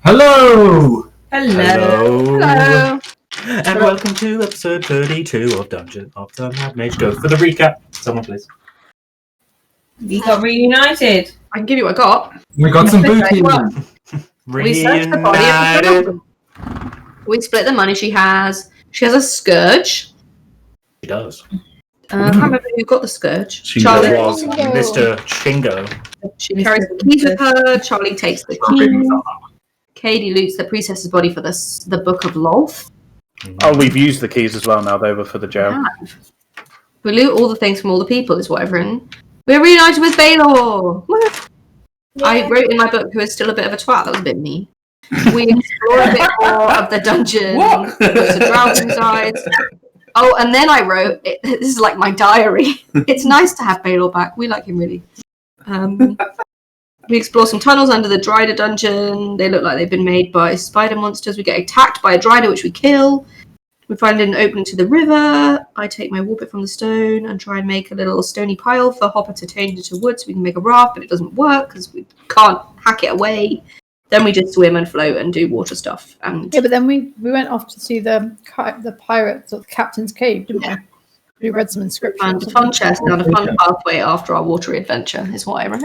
Hello! Hello. And welcome to episode 32 of Dungeon of the Mad Mage. Go for the recap. Someone please. We got reunited. I can give you what I got. We got some booty. We searched the body of the girl. We split the money she has. She has a scourge. She does. I can't remember who got the scourge. Charlie was Mr. Chingo. She carries the keys with her. Charlie takes the keys. Katie loots the priestess's body for the Book of Lolth. Oh, we've used the keys as well now. They were for the jail. We loot all the things from all the people, is what I've written. We're reunited with Belor! Yeah. I wrote in my book who is still a bit of a twat. That was a bit mean. We explore a bit more of the dungeon. What? There's a drow inside. Oh, and then I wrote, this is like my diary. It's nice to have Belor back. We like him, really. We explore some tunnels under the Drider dungeon. They look like they've been made by spider monsters. We get attacked by a Drider, which we kill. We find an opening to the river. I take my warp from the stone and try and make a little stony pile for Hopper to change into wood so we can make a raft, but it doesn't work because we can't hack it away. Then we just swim and float and do water stuff. And yeah, but then we went off to see the pirates or the captain's cave, didn't we? We read some inscriptions. And a fun chest down a fun pathway after our watery adventure is what I wrote.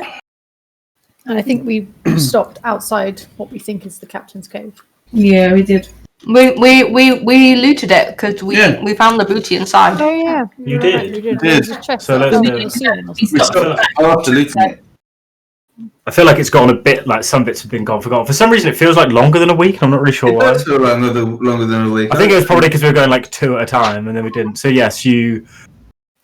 And I think we stopped outside what we think is the captain's cave. Yeah, we did. We looted it because we found the booty inside. Oh yeah, You did. We You There did. was a chest So that let's was do- on the ceiling or We something. stopped. I'll have to loot it. I feel like it's gone a bit, like some bits have been gone forgotten. For some reason it feels like longer than a week. I'm not really sure It why. does feel longer than a week. I think it was probably because we were going like two at a time and then we didn't. So yes, you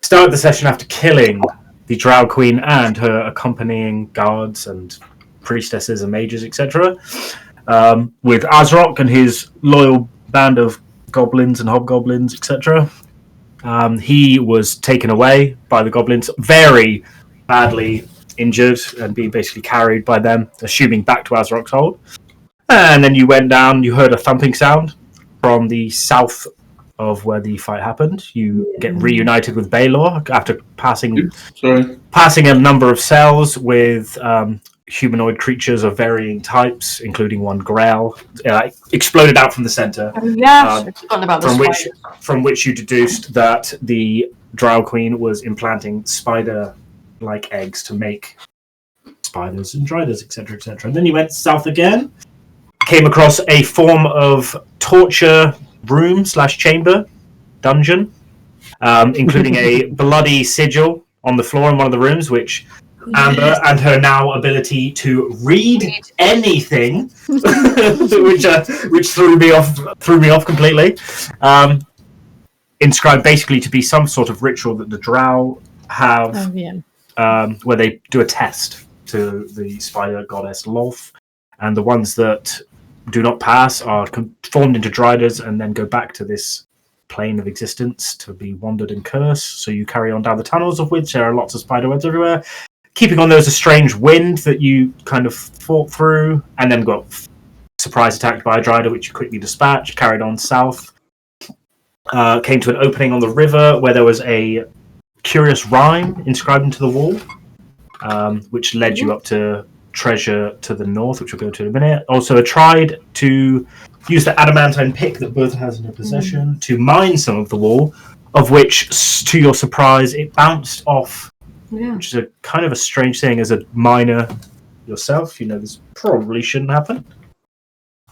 started the session after killing the Drow Queen and her accompanying guards and priestesses and mages, etc. With Azrock and his loyal band of goblins and hobgoblins, etc. He was taken away by the goblins, very badly injured and being basically carried by them, assuming back to Azrock's hold. And then you went down, you heard a thumping sound from the south of where the fight happened. You get reunited with Belor after passing a number of cells with humanoid creatures of varying types, including one Grail, exploded out from the center. Oh, yeah, I've forgotten about this From which you deduced that the Drow Queen was implanting spider-like eggs to make spiders and driders, etc., etc. And then you went south again, came across a form of torture room/chamber dungeon, including a bloody sigil on the floor in one of the rooms, which Amber and her now ability to read anything, which threw me off completely. Inscribed basically to be some sort of ritual that the Drow have, where they do a test to the spider goddess Lolth, and the ones that do not pass are formed into Driders and then go back to this plane of existence to be wandered and cursed. So you carry on down the tunnels, of which there are lots of spider webs everywhere. Keeping on, there was a strange wind that you kind of fought through, and then got surprise attacked by a Drider, which you quickly dispatched, carried on south. Came to an opening on the river where there was a curious rhyme inscribed into the wall, which led you up to treasure to the north, which we'll go to in a minute. Also, tried to use the adamantine pick that Bertha has in her possession to mine some of the wall, of which, to your surprise, it bounced off. Yeah. Which is a kind of a strange thing as a miner yourself. You know, this probably shouldn't happen.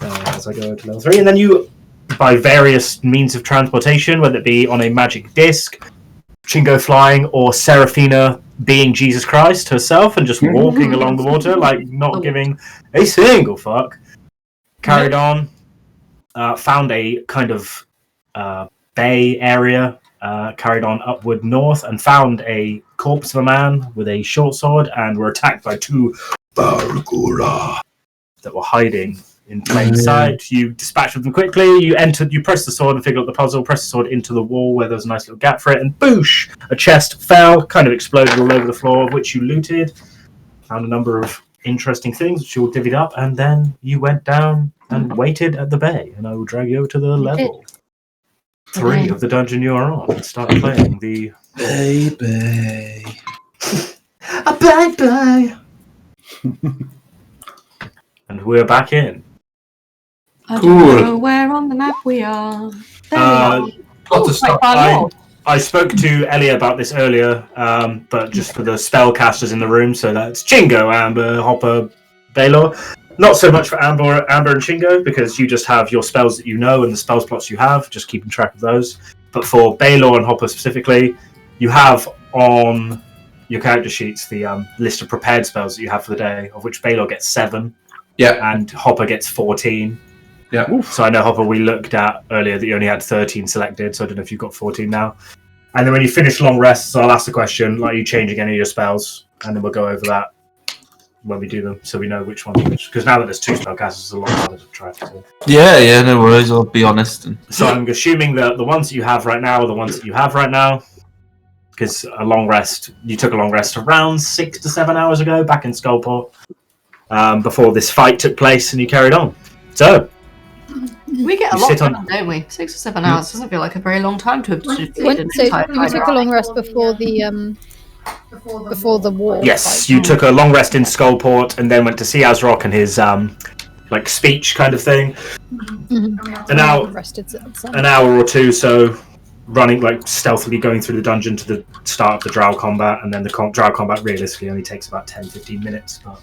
As I go to level 3. And then you, by various means of transportation, whether it be on a magic disc, Chingo flying, or Seraphina being Jesus Christ herself and just walking along the water, like not giving a single fuck, carried on, found a kind of bay area, carried on upward north and found a corpse of a man with a short sword, and were attacked by two Bargura that were hiding in plain sight. You dispatched them quickly, you pressed the sword and figured out the puzzle, pressed the sword into the wall where there was a nice little gap for it, and boosh! A chest fell, kind of exploded all over the floor, of which you looted, found a number of interesting things which you all divvied up, and then you went down and waited at the bay, and I will drag you over to the level 3 of the dungeon you are on and start playing the Baby. a baby. And we're back in. I Cool. don't know where on the map we are. There we are. Got to stop. I spoke to Ellie about this earlier, but just for the spellcasters in the room, so that's Chingo, Amber, Hopper, Belor. Not so much for Amber and Chingo, because you just have your spells that you know and the spell slots you have, just keeping track of those. But for Belor and Hopper specifically, you have on your character sheets the list of prepared spells that you have for the day, of which Belor gets 7, and Hopper gets 14. Yeah. So I know, Hopper, we looked at earlier that you only had 13 selected, so I don't know if you've got 14 now. And then when you finish long rests, I'll ask the question, like, are you changing any of your spells? And then we'll go over that when we do them, so we know which one's which. Because now that there's 2 spellcasters, it's a lot harder to try to do. Yeah, no worries. I'll be honest. So I'm assuming that the ones that you have right now are the ones that you have right now. Because a long rest, you took a long rest around 6 to 7 hours ago, back in Skullport, before this fight took place, and you carried on. So... We get a You lot sit done, on- don't we? 6 or 7 hours doesn't feel like a very long time to have defeated So an entire you took a fight. long rest before the war. Yes, fight. you took a long rest in Skullport, and then went to see Azrock and his like speech kind of thing. Mm-hmm. An hour, Rested some. an hour or two, so running like stealthily going through the dungeon to the start of the Drow combat, and then the Drow combat realistically only takes about 10-15 minutes. But...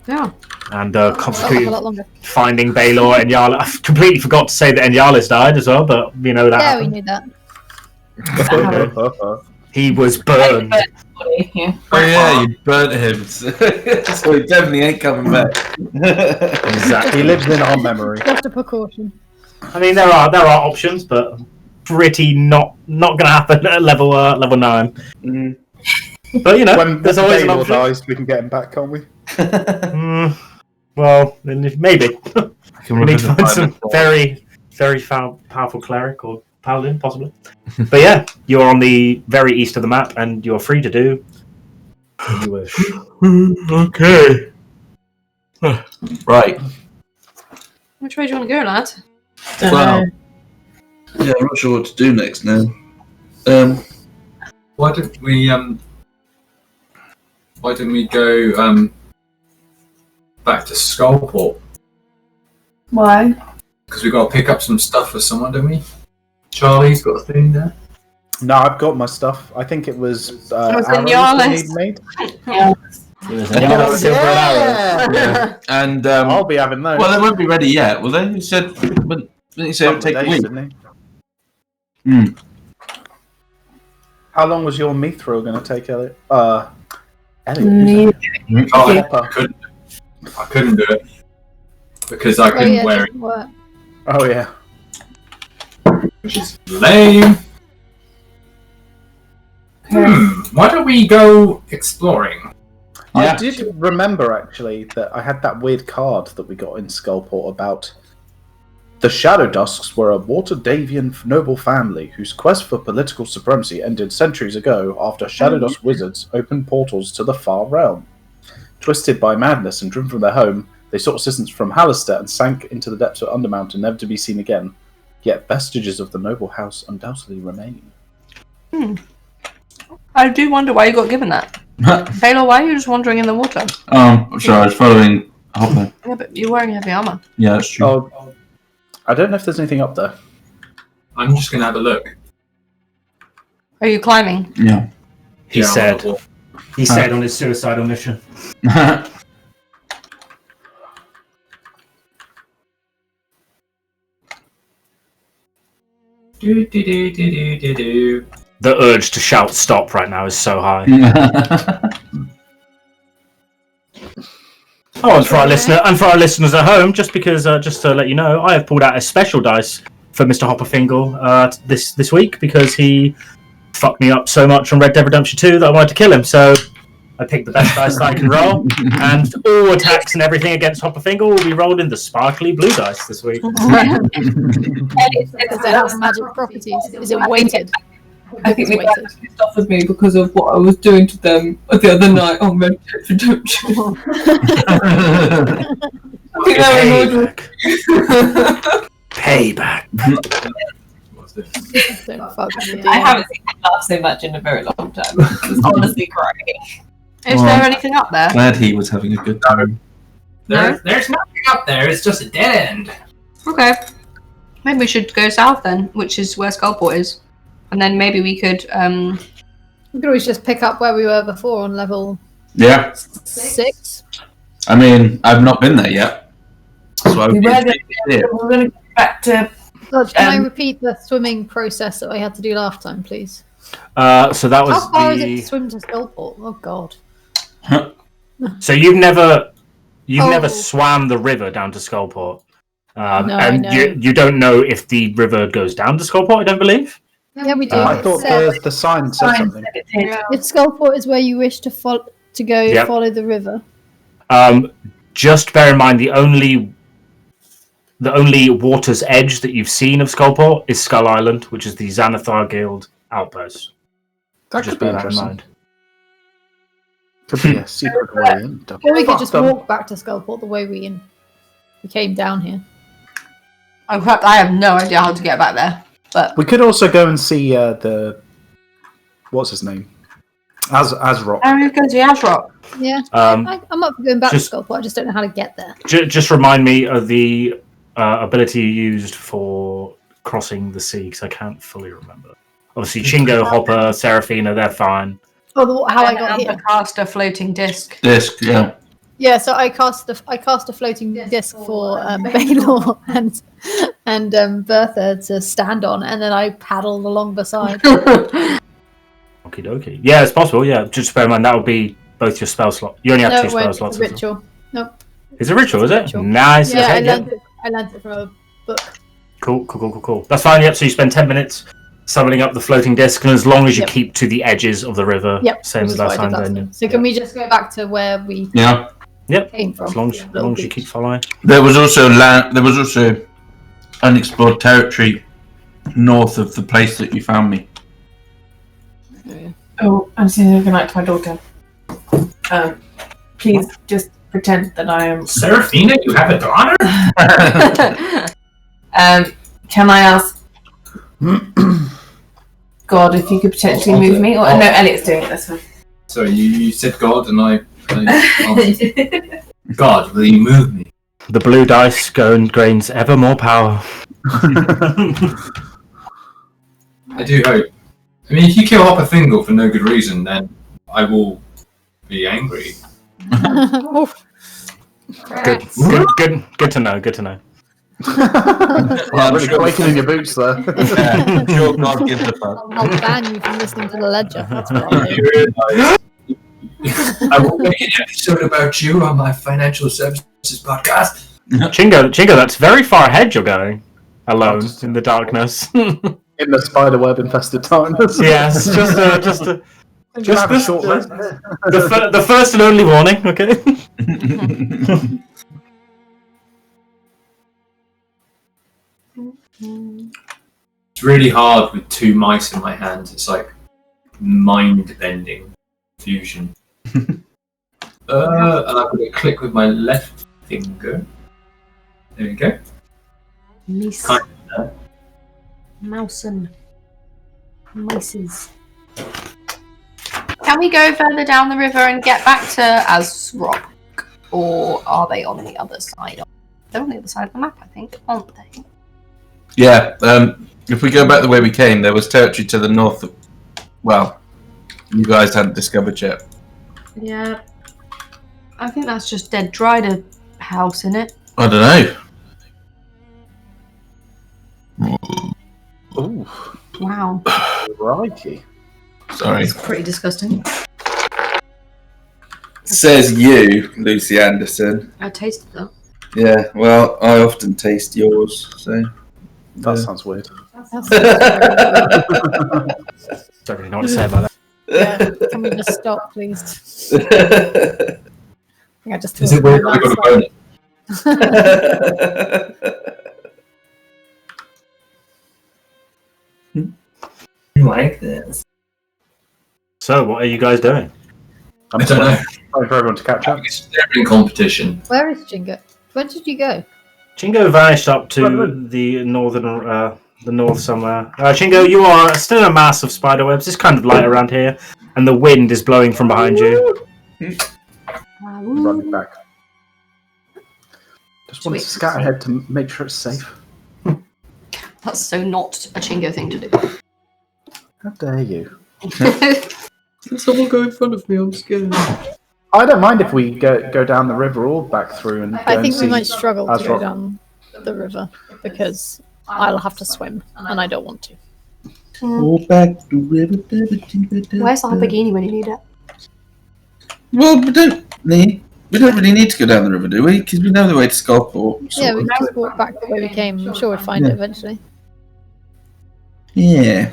Yeah. And A completely lot longer. finding Belor and Yarl. I completely forgot to say that Enyalis died as well, but you know that. Yeah, happened. we knew that. He was burned. Yeah. Oh yeah, you burnt him, so he definitely ain't coming back. Exactly. He lives in our memory. Just a precaution. I mean, there are options, but pretty not going to happen at level 9. But you know, When there's always an Belor option. dies, we can get him back, can't we? Well, then maybe. I can We need to remember find some very, very powerful cleric or paladin, possibly. But yeah, you're on the very east of the map, and you're free to do what you wish. Okay. Right. Which way do you want to go, lad? Well, yeah, I'm not sure what to do next now. Why didn't we go back to Skullport? Why? Because we got to pick up some stuff for someone, don't we? Charlie's got a thing there. No, I've got my stuff. I think it was was arrows in that your he'd list. made. Yeah. Yeah. And I'll be having those. well, they won't be ready yet, will they? You said, didn't you say it would take a week? Didn't he? How long was your mithril going to take, Elliot? Elliot. Oh, I couldn't do it because I couldn't wear it, doesn't work. Oh yeah. which is lame. Why don't we go exploring? Yeah. I did remember actually that I had that weird card that we got in Skullport about the Shadow Dusks were a Waterdavian noble family whose quest for political supremacy ended centuries ago after Shadow Dusk wizards opened portals to the far realm. Twisted by madness and driven from their home, they sought assistance from Halaster and sank into the depths of Undermountain, never to be seen again. Yet vestiges of the noble house undoubtedly remain. I do wonder why you got given that. Belor, why are you just wandering in the water? I'm sorry, I was following Hopper. Yeah, but you're wearing heavy armor. Yeah, that's true. Oh, I don't know if there's anything up there. I'm just gonna have a look. Are you climbing? Yeah. He Yeah, said. I'll- He said on his suicidal mission. Do. The urge to shout stop right now is so high. Oh, and for our listeners at home, just to let you know, I have pulled out a special dice for Mr. Hopper Fingle this week because he fucked me up so much on Red Dead Redemption 2 that I wanted to kill him. So I picked the best dice that I can roll, and all attacks and everything against Hopper Fingle will be rolled in the sparkly blue dice this week. Does it have magic properties? Is it weighted? I think It's they got weighted. pissed off with me because of what I was doing to them the other night on Red Dead Redemption. I think they were annoyed with Payback. What's this? Don't fuck with me. I haven't seen him laugh so much in a very long time. It's honestly crying. Is there anything up there? Glad he was having a good time. There's nothing up there. It's just a dead end. Okay. Okay. Maybe we should go south then, which is where Skullport is. And then maybe we could... We could always just pick up where we were before on level Yeah. 6. I mean, I've not been there yet. So I would We be were interested to hear. going to go back to. Can I repeat the swimming process that I had to do last time, please? So that was How far is it the. to swim to Skullport? Oh God. So you've never Oh. swam the river down to Skullport, No, I and know. you don't know if the river goes down to Skullport. I don't believe. Yeah, we do. I It thought said the sign said something. if Skullport is where you wish to go, Yep. follow the river. Just bear in mind the only water's edge that you've seen of Skullport is Skull Island, which is the Xanathar Guild outpost. That Just could be bear that in interesting. mind. Could be a secret way in. Or we could Fuck just them. walk back to Skullport the way we came down here. Oh crap, I have no idea how to get back there. But We could also go and see the what's his name, Azrock. I'm going to Ashrock. Yeah, Um, I'm up for going back just- to Skullport. I just don't know how to get there. just remind me of the ability you used for crossing the sea, because I can't fully remember. Obviously, Chingo, Hopper, Seraphina, they're fine. Oh, how I got here. Cast a floating disc. Disc, yeah. Yeah, so I cast a floating disc for Belor and Bertha to stand on, and then I paddled along beside. Okie dokie. Yeah, it's possible. Yeah, just bear in mind that would be both your spell slot. You only have No, two it spell won't. slots. It's a ritual. Nope. It's a ritual, is it? Ritual. Nice. Yeah, okay, I learned it from a book. Cool. That's fine. Yep. So you spend 10 minutes summoning up the floating disc, and as long as you Yep. keep to the edges of the river, Yep. same this as is what last I did time. last Then time. So can we just go back to where we Yeah. came from? as long as Little you beach. keep following. There was also unexplored territory north of the place that you found me. Oh, I'm saying good night to my daughter. Please just pretend that I am. Seraphina, you have a daughter? Can I ask God if you could potentially move me? Or no, Elliot's doing it this time. Sorry, you said God and I answered. God, will you move me? The blue dice gains ever more power. I do hope. I mean, if you kill Hopper Fingle for no good reason, then I will be angry. Oof. Good to know. Good to know. I'm Really sure- quaking in your boots there. Yeah, I'm sure God gives a fuck. I'll ban you from listening to the ledger. That's what I'll do. You realise I will make an episode about you on my financial services podcast. Chingo, that's very far ahead. You're going alone in the darkness. In the spiderweb infested darkness. Yes, just have a this- short rest. the first and only warning. Okay. It's really hard with two mice in my hands. It's like mind-bending fusion. And I'm going to click with my left finger. There we go. Mice. Kind of. Mouse and mices. Can we go further down the river and get back to Azrock? Or are they on the other side? They're on the other side of the map, I think, aren't they? Yeah, if we go back the way we came, there was territory to the north of, well, you guys hadn't discovered yet. Yeah. I think that's just Dead Drider house, innit? I don't know. Ooh, Wow. righty. Sorry. It's pretty disgusting. Says you, Lucy Anderson. I tasted that. Yeah, well, I often taste yours, so. That sounds weird. Don't really know what to say about that. Yeah, can we just stop, please? I think I just Is it weird that I got a bonus? Like this. So, what are you guys doing? I'm I don't know. sorry for everyone to catch up. Having a staring competition. Where is Chingo? Where did you go? Chingo vanished up to the northern, the north somewhere. Chingo, you are still in a mass of spiderwebs. It's kind of light around here, and the wind is blowing from behind you. Running back. Just wanted to Sweet. scout ahead to make sure it's safe. That's so not a Chingo thing to do. How dare you? Someone go in front of me, I'm scared. I don't mind if we go down the river or back through and go I think and we see might struggle to go Azrock. down the river because I'll have to swim and I don't want to. Go back to river. Where's the Lamborghini when you need it? Well, we don't really need to go down the river, do we? Because we know the way to Skullport. Yeah, we can just walk back the way we came. I'm sure we'll find it eventually. Yeah.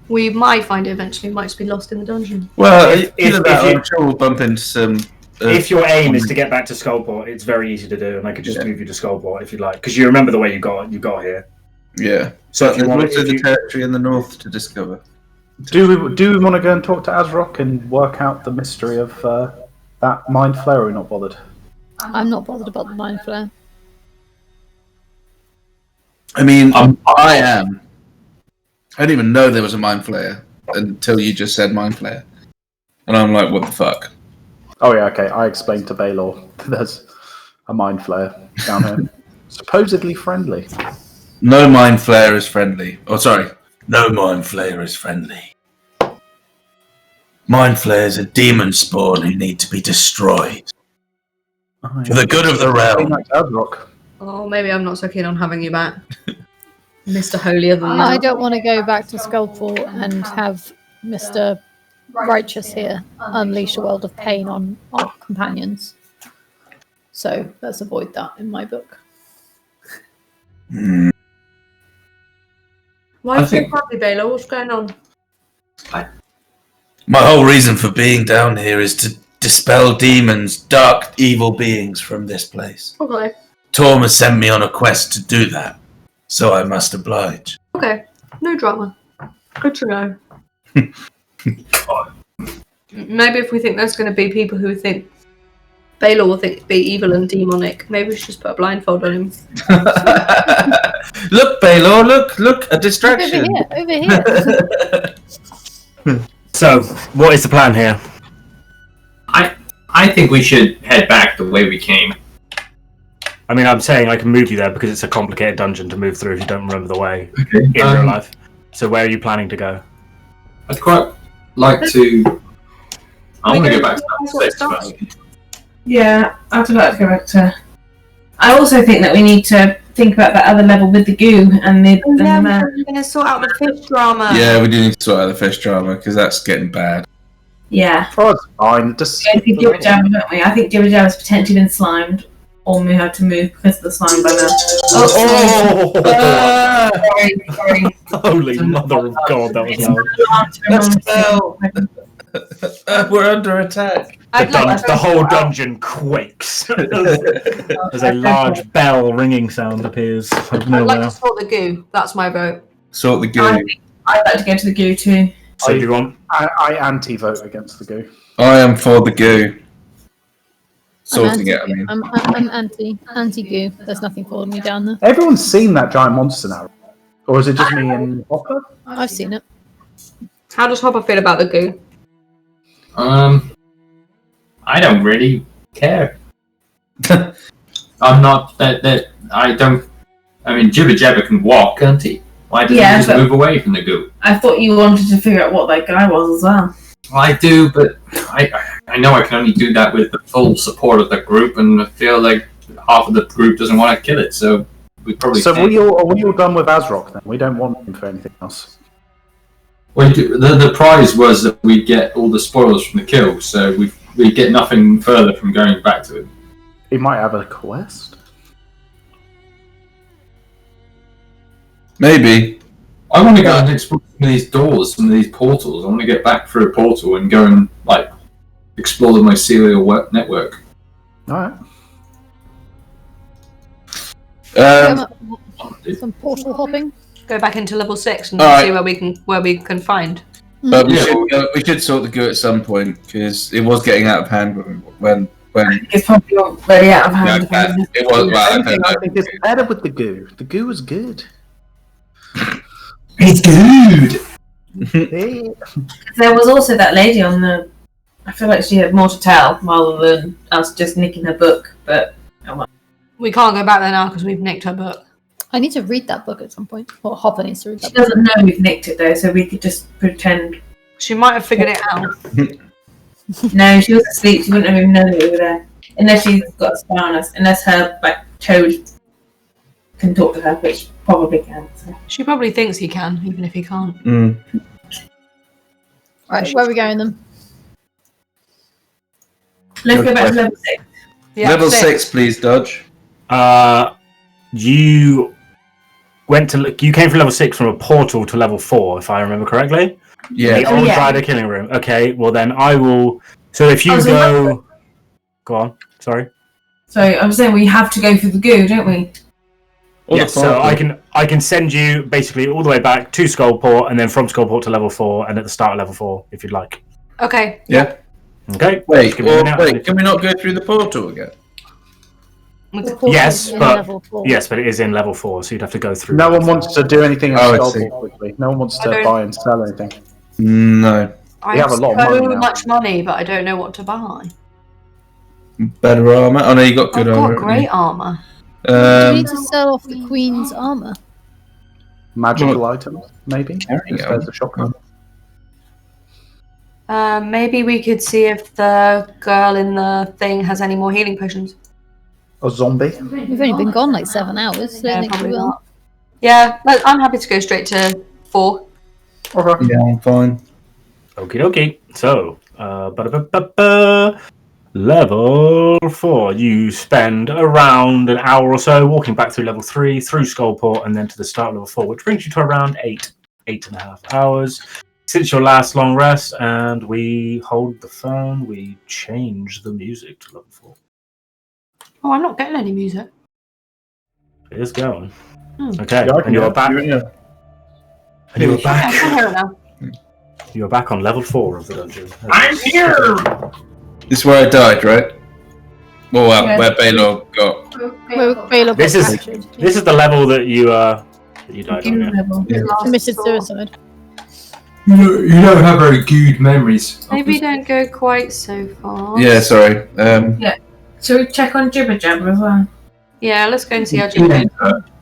We might find it eventually. We might just be lost in the dungeon. Well, If I'm sure we'll bump into some. If your aim is to get back to Skullport, it's very easy to do, and I could just move you to Skullport if you'd like, because you remember the way you got here. Yeah. So if you There's want also the territory in the north to discover. Do we want to go and talk to Azrock and work out the mystery of that mind flare? Or are we not bothered? I'm not bothered about the mind flare. I mean, I am. I didn't even know there was a mind flare until you just said mind flare, and I'm like, what the fuck? Oh yeah, okay. I explained to Belor there's a mind flare down here, supposedly friendly. No mind flare is friendly. Oh, sorry. No mind flare is friendly. Mind flares are demon spawn who need to be destroyed for the good of the realm. Azrock. Oh, maybe I'm not so keen on having you back. Mr. Holier than I that. don't want to go back to Skullport and have Mr. Righteous here unleash a world of pain on our companions. So let's avoid that in my book. Why are you so happy, Belor? What's going on? My whole reason for being down here is to dispel demons, dark, evil beings from this place. Okay. Torm has sent me on a quest to do that, so I must oblige. Okay. No drama. Good to know. Maybe if we think there's going to be people who think Belor will be evil and demonic, maybe we should just put a blindfold on him. Look, Belor, look, a distraction. Over here. So, what is the plan here? I think we should head back the way we came. I mean, I'm saying I can move you there because it's a complicated dungeon to move through if you don't remember the way Okay. in real life. So, where are you planning to go? I'd quite like to. I want to go back to that place first. Yeah, I'd like to go back to. I also think that we need to think about that other level with the goo and the. Yeah, we're going to sort out the fish drama. Yeah, we do need to sort out the fish drama because that's getting bad. Yeah. Oh, it's fine. Just I think Jibber Jabber, don't we? I think Jibber Jabber's potentially been slimed, or we have to move because of the slime by now. Sorry. Holy mother of God, that was loud. We're under attack. The whole dungeon quakes as a large bell ringing sound appears out of I'd like nowhere. to sort the goo. That's my vote. Sort the goo. I'd like to go to the goo too. So do you want? I anti-vote against the goo. I am for the goo. Sorting it, I mean. I'm anti-goo. There's nothing for me down there. Everyone's seen that giant monster now, or is it just me and Hopper? I've seen it. How does Hopper feel about the goo? I don't really care. I'm not that. I don't. I mean, Jibber Jabber can walk, can't he? Why doesn't he just move away from the goo? I thought you wanted to figure out what that guy was as well. I do, but I know I can only do that with the full support of the group, and I feel like half of the group doesn't want to kill it, so we probably. So can't. are we all done with Azrock then? We don't want him for anything else. Well, the prize was that we get all the spoils from the kill, so we get nothing further from going back to it. He might have a quest. Maybe. I want to go and explore some of these doors, some of these portals. I want to get back through a portal and go and explore the mycelial network. Alright. Some portal hopping. Go back into level 6 and All see where we can find. But we should sort the goo at some point because it was getting out of hand when It's probably already out of hand. it was. Well, I think it's better with the goo. The goo is good. It's good! There was also that lady on the. I feel like she had more to tell rather than us just nicking her book, but. We can't go back there now because we've nicked her book. I need to read that book at some point. Or Hopper needs to read She that book. doesn't know we've nicked it though, so we could just pretend. She might have figured it out. No, she was asleep. She wouldn't have even known that we were there, unless she's got a spell on us. Unless her toad can talk to her, which probably can. So. She probably thinks he can, even if he can't. Right, where are we going then? Let's go back to level 6. Yeah, Level 6, please, Dodge. You came from level 6 from a portal to level 4, if I remember correctly. Yeah. The old Rider killing room. Okay, well then I will. So if you go on. Sorry. So I was saying we have to go through the goo, don't we? Yes. So I can send you basically all the way back to Skullport, and then from Skullport to level 4, and at the start of level 4, if you'd like. Okay. Yeah. Okay. Wait, can we not go through the portal again? The portal Yes, is in but level 4. yes, but it is in level 4, so you'd have to go through. No one wants to do anything in Oh, I see. Skullport quickly. No one wants to don't- buy and sell anything. No. I We have a lot of so money now. much money, but I don't know what to buy. Better armor? Oh, no, you got good I've armor. got great armor. Do we Um, need to sell off the Queen's armour? Magical items, maybe? Carrying If there's a shotgun. Maybe we could see if the girl in the thing has any more healing potions. A zombie? We've only been gone like 7 hours, so I don't think we probably will. not. Yeah, I'm happy to go straight to 4. Okay. yeah, I'm fine. Okie dokie. So, level 4. You spend around an hour or so walking back through level 3, through Skullport, and then to the start of level 4, which brings you to around 8.5 hours. Since your last long rest, and we hold the phone, we change the music to level 4. Oh, I'm not getting any music. It is going. Hmm. Okay, Yeah, and you're back. Yeah. And you're Yeah, I back. can hear it now. You're back on level 4 of the dungeon. I'm here! This is where I died, right? Well, Yeah. where Belor got. Where Belor This got is- captured. This is the level that you died on. Yeah. Level. Committed suicide. You don't have very good memories. Maybe don't go quite so far. Yeah, sorry. Shall we check on Jibber Jabber as well? Yeah, let's go and see how Jim goes.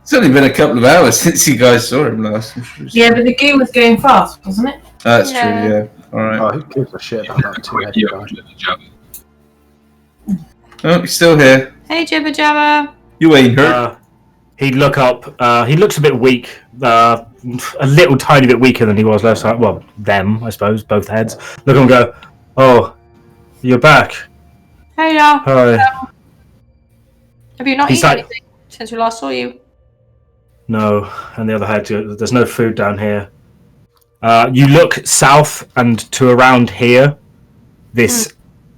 It's only been a couple of hours since you guys saw him last. Yeah, but the goo was going fast, wasn't it? That's Yeah. true, yeah. Alright. Oh, who gives a shit about that two-headed guy? Oh, he's still here. Hey, Jibber Jabber. You ain't hurt. He'd look up. He looks a bit weak. A little tiny bit weaker than he was last time. Well, them, I suppose, both heads. Look at him go, oh, you're back. Hey, yeah. Hi. Have you not He's eaten like- anything since we last saw you? No, and the other head, there's no food down here. You look south and to around here. This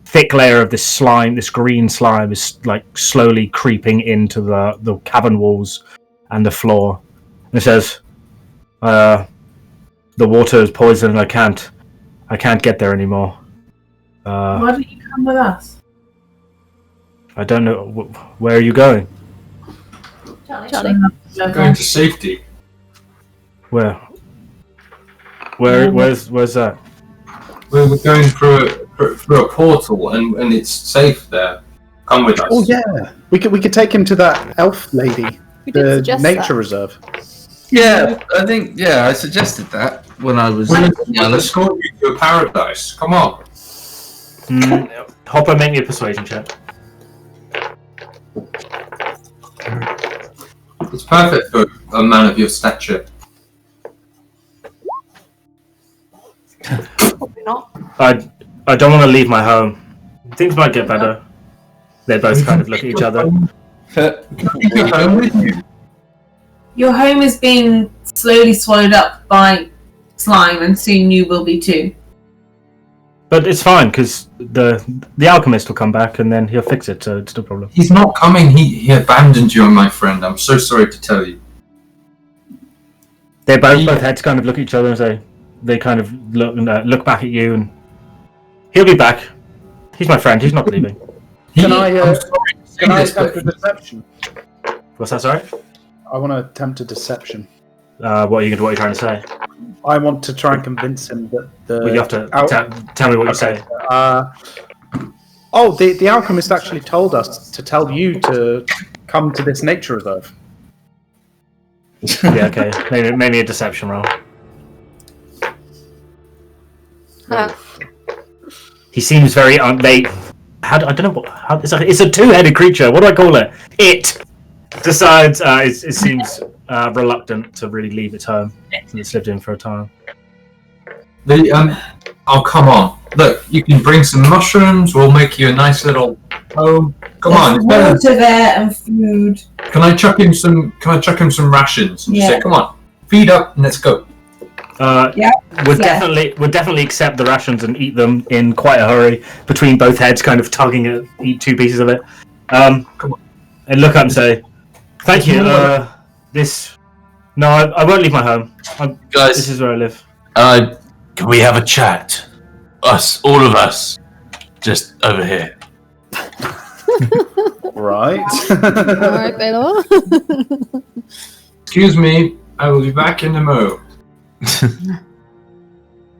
thick layer of this slime, this green slime, is like slowly creeping into the cavern walls and the floor. And it says, "The water is poisoned. I can't get there anymore. Why don't you come with us? I don't know. Where are you going? Charlie. Going to safety. Where's that? We're going through a portal, and it's safe there. Come with us. Oh yeah, we could take him to that elf lady, We did the suggest nature that. reserve. Yeah, I think, I suggested that when I was... We'll escort you to a paradise. Come on. Hopper, make me a persuasion check. It's perfect for a man of your stature. Probably not. I don't want to leave my home. Things might get better. They both kind of look at each other. Take you home with you. Your home is being slowly swallowed up by slime, and soon you will be too. But it's fine, because the alchemist will come back and then he'll fix it, so it's no problem. He's not coming. He abandoned you, my friend. I'm so sorry to tell you. They both heads kind of look at each other and say, they kind of look back at you, and he'll be back. He's my friend. He's not leaving. Can I I'm sorry to say can I this, attempt but a deception? What's that? Sorry. I want to attempt a deception. What are you trying to say? I want to try and convince him that the. Well, you have to tell me what you say. The alchemist actually told us to tell you to come to this nature reserve. Yeah, okay. Maybe a deception roll. He seems very I don't know what. It's a two-headed creature. What do I call it? It decides. It seems reluctant to really leave its home. It's lived in for a time. Oh, come on. Look, you can bring some mushrooms. We'll make you a nice little home. Come on. It's better. Water there and food. Can I chuck him some rations and just say, come on, feed up and let's go. Would definitely accept the rations and eat them in quite a hurry between both heads, kind of tugging at eat 2 pieces of it. Come on. And look up and say, "Thank you. No, I won't leave my home. Guys, this is where I live." Can we have a chat? All of us, just over here. Right. Alright, Belor. Excuse me, I will be back in a mo.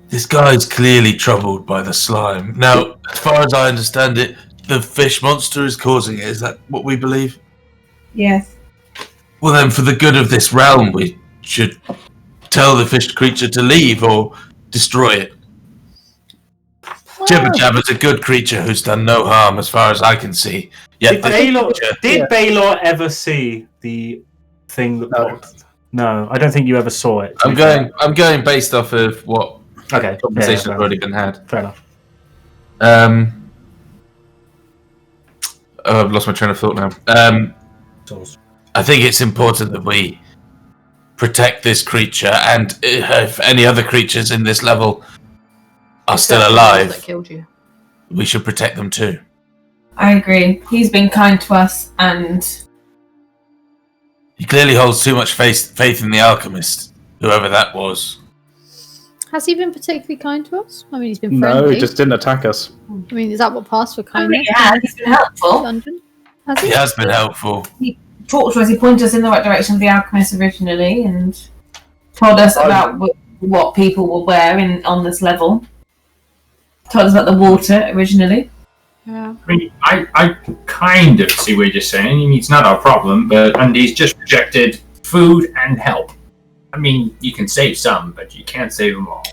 This guy's clearly troubled by the slime. Now, as far as I understand it, the fish monster is causing it. Is that what we believe? Yes. Well then, for the good of this realm, we should tell the fish creature to leave or destroy it. Jibber Jabber's a good creature who's done no harm as far as I can see. Yet Did Belor ever see the thing that popped? No, I don't think you ever saw it. I'm going based off of what conversations have already been had. Fair enough. I've lost my train of thought now. I think it's important that we protect this creature, and if any other creatures in this level are still alive, that killed you. we should protect them too. I agree. He's been kind to us, and He clearly holds too much faith in the alchemist, whoever that was. Has he been particularly kind to us? I mean, he's been friendly. No, he just didn't attack us. I mean, is that what passed for kindness? yeah, he's been helpful. Dungeon? Has he? He has been helpful. He talked to us. He pointed us in the right direction of the alchemist originally, and told us about what people were wearing on this level. Told us about the water originally. Yeah. I mean, I kind of see what you're saying. I mean, it's not our problem, and he's just rejected food and help. I mean, you can save some, but you can't save them all.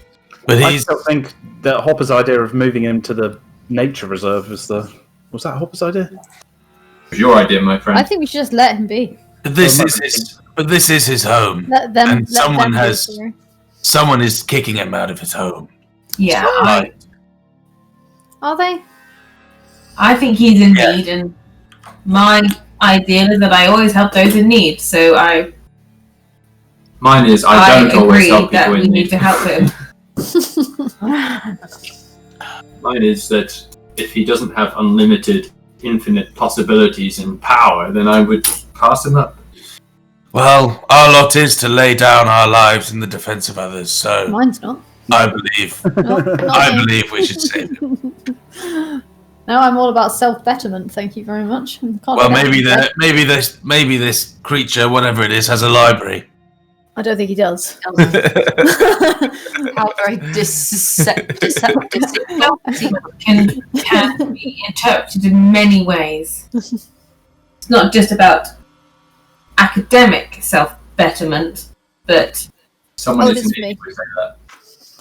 But I still think that Hopper's idea of moving him to the nature reserve was that Hopper's idea? It was your idea, my friend. I think we should just let him be. But this is his home. Let them. And let someone them has. be through. Someone is kicking him out of his home. Yeah, Right. Are they? I think he's in need, and my ideal is that I always help those in need. So Mine is I don't always agree help that people we in need need. to help him. Mine is that if he doesn't have unlimited, infinite possibilities and power, then I would pass him up. Well, our lot is to lay down our lives in the defense of others. So Mine's not. I believe. Not I me. believe we should save him. No, I'm all about self-betterment. Thank you very much. Can't Well, do that. maybe this creature, whatever it is, has a library. I don't think he does. How very deceptive. Can be interpreted in many ways. It's not just about academic self-betterment, but Someone Oh, is this is in me. need to say that.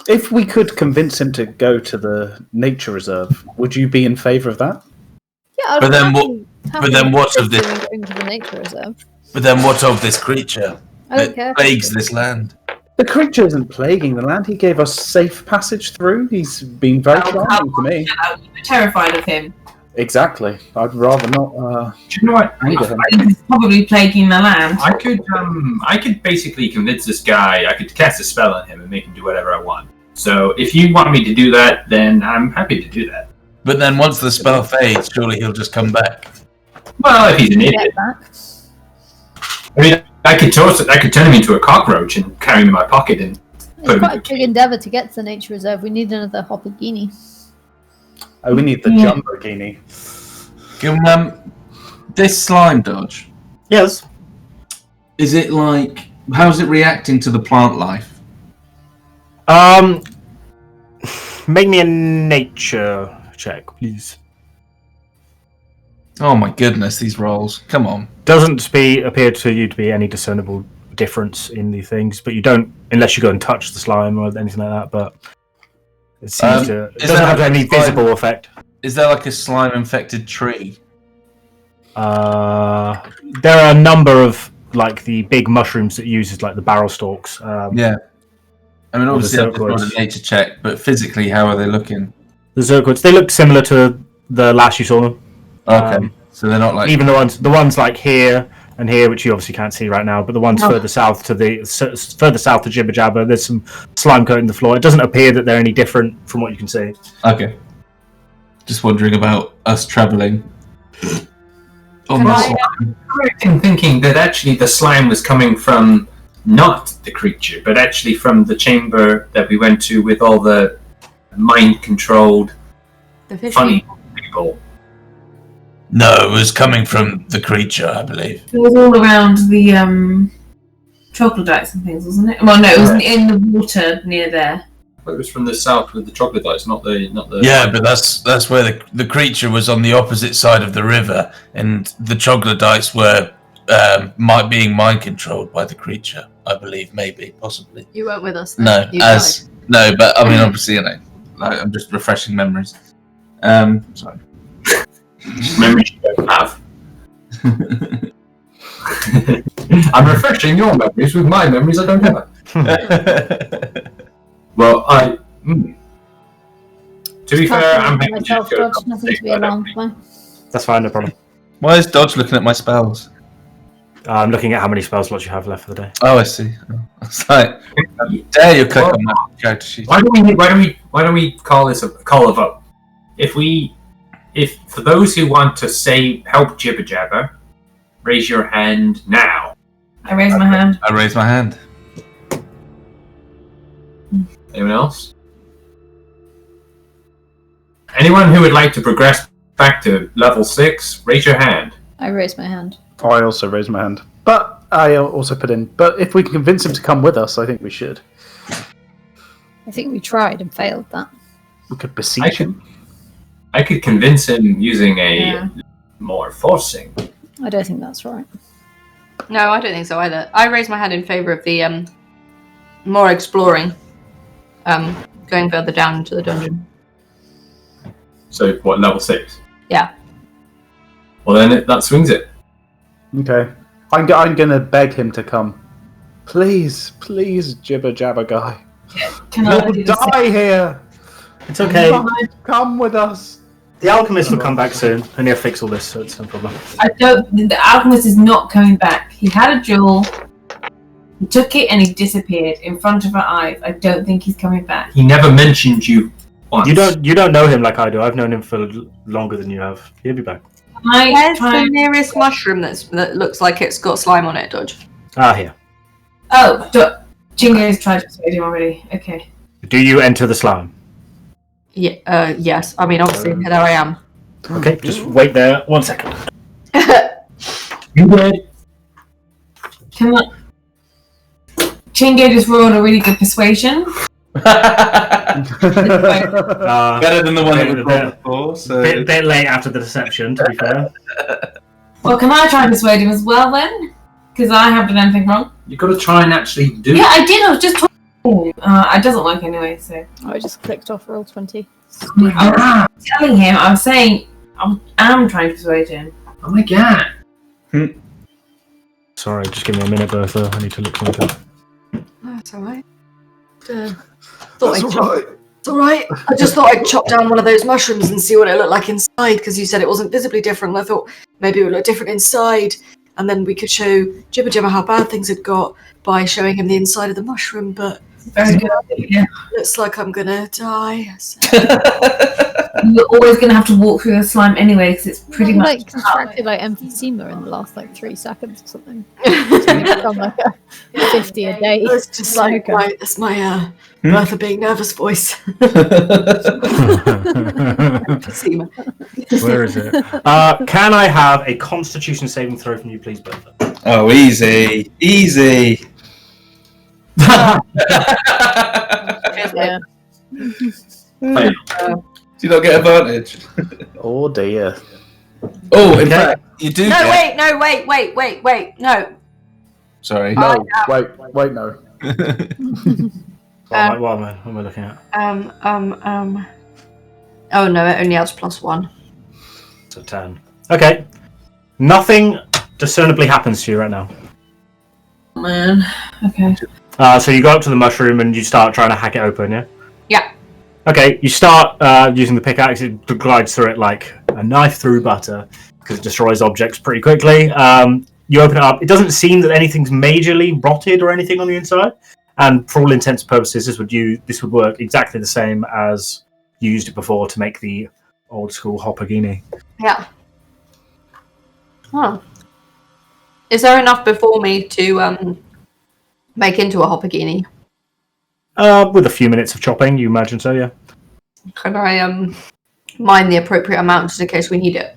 If we could convince him to go to the nature reserve, would you be in favour of that? Yeah, I'd But then happily- but happily then what of consider this- going to the nature reserve? But then what of this creature I don't that care. plagues this land? The creature isn't plaguing the land. He gave us safe passage through. He's been very charming to me. I'm terrified of him. Exactly. I'd rather not Do you know what? anger him. He's probably plaguing the land. I could basically convince this guy. I could cast a spell on him and make him do whatever I want. So if you want me to do that, then I'm happy to do that. But then once the spell fades, surely he'll just come back. Well, if he's an Get idiot, back. I mean, I could turn him into a cockroach and carry him in my pocket and It's put him quite in a big endeavour to get to the nature reserve. We need another Hopagini. Oh, we need the Yeah. Jumbo-Genie. This slime dodge, Yes. is it like, how's it reacting to the plant life? Make me a nature check, please. Oh my goodness, these rolls. Come on. Doesn't appear to you to be any discernible difference in the things, but you don't unless you go and touch the slime or anything like that. But it seems it doesn't have any visible effect. Is there like a slime-infected tree? There are a number of like the big mushrooms that uses like the barrel stalks. Yeah. I mean, obviously, the I've just got a nature check, but physically, how are they looking? The zircoids, they look similar to the last you saw them. Okay, so they're not like even the ones like here and here, which you obviously can't see right now, but the ones further south to Jibber Jabber, there's some slime coating the floor. It doesn't appear that they're any different from what you can see. Okay. Just wondering about us travelling. I'm thinking that actually the slime was coming from not the creature, but actually from the chamber that we went to with all the mind-controlled, funny people. No, it was coming from the creature, I believe. It was all around the troglodytes and things, wasn't it? Well, no, it was in the water near there. It was from the south with the troglodytes, not the. Yeah, but that's where the creature was on the opposite side of the river, and the troglodytes were being mind controlled by the creature. I believe, maybe, possibly. You weren't with us. Then. No, but I mean, obviously, I'm just refreshing memories. Sorry. Memories you don't have. I'm refreshing your memories with my memories I don't have. Well, to be fair, I'm happy to go. Nothing to be alarmed by. That's fine, no problem. Why is Dodge looking at my spells? I'm looking at how many spell slots you have left for the day. Oh, I see. It's like, dare you click on my character sheet? Why don't we call this a call of vote? If for those who want to help Jibber Jabber, raise your hand now. I raise my hand. Anyone else? Anyone who would like to progress back to level 6, raise your hand. I raise my hand. I also raise my hand. But I also put in, but if we can convince him to come with us, I think we should. I think we tried and failed that. We could beseech him. I could convince him using a more forcing. I don't think that's right. No, I don't think so either. I raise my hand in favour of the more exploring. Going further down into the dungeon. So, what, level 6? Yeah. Well, then that swings it. Okay. I'm going to beg him to come. Please, Jibber Jabber guy. You'll die here. It's okay. Come with us. The alchemist will come back soon, and he'll fix all this, so it's no problem. The alchemist is not coming back. He had a jewel. He took it and he disappeared in front of our eyes. I don't think he's coming back. He never mentioned you once. You don't know him like I do. I've known him for longer than you have. He'll be back. Where's the nearest mushroom that looks like it's got slime on it, Dodge? Here. Oh, Chingo's tried to persuade him already. Okay. Do you enter the slime? Yeah. Yes. I mean, obviously, there I am. Okay, just wait there 1 second. You did. Come on. Chingo just rolled a really good persuasion. Better than the one that we rolled before. So. Bit late after the deception, to be fair. Well, can I try and persuade him as well then? Because I haven't done anything wrong. You've got to try and actually do it. Yeah, I did. I was just talking. It doesn't work anyway, so. I just clicked off roll 20. I was telling him, I was saying, I'm trying to persuade him. Oh my god. Sorry, just give me a minute, Bertha. I need to look something up. That's alright. It's alright. I just thought I'd chop down one of those mushrooms and see what it looked like inside, because you said it wasn't visibly different. And I thought maybe it would look different inside, and then we could show Jibber Jabber how bad things had got by showing him the inside of the mushroom, but very good idea. Looks like I'm gonna die. So. You're always gonna have to walk through the slime anyway, because it's pretty much like constructed like emphysema in the last 3 seconds or something. It's become like a 50 a day. That's just like that's my Bertha being nervous voice. Where is it? Can I have a Constitution saving throw from you, please, Bertha? Oh, easy. Yeah. Do you not get advantage? Oh dear. Oh, in fact, you do. No, wait. No. Sorry. No, wait, no. What am I looking at? Oh no, it only adds +1. So 10. Okay. Nothing discernibly happens to you right now. Man. Okay. So you go up to the mushroom and you start trying to hack it open, yeah? Yeah. Okay, you start using the pickaxe. It glides through it like a knife through butter because it destroys objects pretty quickly. You open it up. It doesn't seem that anything's majorly rotted or anything on the inside. And for all intents and purposes, this would work exactly the same as you used it before to make the old school hopagini. Yeah. Huh. Is there enough before me to make into a hopagini? With a few minutes of chopping, you imagine so, yeah. Can I mine the appropriate amount just in case we need it?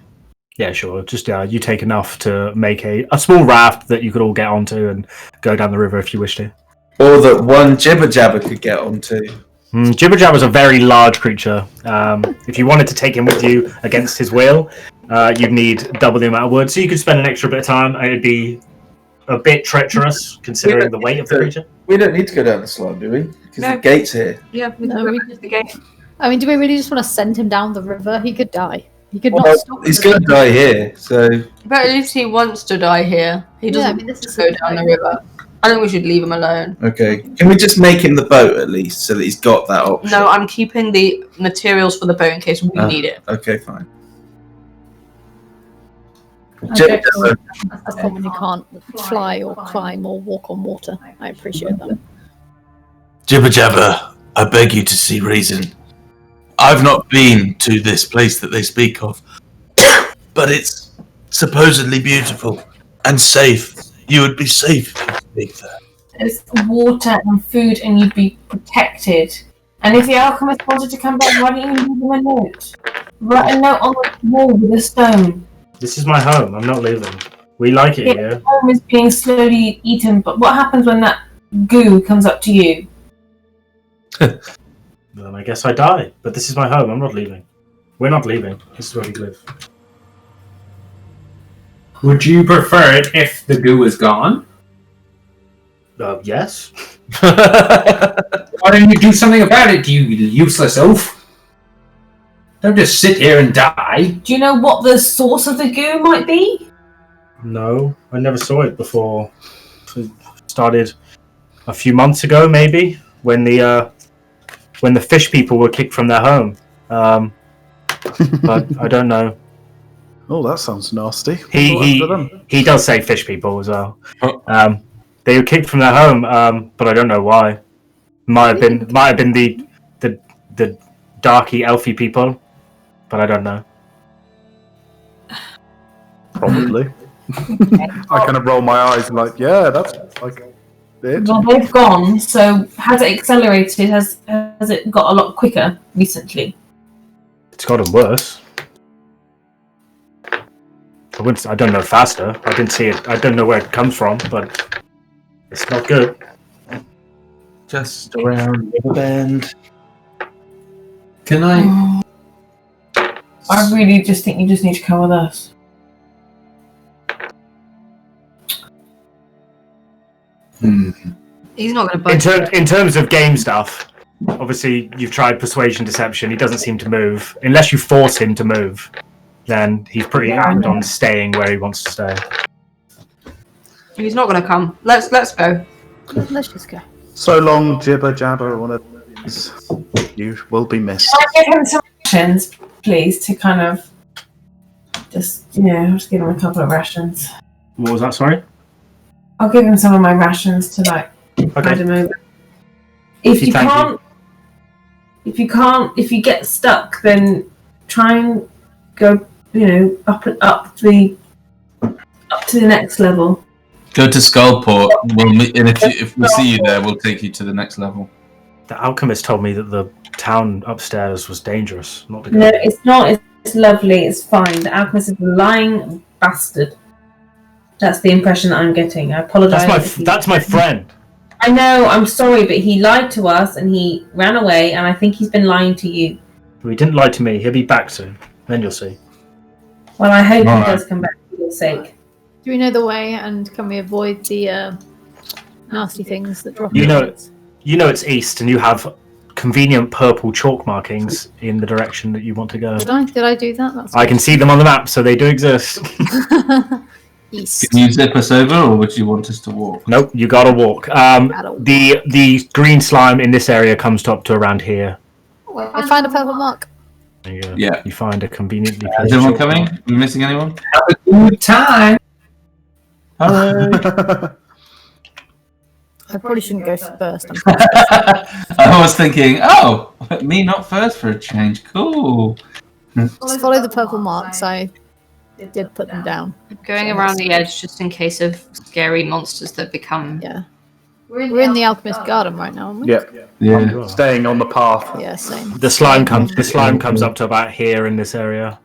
Yeah, sure. Just you take enough to make a small raft that you could all get onto and go down the river if you wish to. Or that one Jibber Jabber could get onto. Jibber Jabber's a very large creature. If you wanted to take him with you against his will, you'd need double the amount of wood. So you could spend an extra bit of time. It'd be a bit treacherous considering the weight of the creature. We don't need to go down the slide, do we? Because the gate's here. Yeah, No, we the gate. I mean, do we really just want to send him down the river? He could die. He could Well, not stop. he's going to die here, so... But at least he wants to die here. He doesn't this is go down the river. I think we should leave him alone. Okay. Can we just make him the boat, at least, so that he's got that option? No, I'm keeping the materials for the boat in case we need it. Okay, fine. Okay, that's the when you can't fly or climb or walk on water. I appreciate that. Jibber Jabber, I beg you to see reason. I've not been to this place that they speak of, but it's supposedly beautiful and safe. You would be safe if you speak there. There's water and food and you'd be protected. And if the alchemist wanted to come back, why don't you leave him a note? Write a note on the wall with a stone. This is my home. I'm not leaving. We like it here. The home is being slowly eaten, but what happens when that goo comes up to you? Then I guess I die. But this is my home. I'm not leaving. We're not leaving. This is where we live. Would you prefer it if the goo was gone? Yes. Why don't you do something about it, you useless oaf? Don't just sit here and die. Do you know what the source of the goo might be? No, I never saw it before. It started a few months ago, maybe, when the fish people were kicked from their home. But I don't know. Oh, that sounds nasty. He does say fish people as well. They were kicked from their home, but I don't know why. Might have been the darky elfy people, but I don't know. Probably. I kind of roll my eyes and like, yeah, that's like it. Well, they've gone, so has it accelerated? Has it got a lot quicker recently? It's gotten worse. I don't know faster. I didn't see it. I don't know where it comes from, but it's not good. Just around the bend. Can I? I really just think you just need to come with us. He's not going to budge. In terms of game stuff, obviously you've tried persuasion, deception. He doesn't seem to move unless you force him to move. Then he's pretty adamant on staying where he wants to stay. He's not going to come. Let's go. Let's just go. So long, Jibber Jabber, one of these. You will be missed. Can I give him some rations, please, to kind of just give him a couple of rations. What was that? Sorry. I'll give him some of my rations to tide him over. If you get stuck, then try and go, up to the next level. Go to Skullport. And if we see you there, we'll take you to the next level. The alchemist told me that the town upstairs was dangerous. Not to go. No, it's not. It's lovely. It's fine. The alchemist is a lying bastard. That's the impression that I'm getting. I apologise. That's my friend. I know. I'm sorry, but he lied to us and he ran away, and I think he's been lying to you. He didn't lie to me. He'll be back soon. Then you'll see. Well, I hope he does come back for your sake. Do we know the way, and can we avoid the nasty things that drop You in know- heads. You know it's east, and you have convenient purple chalk markings in the direction that you want to go. Did I do that? That's I can see them on the map, so they do exist. East. Can you zip us over, or would you want us to walk? Nope, you gotta walk. The green slime in this area comes up to around here. I find a purple mark. There you go. Yeah. You find a conveniently Is placed everyone chalk coming? mark. Are we missing anyone? Have a good time. Hello. I probably shouldn't go first. I was thinking, oh, me not first for a change. Cool. Just follow the purple marks. I did put them down. Going around the edge just in case of scary monsters that become. Yeah. We're in the Alchemist Garden right now, aren't we? Yep. Yeah. Staying on the path. Yeah, same. The slime comes up to about here in this area.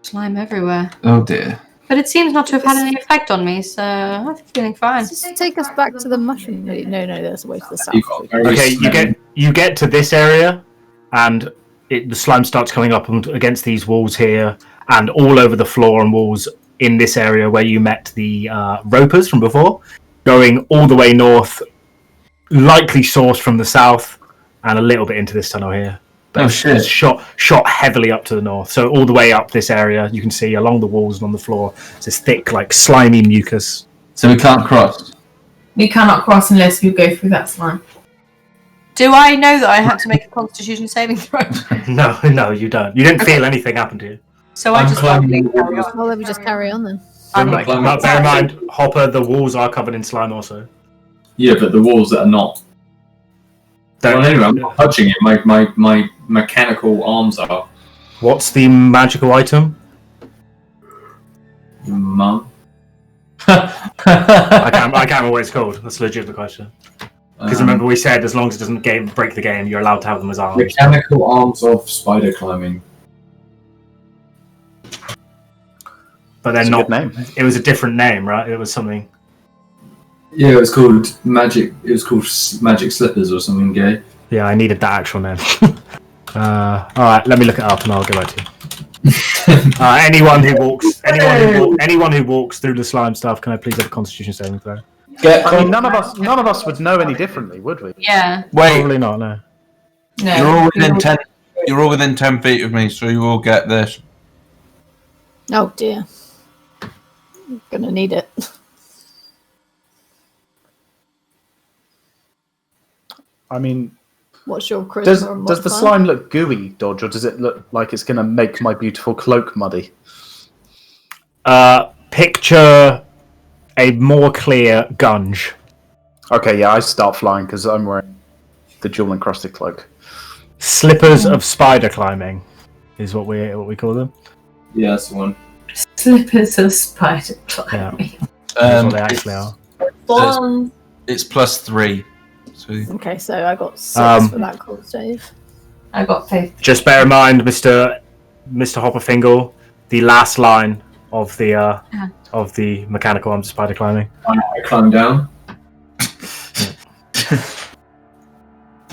Slime everywhere. Oh dear. But it seems not to have had any effect on me, so I'm feeling fine. Just take us back to the mushroom. No, there's a way to the south. You've got very Okay, smelly- you get to this area, and the slime starts coming up against these walls here, and all over the floor and walls in this area where you met the ropers from before, going all the way north, likely sourced from the south, and a little bit into this tunnel here. But Oh, it's shit. shot heavily up to the north. So all the way up this area, you can see along the walls and on the floor, it's this thick, like slimy mucus. So we can't cross. We cannot cross unless we go through that slime. Do I know that I had to make a Constitution saving throw? No, you don't. You didn't feel anything happen to you. So I I'm just climbing carry on. Well, then we just carry on then. I'm not climbing. But bear in mind, Hopper, the walls are covered in slime also. Yeah, but the walls that are not. Well, anyway, I'm not touching it. My mechanical arms are. What's the magical item? Mum. I can't remember what it's called. That's a legitimate question. Because remember, we said as long as it doesn't break the game, you're allowed to have them as arms. Mechanical arms of spider climbing. But they're It's a not. good name. It was a different name, right? It was something. Yeah, it was called magic. It was called magic slippers or something gay. Yeah, I needed that actual name. All right, let me look it up and I'll get back to you. Anyone who walks through the slime stuff, can I please have a Constitution saving throw? I mean, none of us would know any differently, would we? Yeah. Wait, Probably not. No. No. you're all within 10. You're all within 10 feet of me, so you will get this. Oh dear. I'm gonna need it. I mean, What's your charisma? does and the modifier? slime look gooey, Dodge, or does it look like it's going to make my beautiful cloak muddy? Picture a more clear gunge. Okay, yeah, I start flying because I'm wearing the jewel encrusted cloak. Slippers of spider climbing is what we call them. Yeah, that's the one. Slippers of spider climbing. That's what they actually are. Bonds. It's +3. So Okay, so I got 6 for that cold save. I got 50. Just bear in mind, Mr. Hopper Fingle, the last line of the mechanical arms of spider climbing. I climb down.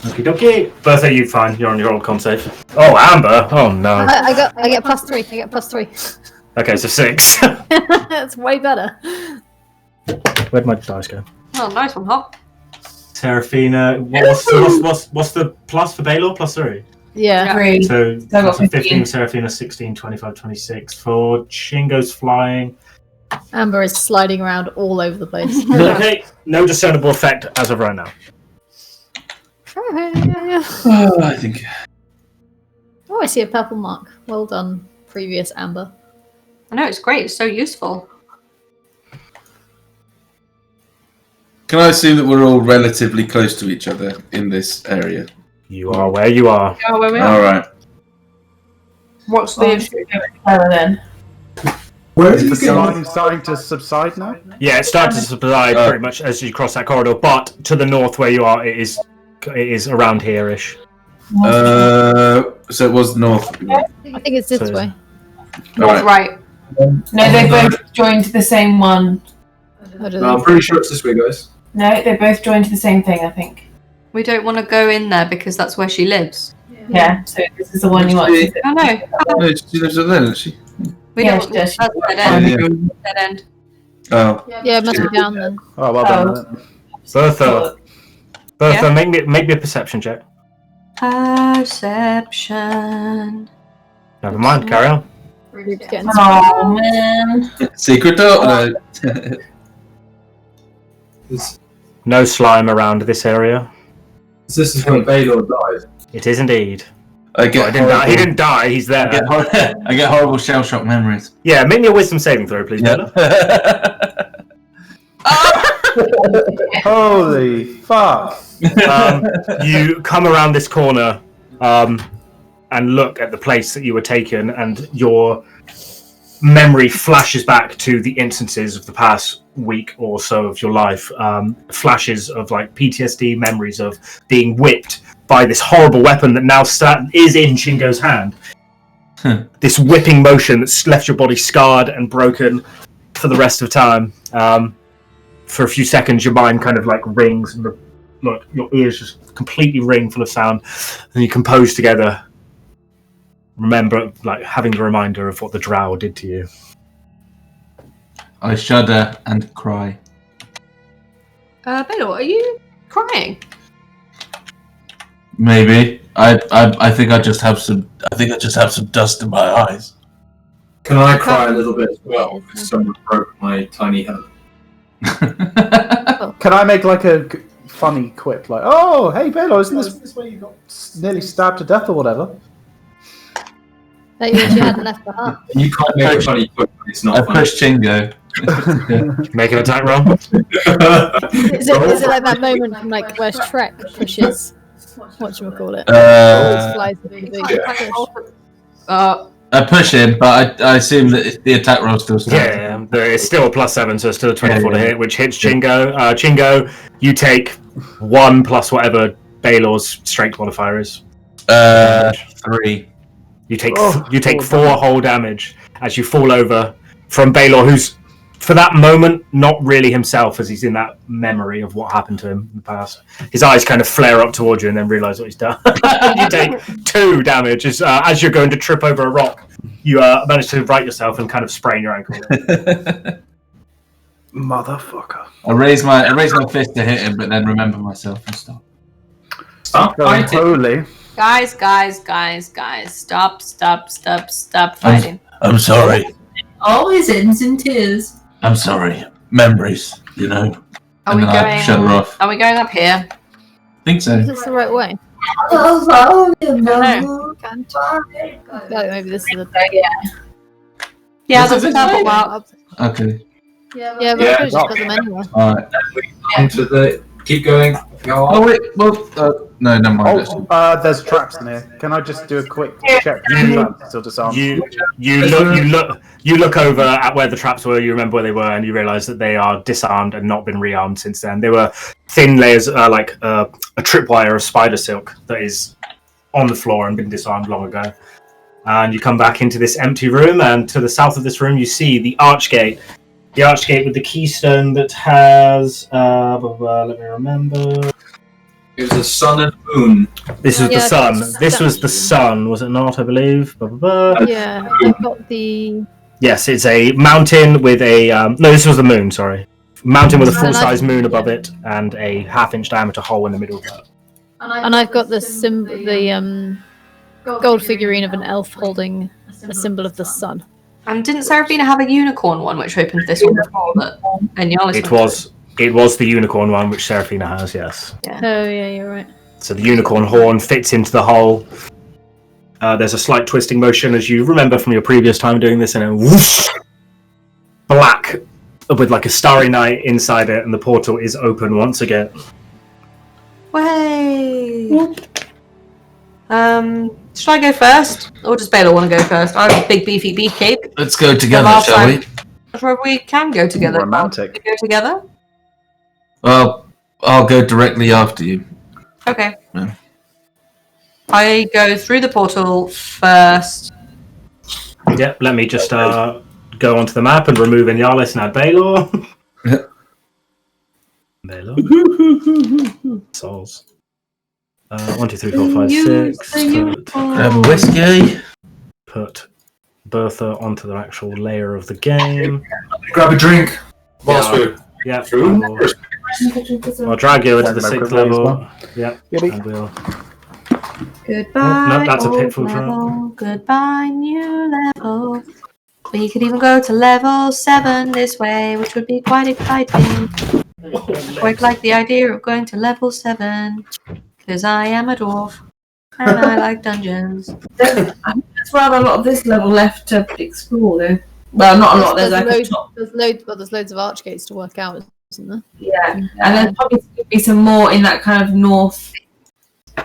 Okie dokie. Bertha, you fine. You're on your old con save. Oh, Amber. Oh no. I get +3. I get +3. Okay, so 6. That's way better. Where'd my dice go? Oh, nice one, Hop. Seraphina. What's the plus for Belor? +3. Yeah. 3. So I got 15, 15. Seraphina 16, 25, 26. For Chingo's flying. Amber is sliding around all over the place. Okay, no discernible effect as of right now. I think. Oh, I see a purple mark. Well done, previous Amber. I know, it's great. It's so useful. Can I assume that we're all relatively close to each other in this area? You are where you are. Oh, where we All are. right. What's Well, the... then. Where Is the slime starting to subside now? Yeah, it starts to subside pretty much as you cross that corridor, but to the north where you are, it is around here-ish. So it was north. I think it's this So- way. All right. Right. No, they both joined the same one. I don't No, know. I'm pretty sure it's this way, guys. No, they both joined the same thing, I think. We don't want to go in there because that's where she lives. Yeah, so this is the one you want to do. Oh, no. No, she lives over there, doesn't she? We Yeah, don't she does. That's dead Oh, end. yeah. Dead end. Oh. Yeah, it must be down then. Oh, well done. Bertha, Yeah? make me a perception check. Perception. Never mind, carry on. Group's getting Oh man. Secret door? No. No slime around this area. This is when Belor died. It is indeed. I get He didn't die. He's there. I get horrible shell shock memories. Yeah, make me a wisdom saving throw, please, Bella. Holy fuck! You come around this corner and look at the place that you were taken, and your memory flashes back to the instances of the past week or so of your life. Flashes of like PTSD memories of being whipped by this horrible weapon that now is in Chingo's hand. This whipping motion that's left your body scarred and broken for the rest of time. For a few seconds, your mind kind of like rings, and your ears just completely ring full of sound, and you compose together. Remember, like having the reminder of what the drow did to you. I shudder and cry. Belor, are you crying? Maybe. I think I just have some dust in my eyes. Can I cry a little bit as well? Because someone broke my tiny heart. Can I make like a funny quip, like, "Oh, hey, Belor, isn't this where you got nearly stabbed to death or whatever?" That you actually hadn't left the hut. You can't make a funny quick, it's I not funny. pushed Chingo. Make an attack roll. Is it like that moment from like where Shrek pushes whatchamacallit? Uh, Flies with the big push. I push him, but I assume that the attack roll still stands. Yeah, there is still a +7, so it's still a 24 to Yeah. hit, which hits Chingo. Chingo, you take 1 plus whatever Balor's strength modifier is. 3. You take 4 whole damage as you fall over from Belor, who's for that moment not really himself, as he's in that memory of what happened to him in the past. His eyes kind of flare up towards you and then realise what he's done. You take 2 damage as you're going to trip over a rock. You manage to right yourself and kind of sprain your ankle. Motherfucker! I raise my fist to hit him, but then remember myself and stop. Stop Going fighting. holy. Guys, stop fighting. I'm sorry. Always ends in tears. I'm sorry. Memories, you know. Are we And then I shut her off. Are we going up here? Think so. Is this the right way? No. Can't. Like maybe this is a Yeah, Was it that's a this purple way? mark. Okay. Yeah, but Yeah, I could have just put them anywhere. Alright. Onto the. Keep going. Go on. Oh wait, well, no, never mind. actually. Oh, there's traps in here. Can I just do a quick check? Still disarmed. You look over at where the traps were. You remember where they were, and you realise that they are disarmed and not been rearmed since then. They were thin layers, like a tripwire of spider silk that is on the floor and been disarmed long ago. And you come back into this empty room, and to the south of this room, you see the archgate. The archgate with the keystone that has. Let me remember. It was the sun and moon. This was the Yeah, sun. it's This was the sun. sun, was it not? I believe. Yeah, I've got the. Yes, it's a mountain with a. No, this was the moon. Sorry, mountain with a And full-size I've- moon above it and a half-inch diameter hole in the middle of that. And I've got the gold figurine of an elf holding a symbol of the sun. And didn't Seraphina have a unicorn one, which opened this one before? And Yalis It was the unicorn one, which Seraphina has. Yes. Oh yeah, you're right. So the unicorn horn fits into the hole. There's a slight twisting motion, as you remember from your previous time doing this, and then whoosh, black with like a starry night inside it, and the portal is open once again. Way. Should I go first, or does Belor want to go first? I have a big beefy beefcake. Let's go together, last shall we? Sure, we can go together. Romantic. Can we go together? Well, I'll go directly after you. Okay. Yeah. I go through the portal first. Yep. Let me just go onto the map and remove Inyalis and add Belor. Belor. Souls. 1, 2, 3, 4, 5, 6. Grab a whiskey. Put Bertha onto the actual layer of the game. Grab a drink. Whilst we're Yeah. through. I'll drag you into the 6th quickly as level. well. Yeah. Yippee. And we'll... Goodbye, Oh, no, that's a old pitfall trap. level. Goodbye, new level. We could even go to level 7 this way, which would be quite exciting. Quite like the idea of going to level 7, because I am a dwarf, and I like dungeons. There's rather a lot of this level left to explore, though. Well, not a lot. There's like a top. There's loads of archgates to work out, isn't there? Yeah, and there's probably going to be some more in that kind of north.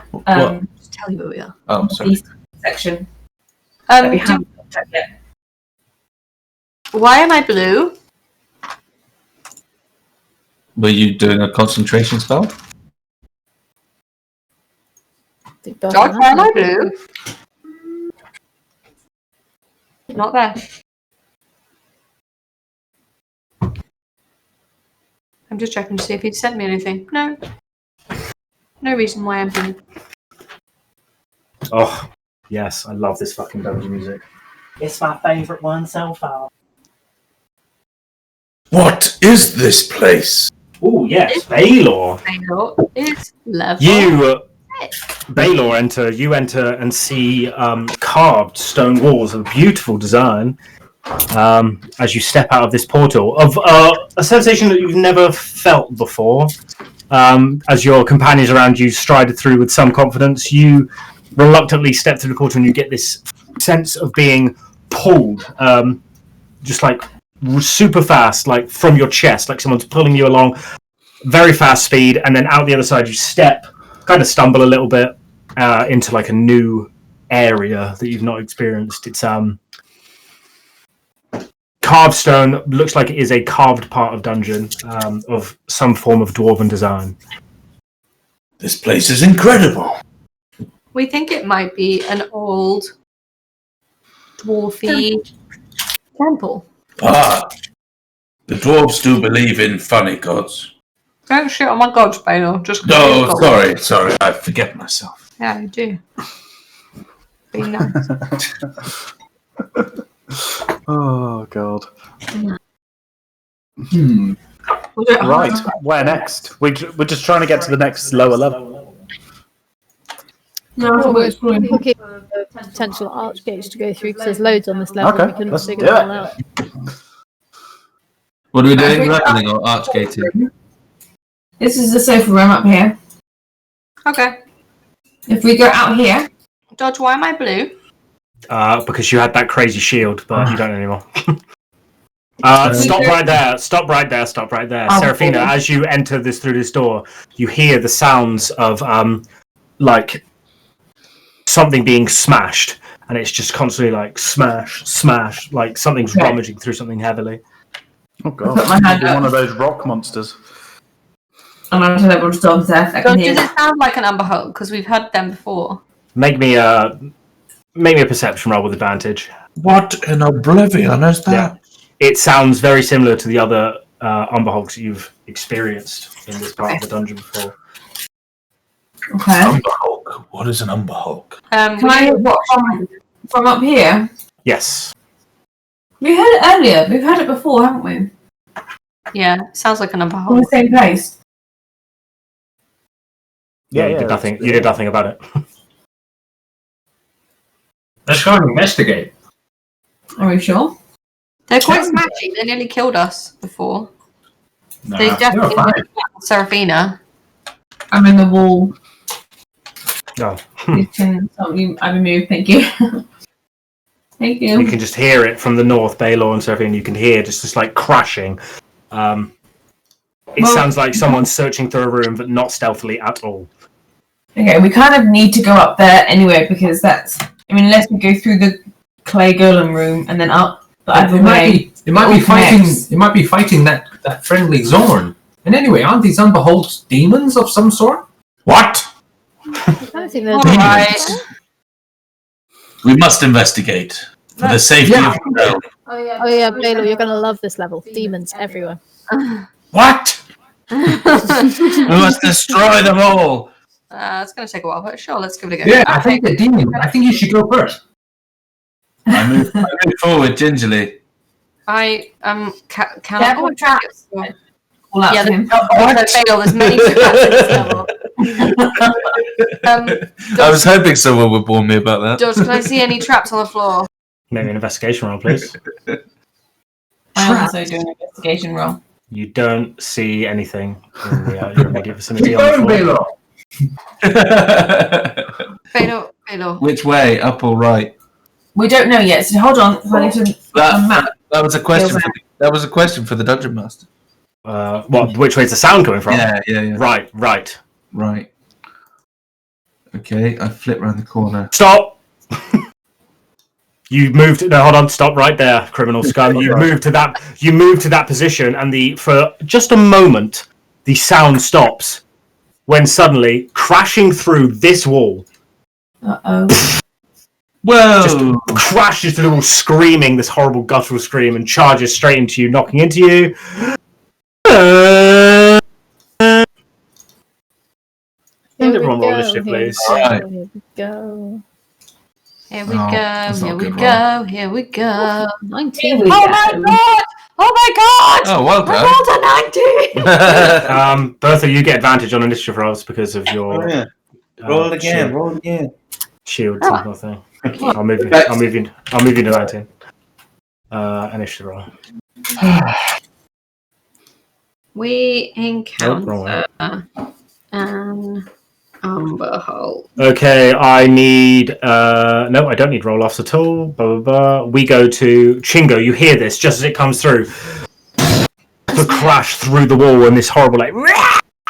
Just tell you where we are. Oh, sorry. East section. That we haven't looked at yet. Why am I blue? Were you doing a concentration spell? Dodge, why am I blue? Not there. I'm just checking to see if he'd sent me anything. No. No reason why I'm blue. Oh, yes, I love this fucking dungeon music. It's my favourite one so far. What is this place? Oh, yes, Belor. Fingle is level. You enter and see carved stone walls of beautiful design as you step out of this portal of a sensation that you've never felt before. As your companions around you stride through with some confidence, you reluctantly step through the portal and you get this sense of being pulled, just like super fast, like from your chest, like someone's pulling you along very fast speed, and then out the other side you step, kind of stumble a little bit into like a new area that you've not experienced. It's carved stone, looks like it is a carved part of dungeon of some form of dwarven design. This place is incredible. We think it might be an old dwarfy temple. Ah, the dwarves do believe in funny gods. Don't shit on my gods, Belor. Just No, sorry, I forget myself. Yeah, you do. Be nice. Oh god. Right. Right, where next? We're just trying to get to the next lower level. No, Well, we're we're exploring. looking for potential archgates to go through because there's loads on this level. Okay, We couldn't let's figure do it it. all out. What are we doing? Leveling or archgating? This is the sofa room up here. Okay. If we go out here, Dodge, why am I blue? Because you had that crazy shield, but you don't anymore. Stop right there. Oh, Seraphina, okay. as you enter through this door, you hear the sounds of like something being smashed, and it's just constantly like smash, like something's Okay. rummaging through something heavily. Oh god. put my hand You're up. one of those rock monsters. and I'm to level storms there. I can Dodge, hear. does it sound like an Umber Hulk? Because we've had them before. Make me a perception roll with advantage. What in oblivion is that? It sounds very similar to the other Umber Hulks that you've experienced in this part of the dungeon before. Okay. Umber Hulk. What is an Umber Hulk? Can I what from up here? Yes. We heard it earlier. We've had it before, haven't we? Yeah, sounds like an Umber From Hulk. the same place. You did nothing. You did nothing about it. Let's go and investigate. Are we sure? They're quite smashy. They nearly killed us before. Nah, They you're definitely fine. killed Seraphina. I'm in the wall. No. You can I removed. Thank you. Thank you. You can just hear it from the north, Belor and Seraphina. You can hear just like crashing. It sounds like someone's searching through a room, but not stealthily at all. Okay, we kind of need to go up there anyway because that's. I mean, unless we go through the clay golem room and then up. But either way, It might be all fighting. connects. It might be fighting that friendly Zorn. And anyway, aren't these Umber Hulks demons of some sort? What? I don't think there's Alright. We must investigate for the safety of the realm. Oh yeah, Belor, you're gonna love this level. Demons everywhere. What? We must destroy them all. It's going to take a while, but sure, let's give it a go. Yeah, I think the demons. I think you should go first. I move forward gingerly. I can Careful I? traps. call out Yeah, to him. Belor, there's many traps in this level. I was hoping someone would warn me about that. George, can I see any traps on the floor? Maybe an investigation roll, please. I also do an investigation roll. You don't see anything in your immediate vicinity. Belor. Belor. Which way, up or right? We don't know yet, so hold on. I need to map. That was a question. That was a question for the dungeon master. Which way is the sound coming from? Yeah. Right. Okay, I flip around the corner. Stop! You moved. No, hold on. Stop right there, criminal scum. You moved to that. You moved to that position, and for just a moment, the sound stops. When suddenly, crashing through this wall, Whoa! just crashes through the wall, screaming this horrible guttural scream, and charges straight into you, knocking into you. And everyone roll initiative, please. Here we go. Here we go. 19. Oh my god! Oh, well done. I rolled a 19! Bertha, you get advantage on initiative rolls because of your Roll again. Shield type of thing. I'll move you to 19. Initiative roll. We Nope, encounter an Amber Hole. Okay, I need. No, I don't need roll offs at all. Blah, blah, blah. We go to Chingo. You hear this just as it comes through. The crash through the wall and this horrible, like.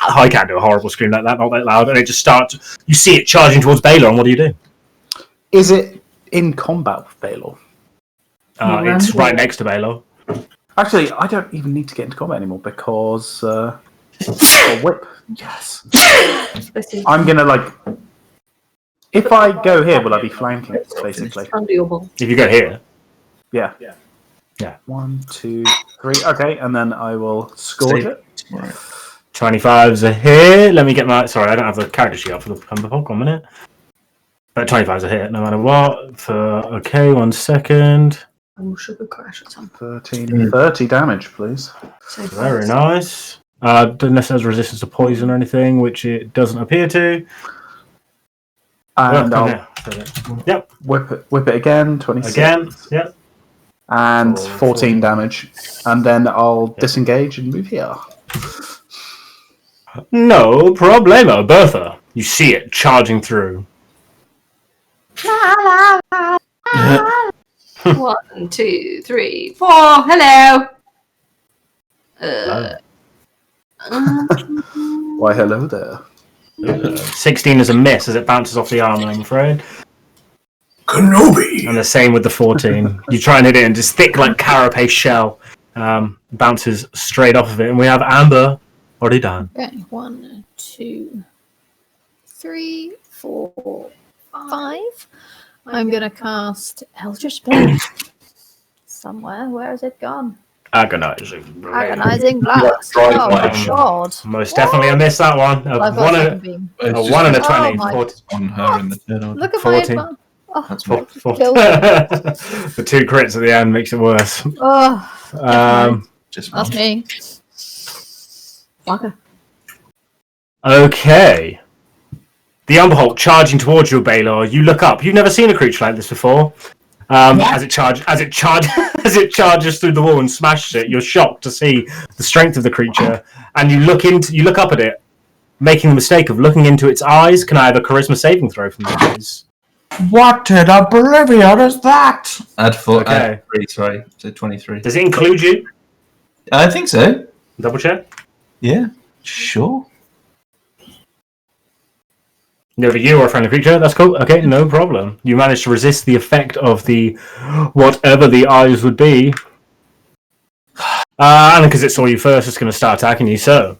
I can't do a horrible scream like that, not that loud. And it just starts. You see it charging towards Belor, and what do? Is it in combat with Belor? It's right next to Belor. Actually, I don't even need to get into combat anymore because a whip. Yes. I'm gonna if I go here, will I be flanking? Basically. Undoable. If you go here. Yeah. 1, 2, 3. Okay, and then I will scourge it. 25's a hit. Let me get my. Sorry, I don't have the character sheet up for the Amber Hole. 1 minute. But 25's a hit, no matter what. Okay, 1 second. Oh, sugar crash or something. 30 damage, please. Very nice. Unless there's resistance to poison or anything, which it doesn't appear to. And I'll Yep. whip it again. 26. Again. Yep. And 14 damage. And then I'll disengage and move here. No problemo, Bertha. You see it charging through. 1, 2, 3, 4. Hello. Why, hello there. 16 is a miss as it bounces off the armor, I'm afraid. Kenobi. And the same with the 14. You try and hit it, and this thick, like carapace shell bounces straight off of it. And we have Amber already done. Okay, 1, 2, 3, 4, 5. I'm gonna cast Eldritch Blast somewhere. Where has it gone? Agonizing Blast. Oh my god! Most definitely I missed that one. I've One got and beam. a 1 and a 20. my- 14. On her in the third order. Look at 14. my advan- Oh, That's Four- four- Killed the 2 crits at the end makes it worse. oh, Just that's me. Fucker. Okay. The Umberholt charging towards you, Belor. You look up. You've never seen a creature like this before. As it charges through the wall and smashes it, you're shocked to see the strength of the creature, and you look up at it, making the mistake of looking into its eyes. Can I have a charisma saving throw from you, please? What in oblivion is that? Add 4. Okay. Add 3. Sorry, so 23. Does it include you? I think so. Double check. Yeah, sure. Neither you or a friendly creature. That's cool. Okay, no problem. You managed to resist the effect of the whatever the eyes would be. And because it saw you first, it's going to start attacking you. So,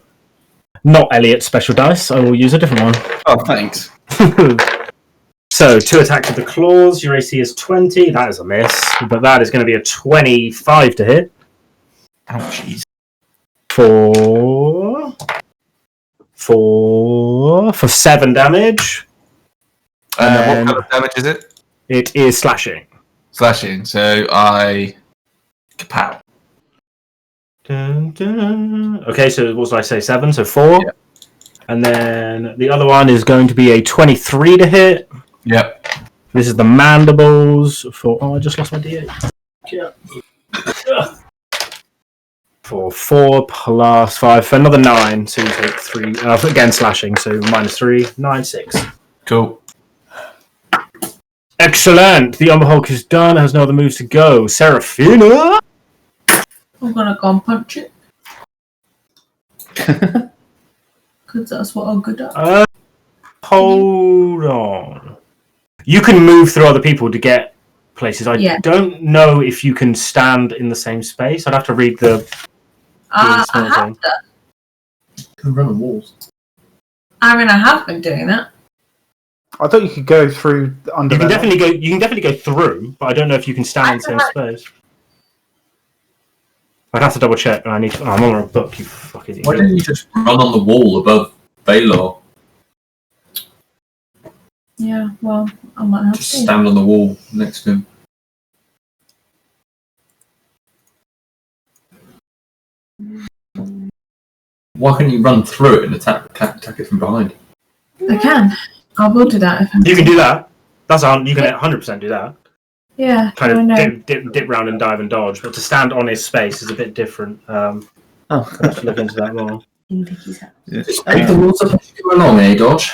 not Elliot's special dice. I will use a different one. Oh, thanks. So, 2 attacks with the claws. Your AC is 20. That is a miss. But that is going to be a 25 to hit. Oh, jeez. For 7 damage. What kind of damage is it? It is slashing. Slashing. So I kapow. Dun, dun. Okay, so what did I say? 7, so 4. Yeah. And then the other one is going to be a 23 to hit. Yep. This is the mandibles for. Oh, I just lost my D8. Yeah. For 4 plus 5 for another 9. So you take 3. Again, slashing. So -3, 9, 6. Cool. Excellent. The Umber Hulk is done. Has no other moves to go. Seraphina. I'm gonna go and punch it. Because that's what I'm good at. Hold on. You can move through other people to get places. I don't know if you can stand in the same space. I'd have to read the I small have thing. done. You can run on walls. I mean, I have been doing that. I thought you could go through under. You can definitely go through, but I don't know if you can stand in the same space. I'd have to double check, and I need to. Oh, I'm on a book. You fucking idiot. Why didn't you just run on the wall above Belor? Yeah, well, I might have Just to. stand on the wall next to him. Why can't you run through it and attack it from behind? I can. I will do that if I'm. You can do that. That's on. You can 100% do that. Yeah, Kind I know. of dip round and dive and dodge, but to stand on his space is a bit different. I'll have to look into that more. Just pick the walls up as you go along, eh, Dodge?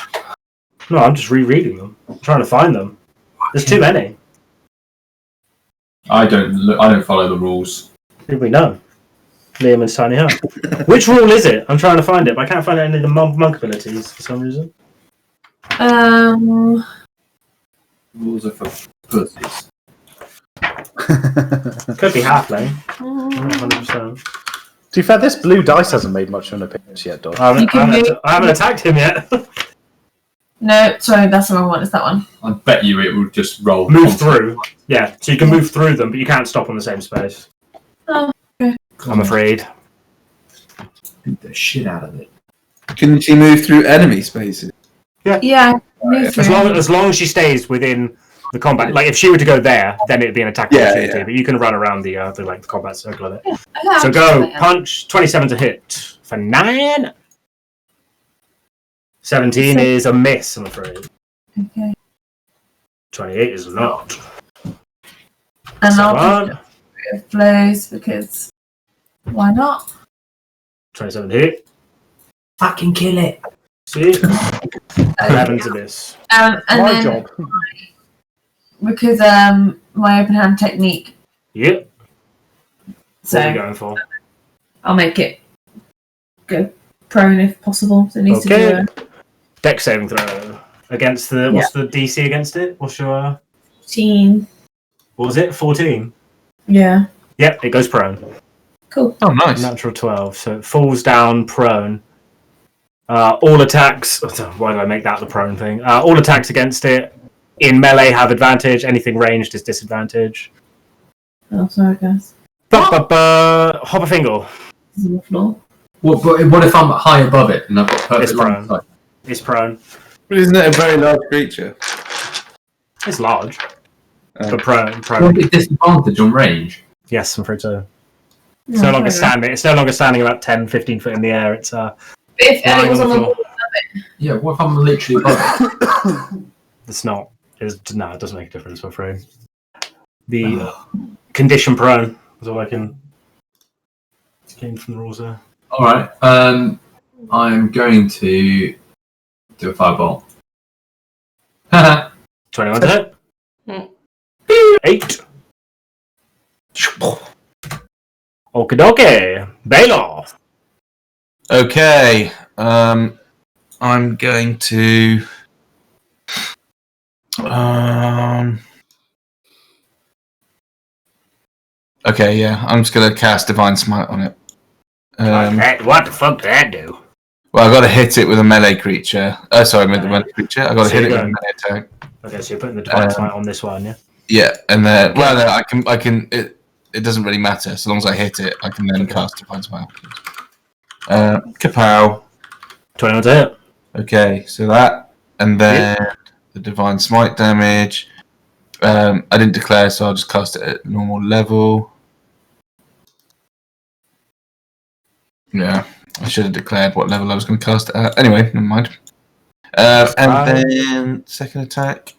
No, I'm just rereading them. I'm trying to find them. There's too many. I don't follow the rules. Did we know? Liam and Tiny Hut. Which rule is it? I'm trying to find it, but I can't find any of the monk abilities for some reason. Rules are for pussies. Could be Halfling. I'm not 100%. To be fair, this blue dice hasn't made much of an appearance yet, Dodge. I haven't attacked him yet. No, sorry, that's the wrong one. It's that one. I bet you it will just roll. Move through. Yeah, so you can move through them, but you can't stop on the same space. Oh, okay. I'm afraid. Beat the shit out of it. Can she move through enemy spaces? Yeah, move through. As long as she stays within the combat. Like, if she were to go there, then it'd be an attack opportunity, but you can run around the combat circle of it. Yeah, So go, punch, 27 to hit for 9. 17 is a miss, I'm afraid. Okay. 28 is not. And So I'll put it flows because why not? 27 to hit. Fucking kill it. See? 11 to miss. And My then job. because my open hand technique. Yep. So What are we going for? I'll make it go prone if possible. So it needs to be Okay. Dex saving throw. Against the... What's the DC against it? What's your... 14. What was it? 14? Yeah. Yep, it goes prone. Cool. Oh, nice. Natural 12. So it falls down prone. All attacks... Why did I make that the prone thing? All attacks against it in melee have advantage. Anything ranged is disadvantage. Oh, sorry, guys. Hopper Fingle. This is on the floor. What if I'm high above it and I've got perfect It's line prone. of sight? It's prone. But isn't it a very large creature? It's large. But prone. Won't it disadvantage on range? Yes, I'm afraid so. It's no longer standing. It's no longer standing about 10, 15 foot in the air. It's If lying it was on the on the floor. wall, Yeah, what if I'm literally above it? It's not. No, it doesn't make a difference, I'm afraid. The condition prone is all I can gain from the rules there. Alright, I'm going to do a fireball. Haha. 21 to hit. 8. Okie dokie. Belor. Okay. I'm going to. Okay, yeah. I'm just going to cast Divine Smite on it. What the fuck did that do? Well, I got to hit it with a melee creature. Sorry, with a melee creature. I got to So hit you're it with a going- melee attack. Okay, so you're putting the Divine Smite on this one, yeah? Yeah, and then well, no, I can. It doesn't really matter so long as I hit it. I can then cast Divine Smite. Kapow. 21 to hit. Okay, so that, and then the Divine Smite damage. I didn't declare, so I'll just cast it at normal level. Yeah, I should have declared what level I was going to cast it at. Anyway, never mind. And then second attack.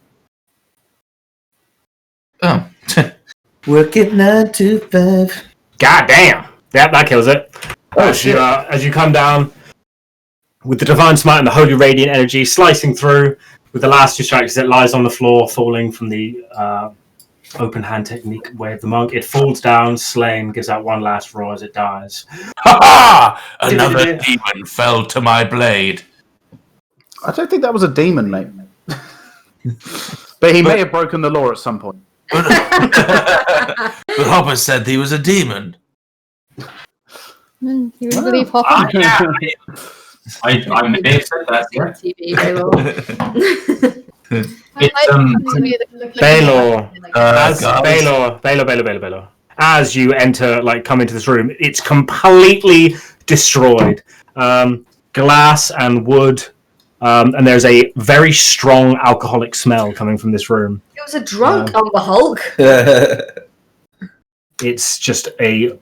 Oh, working 9 to 5. God damn! Yep, that kills it. As you come down with the Divine Smite and the Holy Radiant Energy slicing through, with the last 2 strikes, it lies on the floor, falling from the open hand technique way of the monk. It falls down, slain, gives out one last roar as it dies. Ha ha! Another demon fell to my blade. I don't think that was a demon, mate. But he may have broken the law at some point. But Hopper said he was a demon. You really believe Hopper? Yeah. I may have said that. Yeah. Belor. Belor. As you enter, come into this room, it's completely destroyed. Glass and wood, and there's a very strong alcoholic smell coming from this room. It was a drunk on the Hulk. It's just a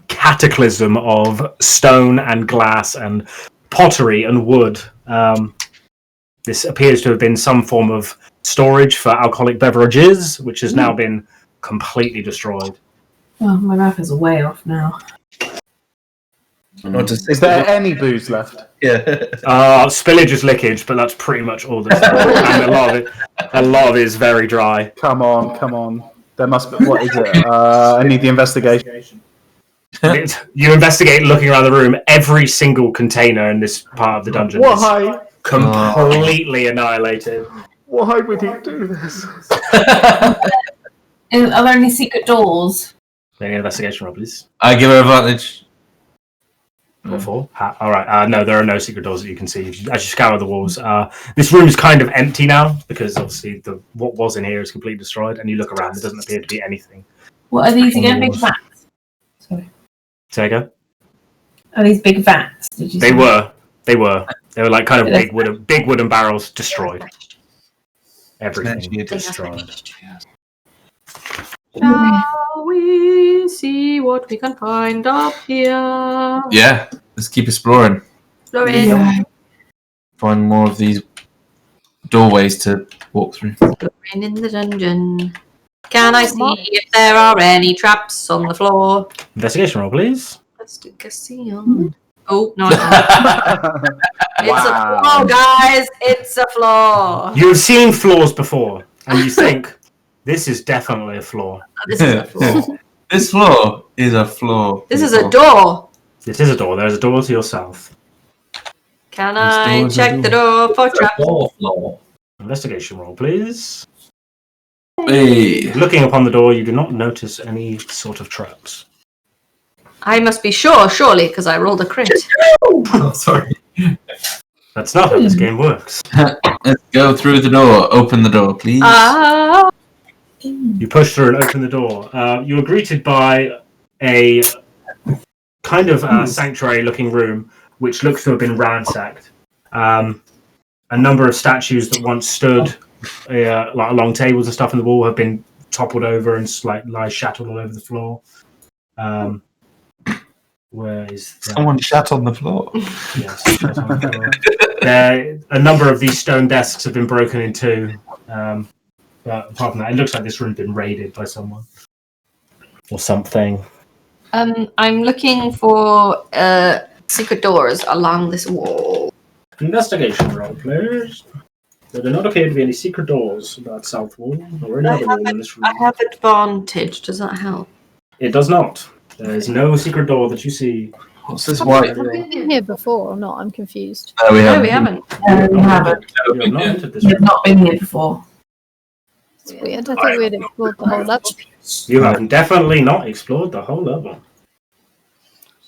cataclysm of stone and glass and pottery and wood. This appears to have been some form of storage for alcoholic beverages, which has now been completely destroyed. Oh, my mouth is way off now. Is there any booze left? Yeah. Spillage is lickage, but that's pretty much all there's. And a lot of it is very dry. Come on. There must be. What is it? I need the investigation. You investigate, looking around the room. Every single container in this part of the dungeon is completely annihilated. Why would he do this? Are there any secret doors? Any investigation roll, please. I give her advantage. What for? Alright, no, there are no secret doors that you can see as you scour the walls. This room is kind of empty now, because obviously what was in here is completely destroyed, and you look around, there doesn't appear to be anything. What are these again? Big vats? Sorry. Say again? Are these big vats? Did you say? They were like kind of big wooden barrels destroyed. Everything destroyed. Shall we see what we can find up here? Yeah, let's keep exploring. Exploring. Find more of these doorways to walk through. Exploring in the dungeon. Can I see if there are any traps on the floor? Investigation roll, please. Investigation. Oh, no, It's a floor, guys. It's a floor. You've seen floors before, and you think, this is definitely a floor. This is a floor. This floor is a floor. This is a door. This is a door. There's a door to your south. Can I check the door for traps? Floor. Investigation roll, please. Hey. Looking upon the door, you do not notice any sort of traps. I must be sure, surely, because I rolled a crit. Oh, sorry. That's not how this game works. Let's go through the door. Open the door, please. You push through and open the door. You are greeted by a kind of sanctuary-looking room, which looks to have been ransacked. A number of statues that once stood along tables and stuff in the wall have been toppled over and lie shattered all over the floor. Where is that? Someone shat on the floor. Yes, shat on the floor. A number of these stone desks have been broken in two. But apart from that, it looks like this room's been raided by someone. Or something. I'm looking for secret doors along this wall. Investigation roll, please. There do not appear to be any secret doors in that south wall or any other wall in this room. I have advantage. Does that help? It does not. There is no secret door that you see. What's this white? Have we been here before or not? I'm confused. No, we No, haven't. we haven't. We haven't. You have not entered this We've room. not been here before. It's weird. I thought we had explored the whole level. You have definitely not explored the whole level.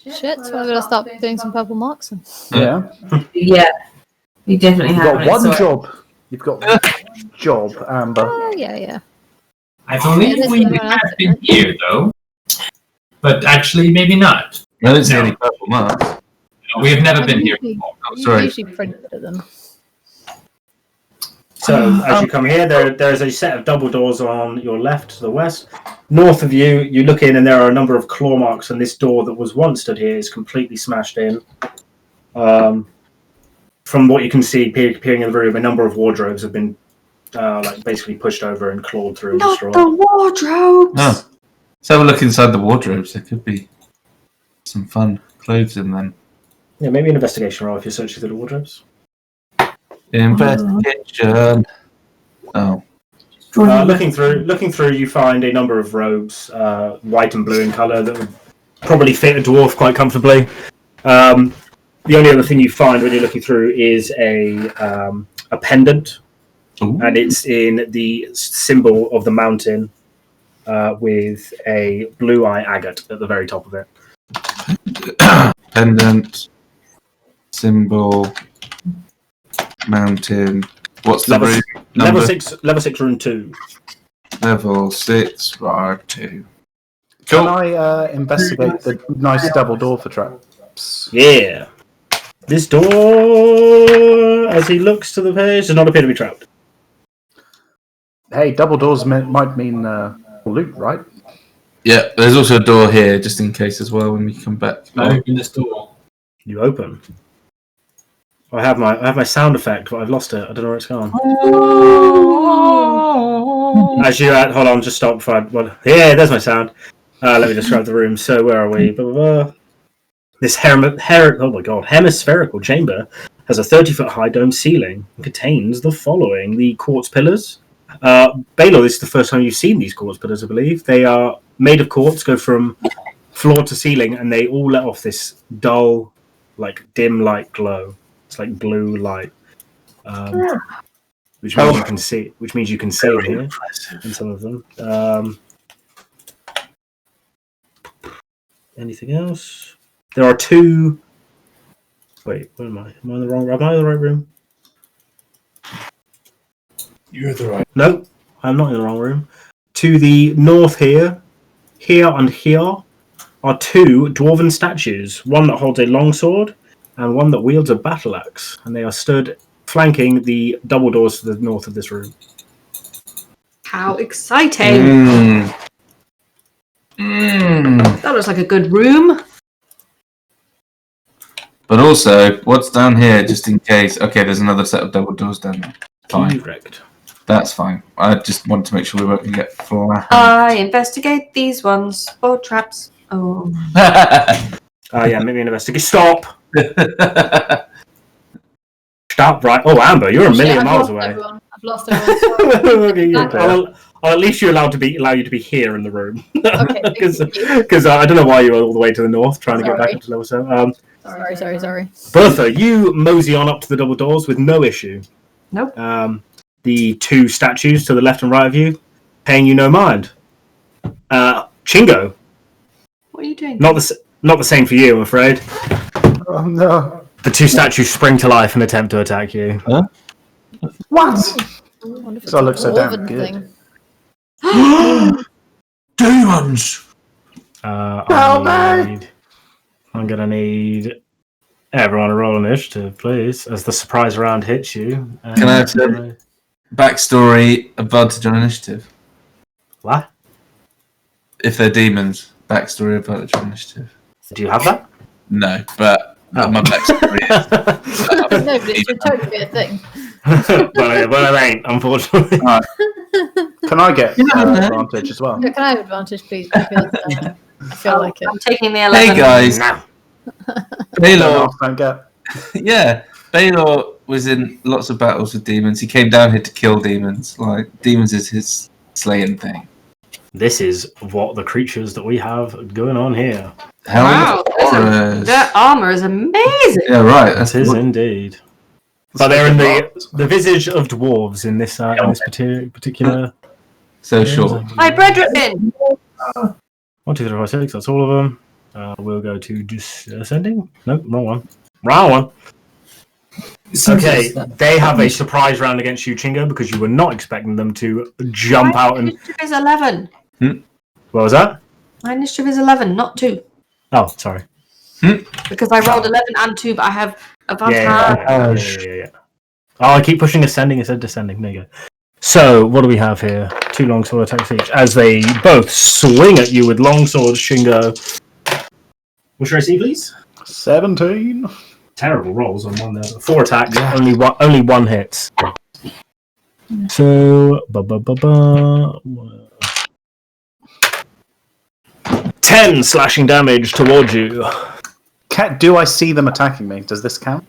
Shit, so I'm going to start doing some purple marks. Then. Yeah. Yeah. We definitely You've have. got one job. You've got one job, Amber. Oh, yeah. I believe we have been here, though. But actually, maybe not. I didn't see any purple marks. We have never been here usually, before. Oh, sorry. usually printed them. So, as you come here, there's a set of double doors on your left to the west. north of you, you look in and there are a number of claw marks, and this door that was once stood here is completely smashed in. From what you can see, peering in the room, a number of wardrobes have been basically pushed over and clawed through and Not destroyed. the wardrobes! Oh. Let's have a look inside the wardrobes. There could be some fun clothes in them. Yeah, maybe an investigation roll if you're searching through the wardrobes. Investigation. Oh. Looking through, you find a number of robes, white and blue in colour, that would probably fit a dwarf quite comfortably. The only other thing you find when you're looking through is a pendant, and it's in the symbol of the mountain with a blue eye agate at the very top of it. Pendant, symbol, mountain. What's the room number? Level 6, room 2. Level 6, right 2. Can I investigate the nice double door for traps? Yeah. This door, as he looks to the page, does not appear to be trapped. Hey, double doors might mean loot, right? Yeah, there's also a door here, just in case as well when we come back. Open this door. You open. I have my sound effect, but I've lost it. I don't know where it's gone. As you hold on, just stop. Yeah, there's my sound. Let me describe the room. So where are we? Blah, blah, blah. This hemispherical chamber has a 30-foot high domed ceiling and contains the following: the quartz pillars. Belor, this is the first time you've seen these quartz pillars, I believe. They are made of quartz, go from floor to ceiling, and they all let off this dull, dim light glow. It's like blue light, which means you can see. Which means you can see in here in some of them. Anything else? There are 2. Wait, where am I? Am I in the wrong? Am I in the right room? You're the right. No, I'm not in the wrong room. To the north here and here are 2 dwarven statues. One that holds a longsword and one that wields a battle axe, and they are stood flanking the double doors to the north of this room. How exciting! That looks like a good room. But also, what's down here, just in case? Okay, there's another set of double doors down there. Fine. Correct. That's fine. I just wanted to make sure we weren't going to get flat. I investigate these ones for traps. Oh. Yeah, maybe an investigate. Stop! Stop, right. Oh, Amber, you're a million miles away. Everyone. I've lost everyone. Okay, I'll at least allow you to be here in the room. Okay, Because I don't know why you're all the way to the north trying to get back up to level 7. Sorry. Bertha, you mosey on up to the double doors with no issue. Nope. The 2 statues to the left and right of you, paying you no mind. Chingo. What are you doing? Not the same for you, I'm afraid. Oh no! The 2 statues spring to life and attempt to attack you. Huh? What? So I look so damn good. Demons! I'm gonna need everyone to roll initiative, please, as the surprise round hits you. Can I have some backstory advantage on initiative? What? If they're demons, backstory advantage on initiative. Do you have that? No, but my backstory is. No, but it should totally be a thing. but it ain't, unfortunately. Right. Can I get advantage as well? Can I have advantage, please? Because I feel like it. I'm taking the 11. Hey guys, Now. Belor. Don't get. Yeah, Belor was in lots of battles with demons. He came down here to kill demons. Demons is his slaying thing. This is what the creatures that we have going on here. Wow, their armor is amazing. Yeah, right. That is indeed. But they're in the visage of dwarves in this particular. So short. Hi, brethren. 1, 2, 3, 4, 6. That's all of them. We'll go to descending. Nope, wrong one. Wrong one. Okay, they have a surprise round against you, Chingo, because you were not expecting them to jump out and. My initiative is 11. What was that? My initiative is 11, not 2. Oh, sorry. Because I rolled 11 and 2, but I have advantage. Yeah. Oh, I keep pushing ascending instead of descending. There you go. So, what do we have here? 2 longsword attacks each. As they both swing at you with longswords, Chingo. What's your AC, please? 17. Terrible rolls on one there. 4 attacks, only one hits. So, 10 slashing damage towards you. Do I see them attacking me? Does this count?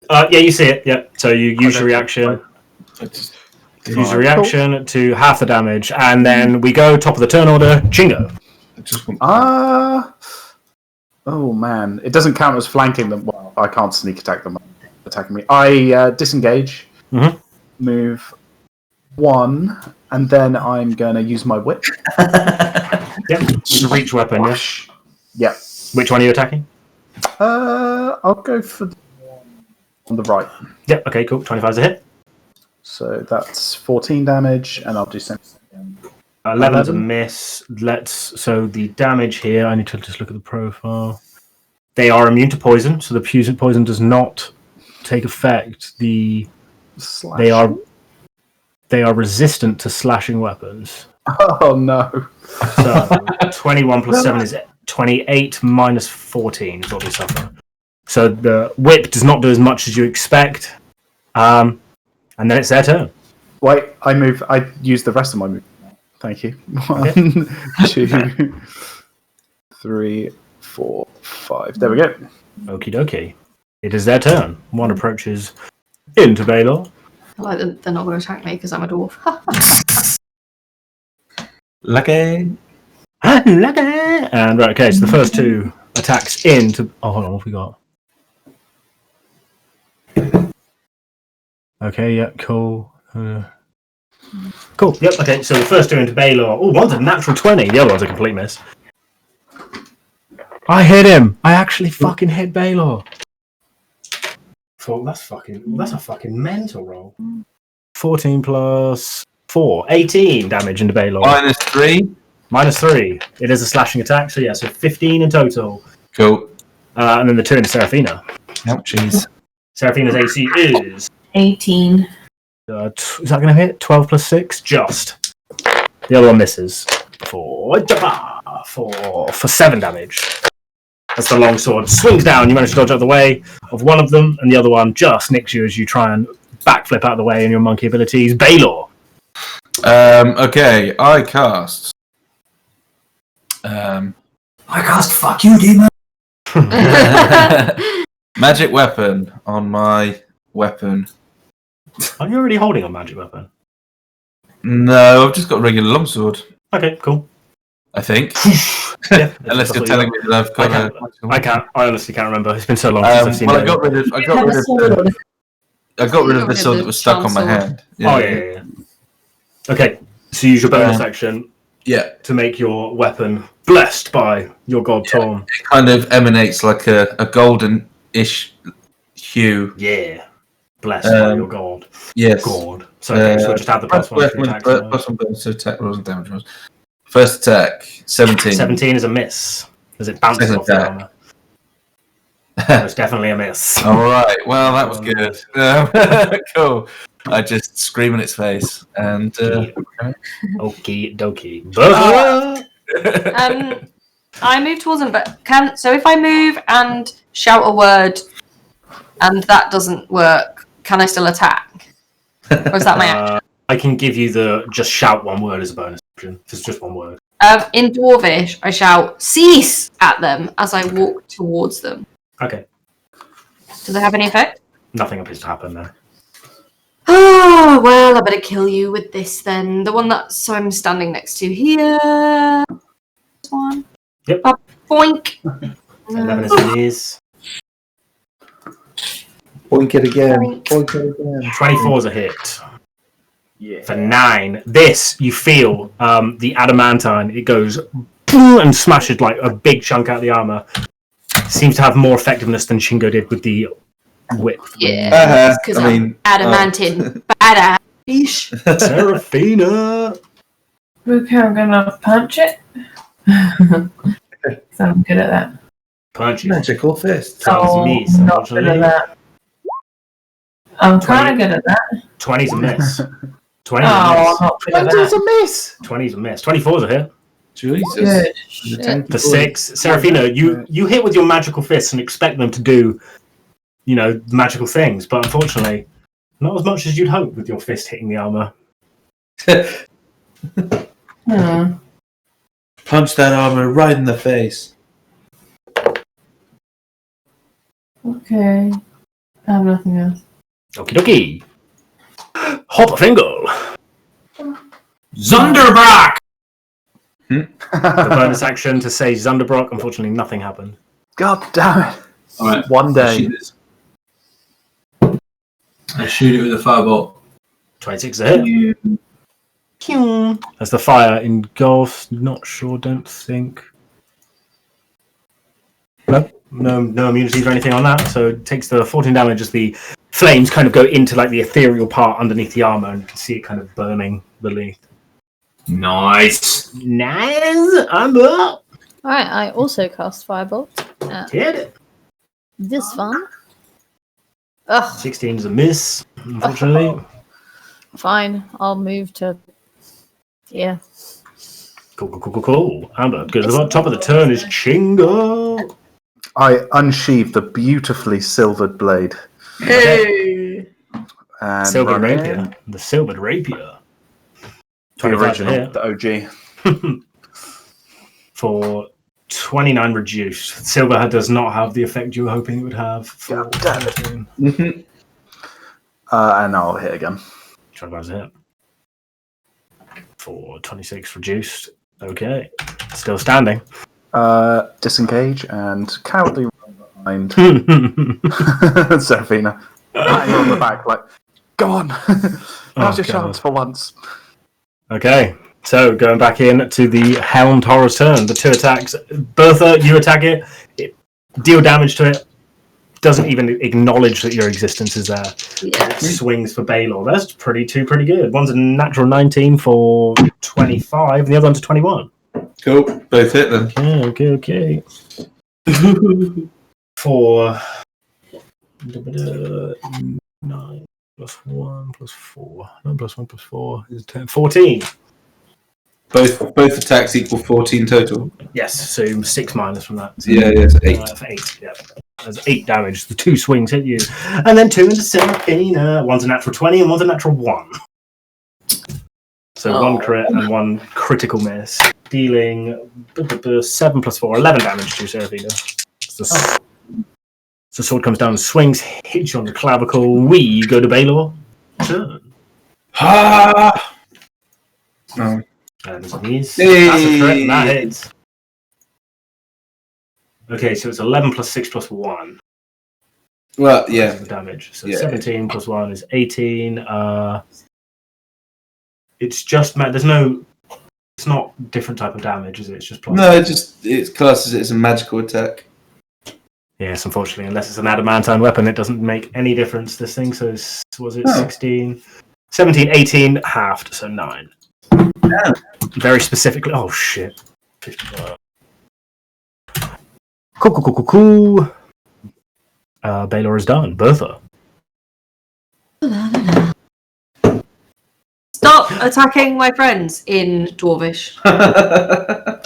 Yeah, you see it. Yeah. So you use your reaction. Use your reaction to half the damage, and then we go top of the turn order. Chingo. Oh man, it doesn't count as flanking them. Well, I can't sneak attack them attacking me. I disengage, move 1, and then I'm gonna use my whip. Yep. Reach weapon. Yeah. Yeah. Which one are you attacking? I'll go for the one on the right. Yep. Okay. Cool. 25's a hit. So that's 14 damage, and I'll do something again. 11's a miss. So the damage here, I need to just look at the profile. They are immune to poison, so the poison does not take effect. They are resistant to slashing weapons. Oh no. So 21 plus 7 is 28 minus 14 is what we suffer. So the whip does not do as much as you expect. And then it's their turn. Wait, I use the rest of my move. Thank you. 1, 2, 3, 4, 5. There we go. Okie dokie. It is their turn. One approaches into Belor. I like that they're not going to attack me because I'm a dwarf. Lucky. Lucky. And right, okay, so the first 2 attacks into. Oh, hold on, what have we got? Okay, yeah, cool. Cool. Yep. Okay. So the first 2 into Belor. Oh, one's a natural 20. The other one's a complete miss. I hit him. I actually fucking hit Belor. That's a fucking mental roll. 14 plus 4, 18 damage into Belor. -3. -3. It is a slashing attack. So yeah, so 15 in total. Cool. And then the 2 into Seraphina. Oh, jeez. Seraphina's AC is 18. is that going to hit? 12 plus 6? Just. The other one misses. For 7 damage. As the longsword swings down, you manage to dodge out of the way of one of them, and the other one just nicks you as you try and backflip out of the way in your monkey abilities. Belor. Okay, I cast. Fuck you, demon. Magic weapon on my weapon. Are you already holding a magic weapon? No, I've just got a regular longsword. Okay, cool. I think. Yeah, Unless you're telling me that I've got I honestly can't remember. It's been so long since I've seen well, it. I got rid of the sword that was stuck on my hand. Yeah. Okay, so use your bonus action to make your weapon blessed by your god Torm. It kind of emanates like a golden-ish hue. Yeah. Blessed by your god. Yes. God. So we'll just have the plus 1 to attack. Plus 1 bonus to attack rolls and damage rolls. First attack, 17. 17 is a miss. As it bounces off the armor. It's definitely a miss. Alright, well that was good. Cool. I just scream in its face and Okie dokie. I move towards them, but if I move and shout a word and that doesn't work, can I still attack? Or is that my action? I can give you the just shout one word as a bonus action. If it's just one word. In Dwarvish, I shout cease at them as I walk towards them. Okay. Does it have any effect? Nothing appears to happen there. Oh, well, I better kill you with this then. The one that I'm standing next to here. This one. Yep. Boink. 11 is a miss. Boink it again. Boink it again. 24 is a hit. Yeah. For 9. This, you feel the adamantine, it goes and smashes like a big chunk out of the armor. Seems to have more effectiveness than Chingo did with the whip. Yeah, because adamantine. Badass. Seraphina. Okay, I'm gonna punch it. So I'm good at that. Punch it. Magical fist. Sounds me, not good at that. I'm kind of good at that. 20's a miss. 20's Oh, a I'm miss. not good at 20's that. a miss. 20's a miss. 24's a hit. Jesus. Good. Shit. For 6. Seraphina, you hit with your magical fists and expect them to do, magical things, but unfortunately, not as much as you'd hope with your fist hitting the armor. Punch that armor right in the face. Okay. I have nothing else. Okie dokie. Hop Fingle. Zunderbach! The bonus action to say Zunderbrock. Unfortunately, nothing happened. God damn it. Alright. One day. I shoot it with a firebolt. 26 a hit. As the fire engulfs, not sure, don't think. No immunities or anything on that, so it takes the 14 damage as the flames kind of go into like the ethereal part underneath the armor, and you can see it kind of burning beneath. Nice. I'm up. Alright, I also cast Firebolt. Hit it. This one. Ugh, 16 is a miss, unfortunately. fine. I'll move to here. Cool. Amber, good. At the top of the turn is Chingo. I unsheathe the beautifully silvered blade. Hey! And Silvered run rapier. in. The silvered rapier. The 25 original, hit. the OG. For 29 reduced. Silver does not have the effect you were hoping it would have. For God damn it. 13. And I'll hit again. 25 is a hit. For 26 reduced. Okay. Still standing. Disengage and cowardly run behind Seraphina. Patting her on the back, like, go on. Now's your chance for once. Okay. So going back in to the Hound Horror's turn. The 2 attacks. Bertha, you attack it. Deal damage to it. Doesn't even acknowledge that your existence is there. Yeah. It swings for Belor. That's pretty good. One's a natural 19 for 25, and the other one's a 21. Cool. Both hit then. Okay. For 9 plus 1 plus 4. 9 plus 1 plus 4 is 10. 14. Both attacks equal 14 total. Yes, so 6 minus from that. So Yeah, it's 8. for 8, yeah. There's 8 damage. The 2 swings hit you. And then 2 into Seraphina. One's a natural 20 and one's a natural 1. So 1 crit and 1 critical miss. Dealing 7 plus 4, 11 damage to Seraphina. So the sword comes down and swings, hits you on the clavicle. We go to Belor. Turn. Ha! No. There's a miss. Hey. That's a crit, and that hits. Okay, so it's 11 plus 6 plus 1. Well, yeah. The damage. So Yeah. 17 plus 1 is 18. It's just there's no. It's not different type of damage, is it? It's just plus. No, it classes it as a magical attack. Yes, unfortunately, unless it's an adamantine weapon, it doesn't make any difference. This thing, so was it 16, 17, 18, halved, so 9. Yeah. Very specifically. Oh shit. 51. Cool. Belor is done. Bertha. Stop attacking my friends in Dwarvish.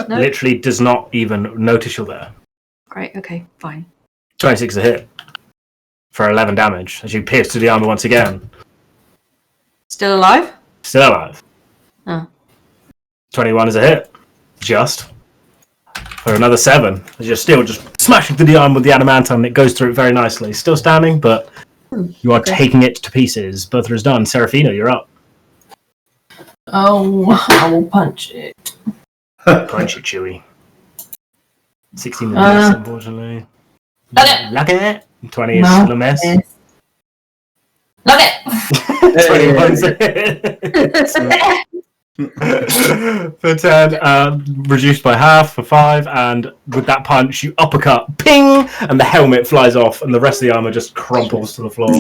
No? Literally does not even notice you're there. Right, okay, fine. 26 is a hit. For 11 damage, as you pierce through the armor once again. Still alive? Still alive. Oh. 21 is a hit. Just. For another 7. As you're still just smashing through the armor with the adamantine, and it goes through it very nicely. Still standing, but you are taking it to pieces. Bertha is done. Seraphina, you're up. Oh, I will punch it. Punch it, Chewy. 16 is a miss, unfortunately. Okay. Lucky. 20 is No. still a miss. Look it! 21 is a hit. For 10, reduced by half for 5, and with that punch, you uppercut, ping, and the helmet flies off, and the rest of the armor just crumples to the floor.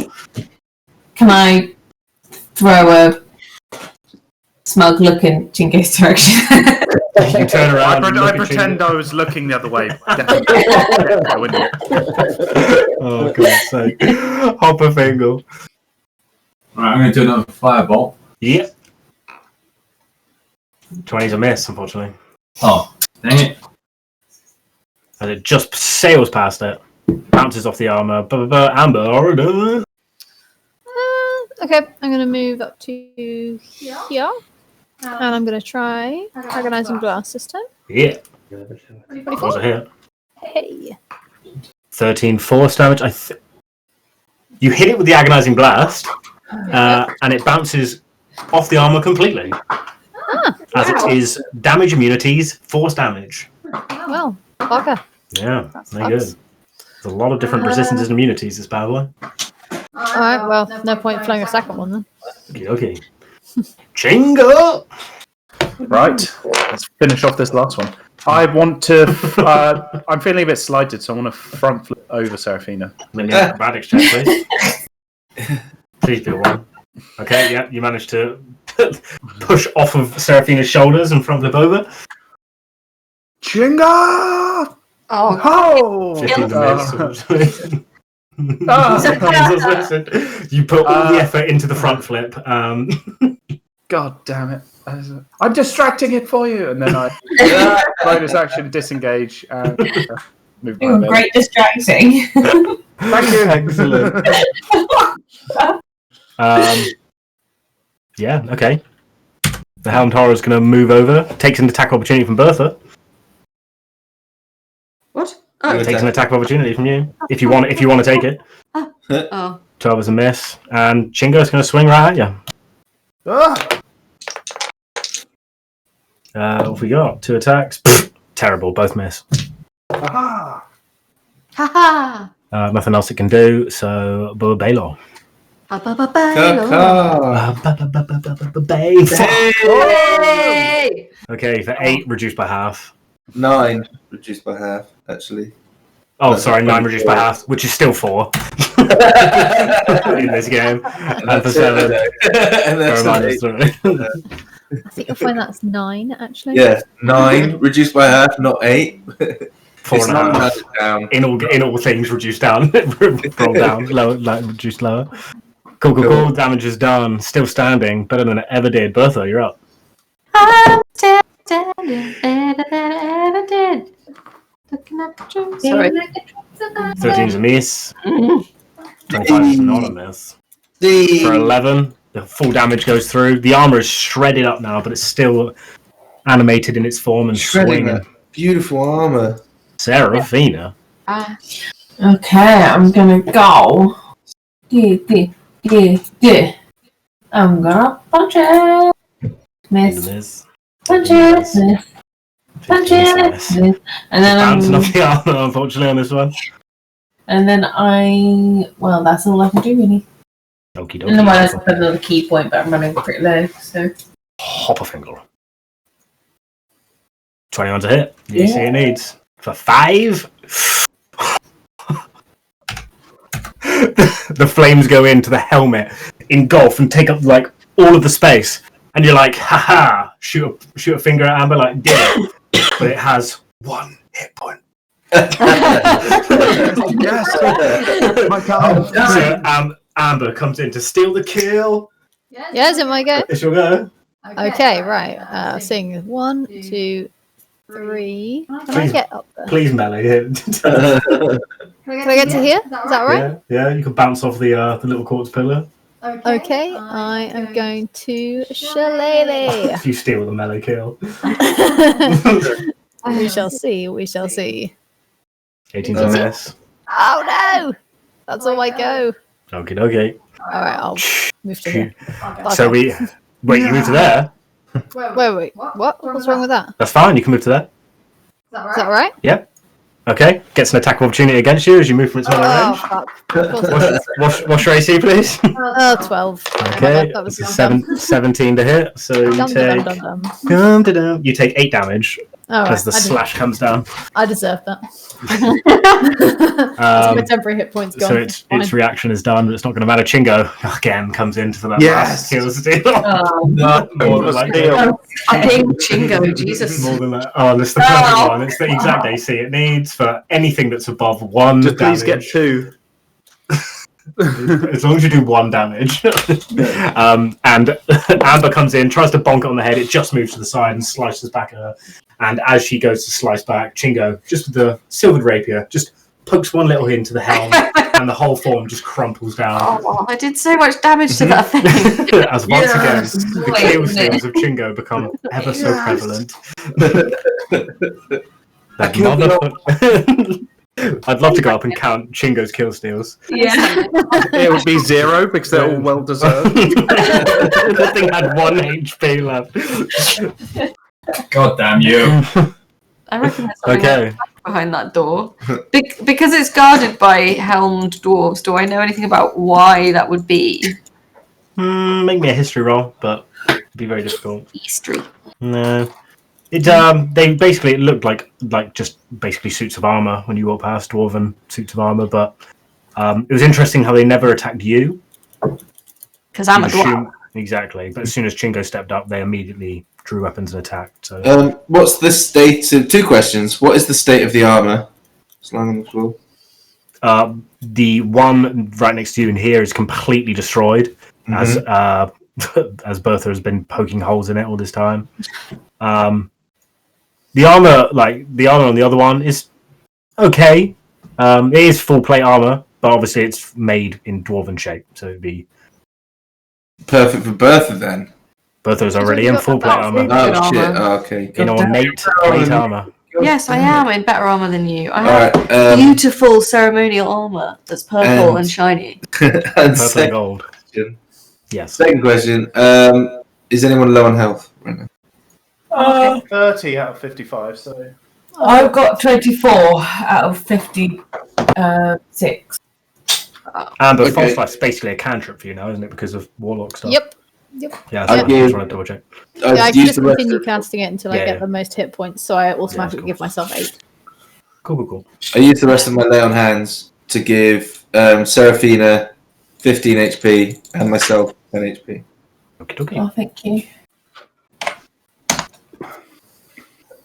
Can I throw a smug look in Chingo's direction? You turn around. and I look at pretend Chingo. I was looking the other way. Oh, God's sake. Hopper Fingle. Alright, I'm going to do another firebolt. Yep. 20's a miss, unfortunately. Oh, dang it. And it just sails past it. Bounces off the armor. Amber, Oridan. Okay, I'm going to move up to here. And I'm going to try Agonizing Blast this time. Yeah. That was a hit. Hey. 13 force damage. You hit it with the Agonizing Blast, and it bounces off the armor completely. As it is damage immunities, force damage. Well, bugger. Yeah, very good. There's a lot of different resistances and immunities, this bad boy. Alright, well, no point flying a second one then. Okay. Chingo! Right, let's finish off this last one. I want to. I'm feeling a bit slighted, so I want to front flip over Seraphina. Let me acrobatics check, please. Please do one. Okay, yeah, you managed to push off of Seraphina's shoulders and front flip over. Chingo! Oh, 15 to miss. You put all the effort into the front flip. God damn it. I'm distracting it for you. And then I bonus action disengage and move my bed. Great distracting. Thank you. Excellent. Yeah, okay. The Helmed Horror is going to move over, takes an attack opportunity from Bertha. what? Oh, Takes an attack opportunity from you if you want to take it. oh. 12 is a miss, and Chingo's going to swing right at you. What have we got? 2 attacks. Pfft, terrible, both miss. Aha! Haha! Nothing else it can do, so Belor. Hey! Okay, for 8, reduced by half. 9 reduced by half, actually. Oh, sorry, 9 reduced by half, which is still 4 in this game. And for 7, and that's I think you'll find that's 9, actually. Yeah, 9 reduced by half, not 8. 4.5. Down. In all things, reduced down. Roll down, lower, like, reduced lower. Cool. Damage is done. Still standing. Better than it ever did. Bertha, you're up. I'm still standing better than I ever did. Looking at the trees. Sorry. 13's a miss. 25 is not a miss. For 11, the full damage goes through. The armor is shredded up now, but it's still animated in its form and Shredding swinging. that beautiful armor. Seraphina. Okay, I'm gonna go. I'm gonna punch it. Miss. Punch it. Miss. Punch it. Miss. And then Bouncing off the armor, unfortunately, on this one. And then well, that's all I can do really. Okie And then I dokie. have another key point, but I'm running pretty low, so. Hop a Fingle. 21's a hit. You see it needs. For 5. The flames go into the helmet, engulf, and take up like all of the space. And you're like, haha, shoot a finger at Amber, like, did it. But it has 1 hit point. Yes! My God! So Amber comes in to steal the kill. Yes, it might go. It's your go. Okay, right. Seeing 1, 2, 3. Can I get up there? Please melee hit. Can I get to here? Is that right? Yeah, you can bounce off the little quartz pillar. Okay, I am going to shillelagh. If you steal the melee kill. We shall see. 18's a miss. Oh no! That's all I go. Okie dokie. Alright, I'll move to here. So you move to there? Wait. What? What's wrong with that? That's fine, you can move to there. Is that right? Yep. Okay, gets an attack of opportunity against you as you move from its melee range. Fuck. What's your AC, please? 12. Okay, That was it's a 17 to hit, so you take... You take 8 damage as the slash comes down. I deserve that. My temporary hit points gone. So its reaction is done, but it's not going to matter. Chingo, again, comes into for that last kill steal. More than like, I think Chingo, Jesus. More than that. Oh, it's the perfect one. It's the exact AC it needs for anything that's above 1 Just damage. please get 2. As long as you do 1 damage. And Amber comes in, tries to bonk it on the head. It just moves to the side and slices back at her. And as she goes to slice back, Chingo, just with the silvered rapier, just pokes one little hit into the helm, and the whole form just crumples down. Oh, I did so much damage to that thing. As once again, the kill steals of Chingo become ever so prevalent. That motherfucker. I'd love to go up and count Chingo's kill steals. Yeah. It would be 0 because they're all well deserved. The thing had 1 HP left. God damn you. I reckon there's something Okay. behind that door. Because it's guarded by helmed dwarves, do I know anything about why that would be? Make me a history roll, but it'd be very difficult. History. No. It it looked like just basically suits of armor when you walk past dwarven suits of armor, but it was interesting how they never attacked you. Because I'm a You'd dwarf. assume- Exactly, but as soon as Chingo stepped up, they immediately drew weapons and attacked. So What's the state of... 2 questions. What is the state of the armour? It's lying on the floor. the one right next to you in here is completely destroyed, as Bertha has been poking holes in it all this time. The armor on the other one is okay. It is full plate armor, but obviously it's made in dwarven shape, so it'd be perfect for Bertha then. Bertha's already in full plate armor. Oh shit! Oh, okay. In ornate plate armor. Yes, I am in better armor than you. I have Alright, beautiful ceremonial armor that's purple and shiny. and Purple and gold. Yes. Second question. Is anyone low on health right now? 30 out of 55, so... I've got 24 out of 56. But Okay. false life's basically a cantrip for you now, isn't it? Because of Warlock stuff. Yep. Yeah, I so I give- just want to double check. Yeah, I I've can used just the rest continue of- casting it until I Yeah, get yeah. the most hit points, so I automatically cool. give myself 8. Cool. I used the rest of my lay on hands to give Seraphina 15 HP and myself 10 HP. Okie Oh, thank you.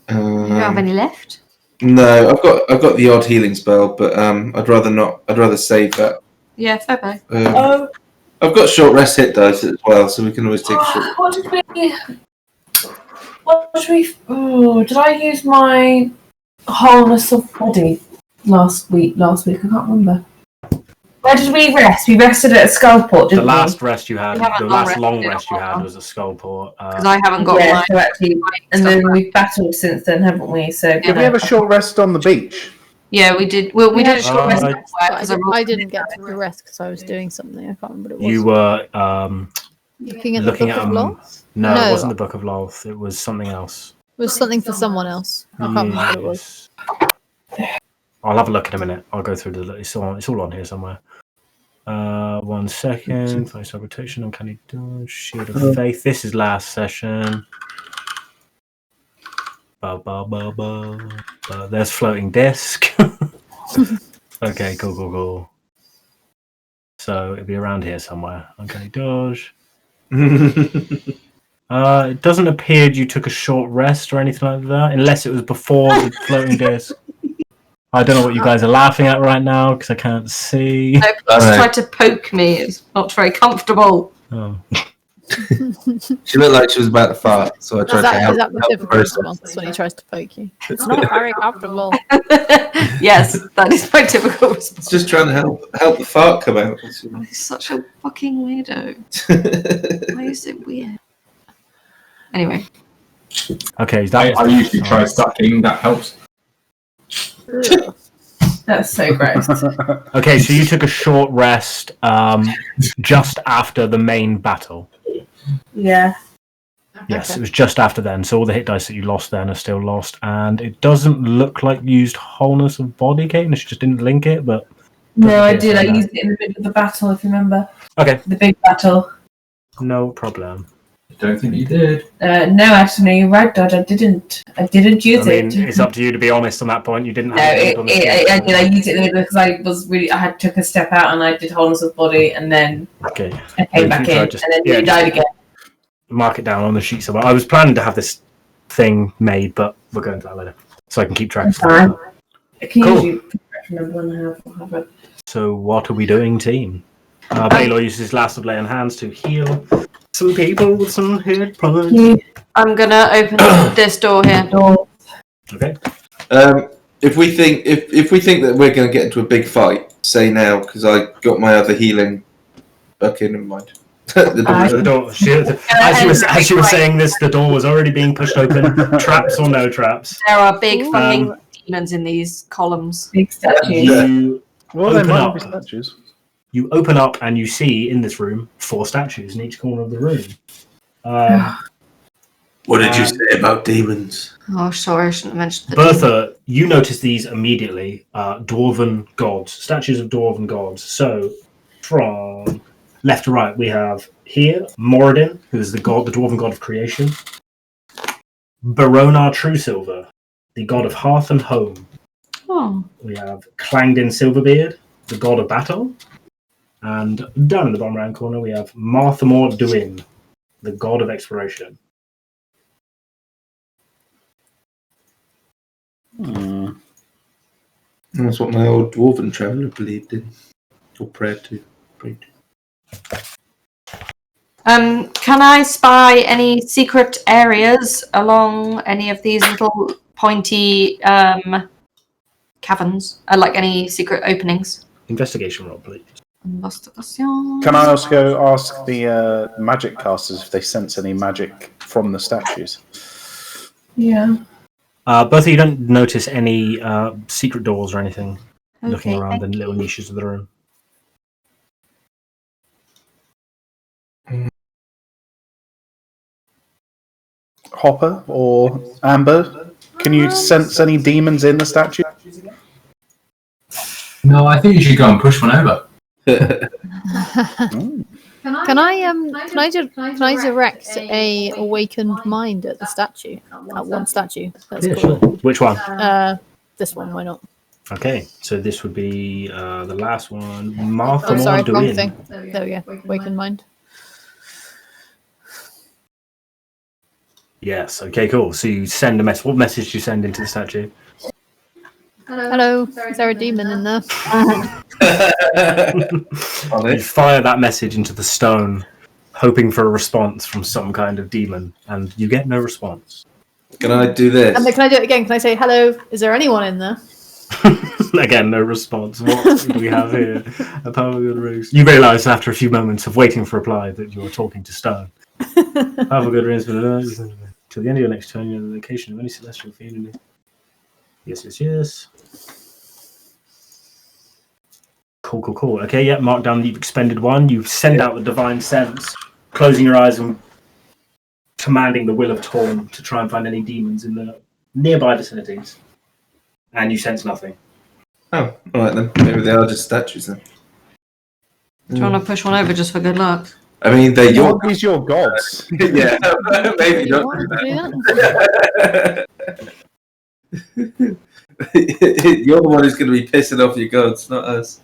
You don't have any left? No, I've got the odd healing spell, but I'd rather not. I'd rather save that. Yeah, fair play. Oh, I've got short rest hit dice as well, so we can always take a short. what did we? Oh, did I use my wholeness of body last week? I can't remember. Where did we rest? We rested at a Skullport, The didn't last rest you had, We haven't the long last long rested rest you on had one. was a Skullport. Because I haven't we? got Yeah, mine. so actually, and then we've battled since then, haven't we? So Did we have a short rest on the beach? Yeah, we did. Well, we did a short rest I- because I didn't get to the rest because I was doing something. I can't remember what it was. You were looking at looking the at Book of Loth? No, No. it wasn't the Book of Loth. It was something else. It was something for someone else. I can't remember what it was. Yes. I'll have a look in a minute. I'll go through the. It's all on here somewhere. 1 second. Face rotation. Uncanny dodge. Shield of Faith. This is last session. There's floating disc. Okay, cool. So it'll be around here somewhere. Uncanny dodge. It doesn't appear you took a short rest or anything like that, unless it was before the floating disc. I don't know what you guys are laughing at right now because I can't see. No, just tried to poke me. It's not very comfortable. Oh. She looked like she was about to fart, so I Is tried to that help. the difficult process. response when he tries to poke you? It's not very comfortable. Yes, that is my typical response. It's just trying to help the fart come out. He's such a fucking weirdo. Why is it weird? Anyway. Okay, is I that usually try sucking. That helps. that's so gross. okay? So you took a short rest just after the main battle. Yeah. Yes, Okay. it was just after then. So all the hit dice that you lost then are still lost, and it doesn't look like you used wholeness of body, Kate. She just didn't link it, but No, I Yeah, did. I no. used it in the middle of the battle, if you remember. okay, The big battle. no problem. I don't think you did. No, actually, you're right, Dad. I didn't use I mean, it. it's up to you to be honest on that point. You didn't No, have I did. I used it in the middle because I took a step out and I did wholeness of body, and then Okay, I came In back future, in, just- and then yeah, you died again. mark it down on the sheet somewhere. I was planning to have this thing made, but we'll go into that later, so I can keep track of Fine. stuff. I can Cool. usually remember when I have it. So what are we doing, team? Belor uses his last of lay on hands to heal some people with some hit points. I'm gonna open this door here. Okay. If we think that we're going to get into a big fight, say now, because I got my other healing. Okay, never mind. The door. As she was saying this, the door was already being pushed open. Traps or no traps? There are big fucking demons in these columns. Big statues. You Well, they open might up. be statues. You open up and you see in this room 4 statues in each corner of the room. What did you say about demons? Oh, sorry, I shouldn't have mentioned the Bertha, you notice these immediately. Dwarven gods, statues of dwarven gods. So, from left to right, we have here Moradin, who is the dwarven god of creation. Baronar Truesilver, the god of hearth and home. Oh. We have Clangdin Silverbeard, the god of battle. And down in the bottom right corner, we have Marthamor Duin, the god of exploration. That's what my old dwarven traveller believed in, or prayed to. Can I spy any secret areas along any of these little pointy caverns? Like any secret openings? Investigation roll, please. Investigation. Can I also ask the magic casters if they sense any magic from the statues? Yeah. Bertha, you don't notice any secret doors or anything looking Okay, around the little niches of the room. Hopper or Amber, can you sense any demons in the statue? No, I think you should go and push one over. Can I direct a awakened mind at the statue? At one statue. That's cool. Sure. Which one? This one. Why not? Okay, so this would be the last one. Oh, sorry, wrong Duin. thing. There we go. Awakened mind. Yes. Okay. Cool. So you send a message. What message do you send into the statue? Hello. Is there a demon in there? You fire that message into the stone, hoping for a response from some kind of demon, and you get no response. Can I do this? And then can I do it again? Can I say hello? Is there anyone in there? Again, no response. What do we have here? A power good ruse. You realise after a few moments of waiting for a reply that you're talking to stone. Have a good ruse till the end of your next turn. You're in the location of any celestial fiend. Yes. Cool. Okay, yeah, mark down that you've expended 1. You send out the divine sense, closing your eyes and commanding the will of Torm to try and find any demons in the nearby vicinities. And you sense nothing. Oh, alright then. Maybe they are just statues then. Do you want to push one over just for good luck? I mean, they're your... These your gods. Yeah, maybe You not. want to do that? You're the one who's going to be pissing off your gods, not us.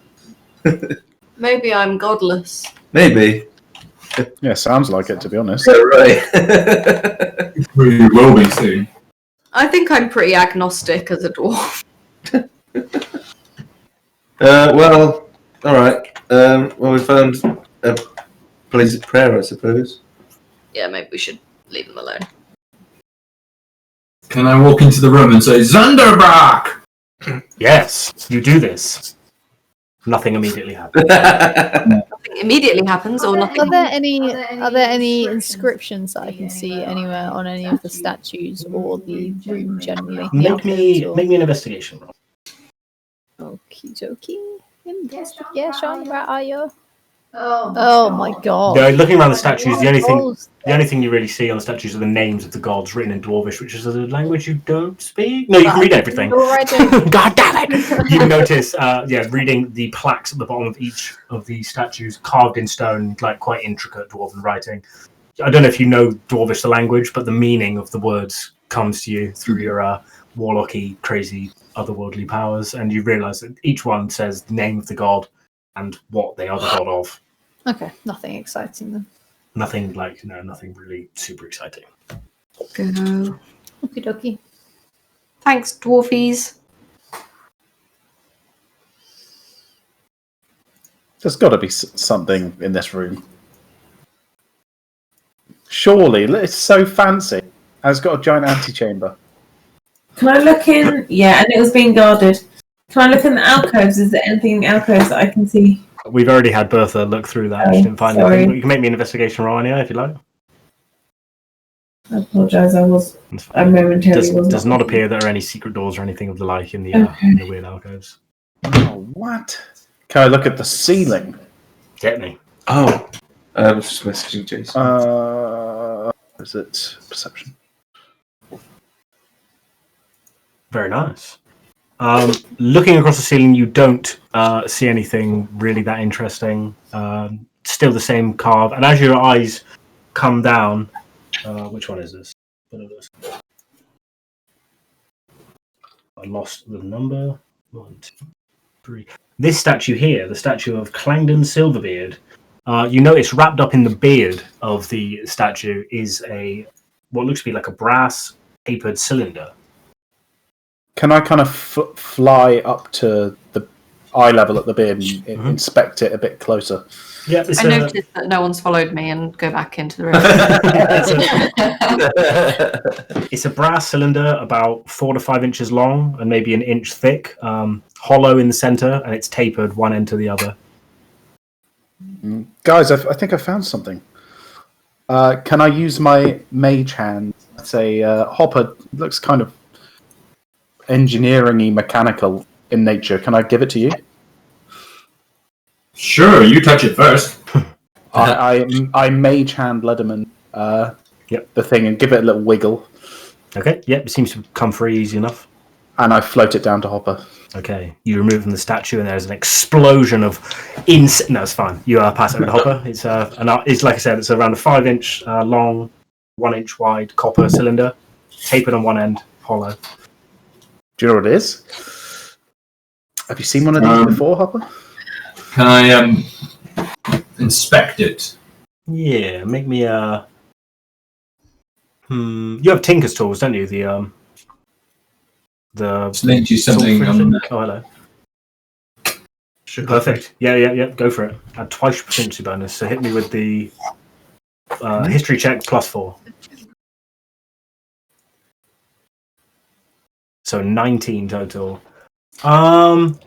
Maybe I'm godless. Maybe. Yeah, sounds like it, to be honest. Yeah, right. You will be soon. I think I'm pretty agnostic as a dwarf. Well, alright. Well, we found a place of prayer, I suppose. Yeah, maybe we should leave them alone. Can I walk into the room and say, Zunderbach? Yes, you do this. Nothing immediately happens. Nothing immediately happens, or nothing. Are there any inscriptions that I can see anywhere on any of the statues or the room generally? Make me an investigation roll. Okie dokie. Investigation, where are you? Oh my god. Yeah, looking around the statues, the only thing you really see on the statues are the names of the gods written in Dwarvish, which is a language you don't speak. No, you can read everything. God damn it! You notice, reading the plaques at the bottom of each of the statues, carved in stone, like quite intricate Dwarven writing. I don't know if you know Dwarvish, the language, but the meaning of the words comes to you through your warlocky, crazy, otherworldly powers, and you realise that each one says the name of the god and what they are the god of. Okay, nothing exciting then. Nothing nothing really super exciting. Go. Okie dokie. Thanks, dwarfies. There's got to be something in this room. Surely, it's so fancy. And it's got a giant antechamber. Can I look in? Yeah, and it was being guarded. Can I look in the alcoves? Is there anything in the alcoves that I can see? We've already had Bertha look through that. Oh, She didn't find sorry. anything. But you can make me an investigation roll anyway if you like. I apologise. It's I fine. momentarily was Does not appear there are any secret doors or anything of the like in the weird alcoves. Oh, what? Can I look at the ceiling? Get me. Oh, I was just messaging Jason. Is it perception? Very nice. Looking across the ceiling, you don't see anything really that interesting. Still the same carve, and as your eyes come down, which one is this? I lost the number. 1, 2, 3. This statue here, the statue of Clangdon Silverbeard, you notice wrapped up in the beard of the statue is what looks to be like a brass tapered cylinder. Can I kind of fly up to the eye level at the beard and inspect it a bit closer? Yeah, I noticed that no one's followed me and go back into the room. It's a brass cylinder about 4 to 5 inches long and maybe an inch thick, hollow in the center, and it's tapered one end to the other. Guys, I think I found something. Can I use my mage hand? It's a hopper. Looks kind of engineering-y, mechanical in nature. Can I give it to you? Sure, you touch it first. I mage hand Lederman the thing and give it a little wiggle. Okay, yep, it seems to come free easy enough. And I float it down to Hopper. Okay, you remove it from the statue and there's an explosion of No, it's fine. You pass it over to Hopper. It's like I said, it's around a 5-inch long, 1-inch wide copper cylinder, tapered on one end, hollow. Do you know what it is? Have you seen one of these before, Hopper? Can I inspect it? Yeah, make me a. You have Tinker's tools, don't you? Just linked you something on. Oh, hello. Perfect. Yeah. Go for it. Add twice your proficiency bonus. So hit me with the history check +4. So 19 total. From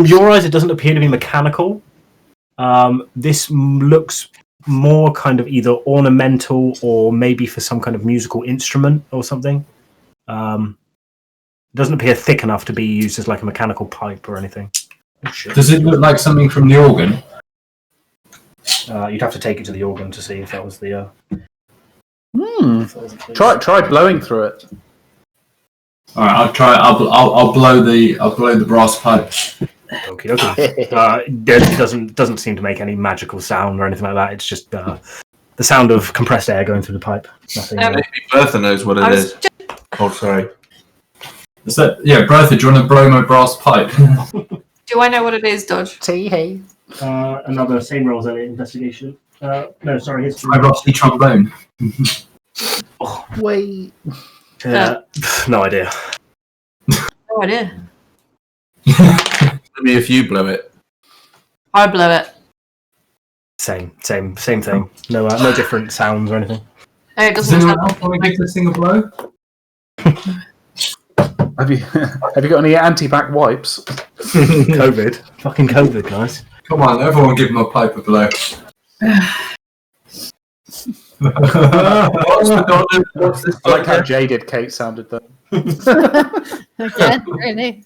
your eyes, it doesn't appear to be mechanical. This looks more kind of either ornamental or maybe for some kind of musical instrument or something. It doesn't appear thick enough to be used as like a mechanical pipe or anything. Oh, shit. Does it look like something from the organ? You'd have to take it to the organ to see if that was the. Try blowing through it. All right, I'll try. I'll blow the brass pipe. Okay. It doesn't seem to make any magical sound or anything like that. It's just the sound of compressed air going through the pipe. Nothing. Maybe Bertha knows what it is. Oh, sorry. Is that Bertha? Do you want to blow my brass pipe? Do I know what it is, Dodge? Hey. Another same roll as earlier investigation. No, sorry, history. My rusty trombone. Wait. No idea. No idea. Maybe if you blow it. I blow it. Same thing. No different sounds or anything. No, it Does doesn't anyone sound else want to give this thing a blow? Have you got any anti-back wipes? COVID. Fucking COVID, guys. Come on, everyone give him a pipe a blow. What's this? I like how jaded Kate sounded there. Again, really?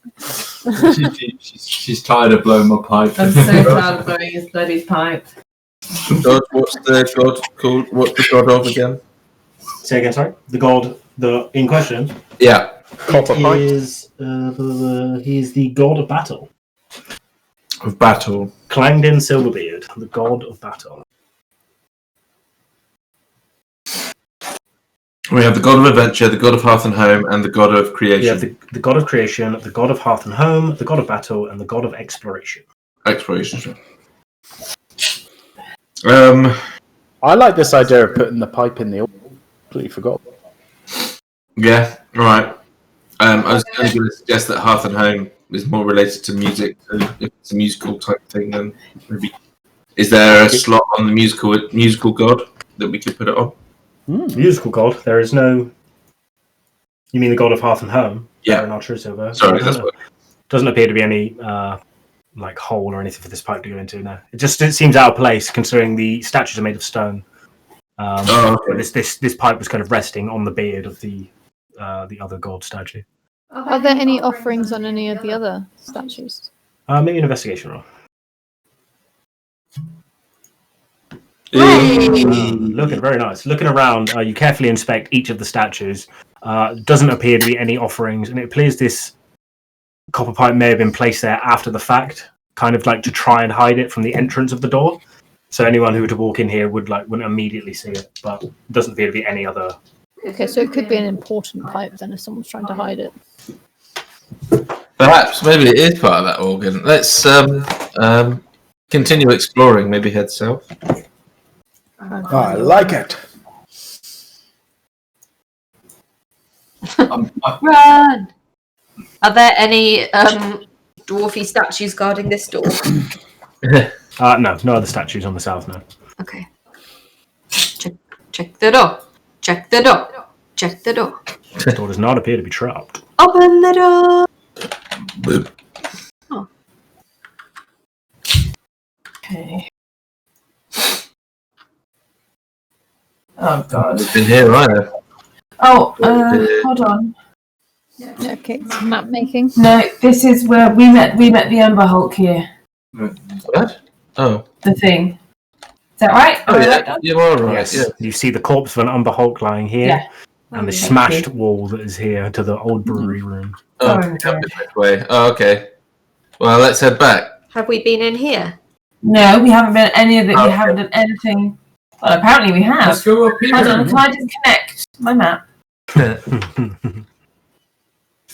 She's tired of blowing my pipe. I'm so proud of blowing his bloody pipe. God, what's the god called? What's the god of again? Say again, sorry. The god, in question. Yeah. Copper pipe. He's the god of battle. Of battle. Clangdon Silverbeard, the god of battle. We have the god of adventure, the god of hearth and home, and the god of creation. You have the god of creation, the god of hearth and home, the god of battle, and the god of exploration. Exploration. I like this idea of putting the pipe in the oil. Completely forgot. Yeah, right. I was going to suggest that hearth and home is more related to music. So if it's a musical type thing, then maybe. Is there a slot on the musical god that we could put it on? Musical god. There is no. You mean the god of hearth and home? Yeah. Not true, Silver. Sorry, that's what. Doesn't appear to be any like hole or anything for this pipe to go into. No, it seems out of place considering the statues are made of stone. Okay. This pipe was kind of resting on the beard of the other god statue. Are there any offerings on any of the other statues? Maybe an investigation roll. Looking very nice. Looking around, you carefully inspect each of the statues. Doesn't appear to be any offerings, and it appears this copper pipe may have been placed there after the fact, kind of like to try and hide it from the entrance of the door. So anyone who were to walk in here wouldn't immediately see it, but it doesn't appear to be any other. Okay, so it could be an important pipe then if someone's trying to hide it. Perhaps, maybe it is part of that organ. Let's continue exploring. Maybe head south. I like it. Run! Are there any dwarfy statues guarding this door? No other statues on the south now. Okay. Check the door. Check the door. Check the door. This door does not appear to be trapped. Open the door. Boop. Oh. Okay. Oh god. We've been here either. Oh, hold on. Okay, it's map making. No, this is where we met the Ember Hulk here. What? Oh. The thing. Is that right? Oh yeah, you are right. Yes. Yeah. You see the corpse of an Umber Hulk lying here, Yeah. and the Thank smashed you. wall that is here to the old brewery room. Oh, Oh, come this way. Oh, okay. Well, let's head back. Have we been in here? No, we haven't been any of it. Okay. We haven't done anything. Well, apparently we have. Let's go up here. Hold on, can I just connect my map?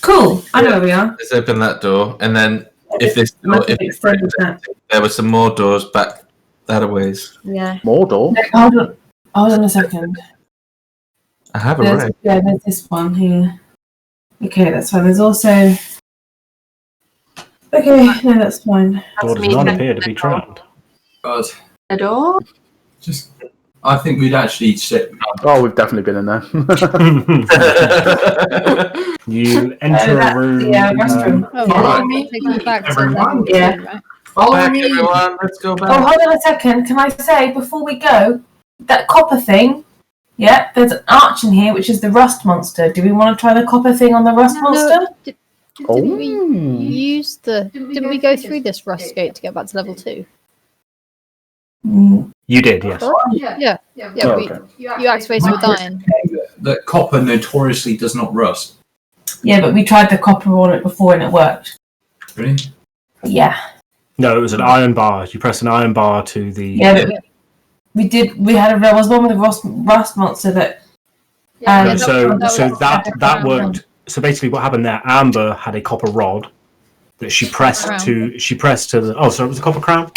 Cool. I know where we are. Let's open that door, and then if this door, Must have extended that. there were some more doors back that a ways. Yeah. Mordor. No, hold on a second. I have There's this one here. Okay, that's fine. There's also. Okay, no, that's fine. Door does not appear to be trapped. God, The door? just. I think we'd actually sit. Oh, we've definitely been in there. You enter that's a room. the, restroom. Oh, Alright. yeah, take me back to Everyone. level Yeah. 2, right? Follow Back, me. everyone. Let's go Oh, back. hold on a second. Can I say before we go, that copper thing? Yeah, there's an arch in here, which is the rust monster. Do we want to try the copper thing on the rust monster? Didn't we use the? Didn't we go through this rust gate to get back to level 2? Mm, You did, yes. Yeah. Oh, We, okay. you activated with iron. That copper notoriously does not rust. yeah, but we tried the copper on it before and it worked. Really? Yeah. No, it was an iron bar. You press an iron bar to the. Yeah, but there was one with a rust monster that. Yeah, so that that worked. So basically, what happened there? Amber had a copper rod that she pressed Crown. to. She pressed to the. Oh, so it was a copper crown.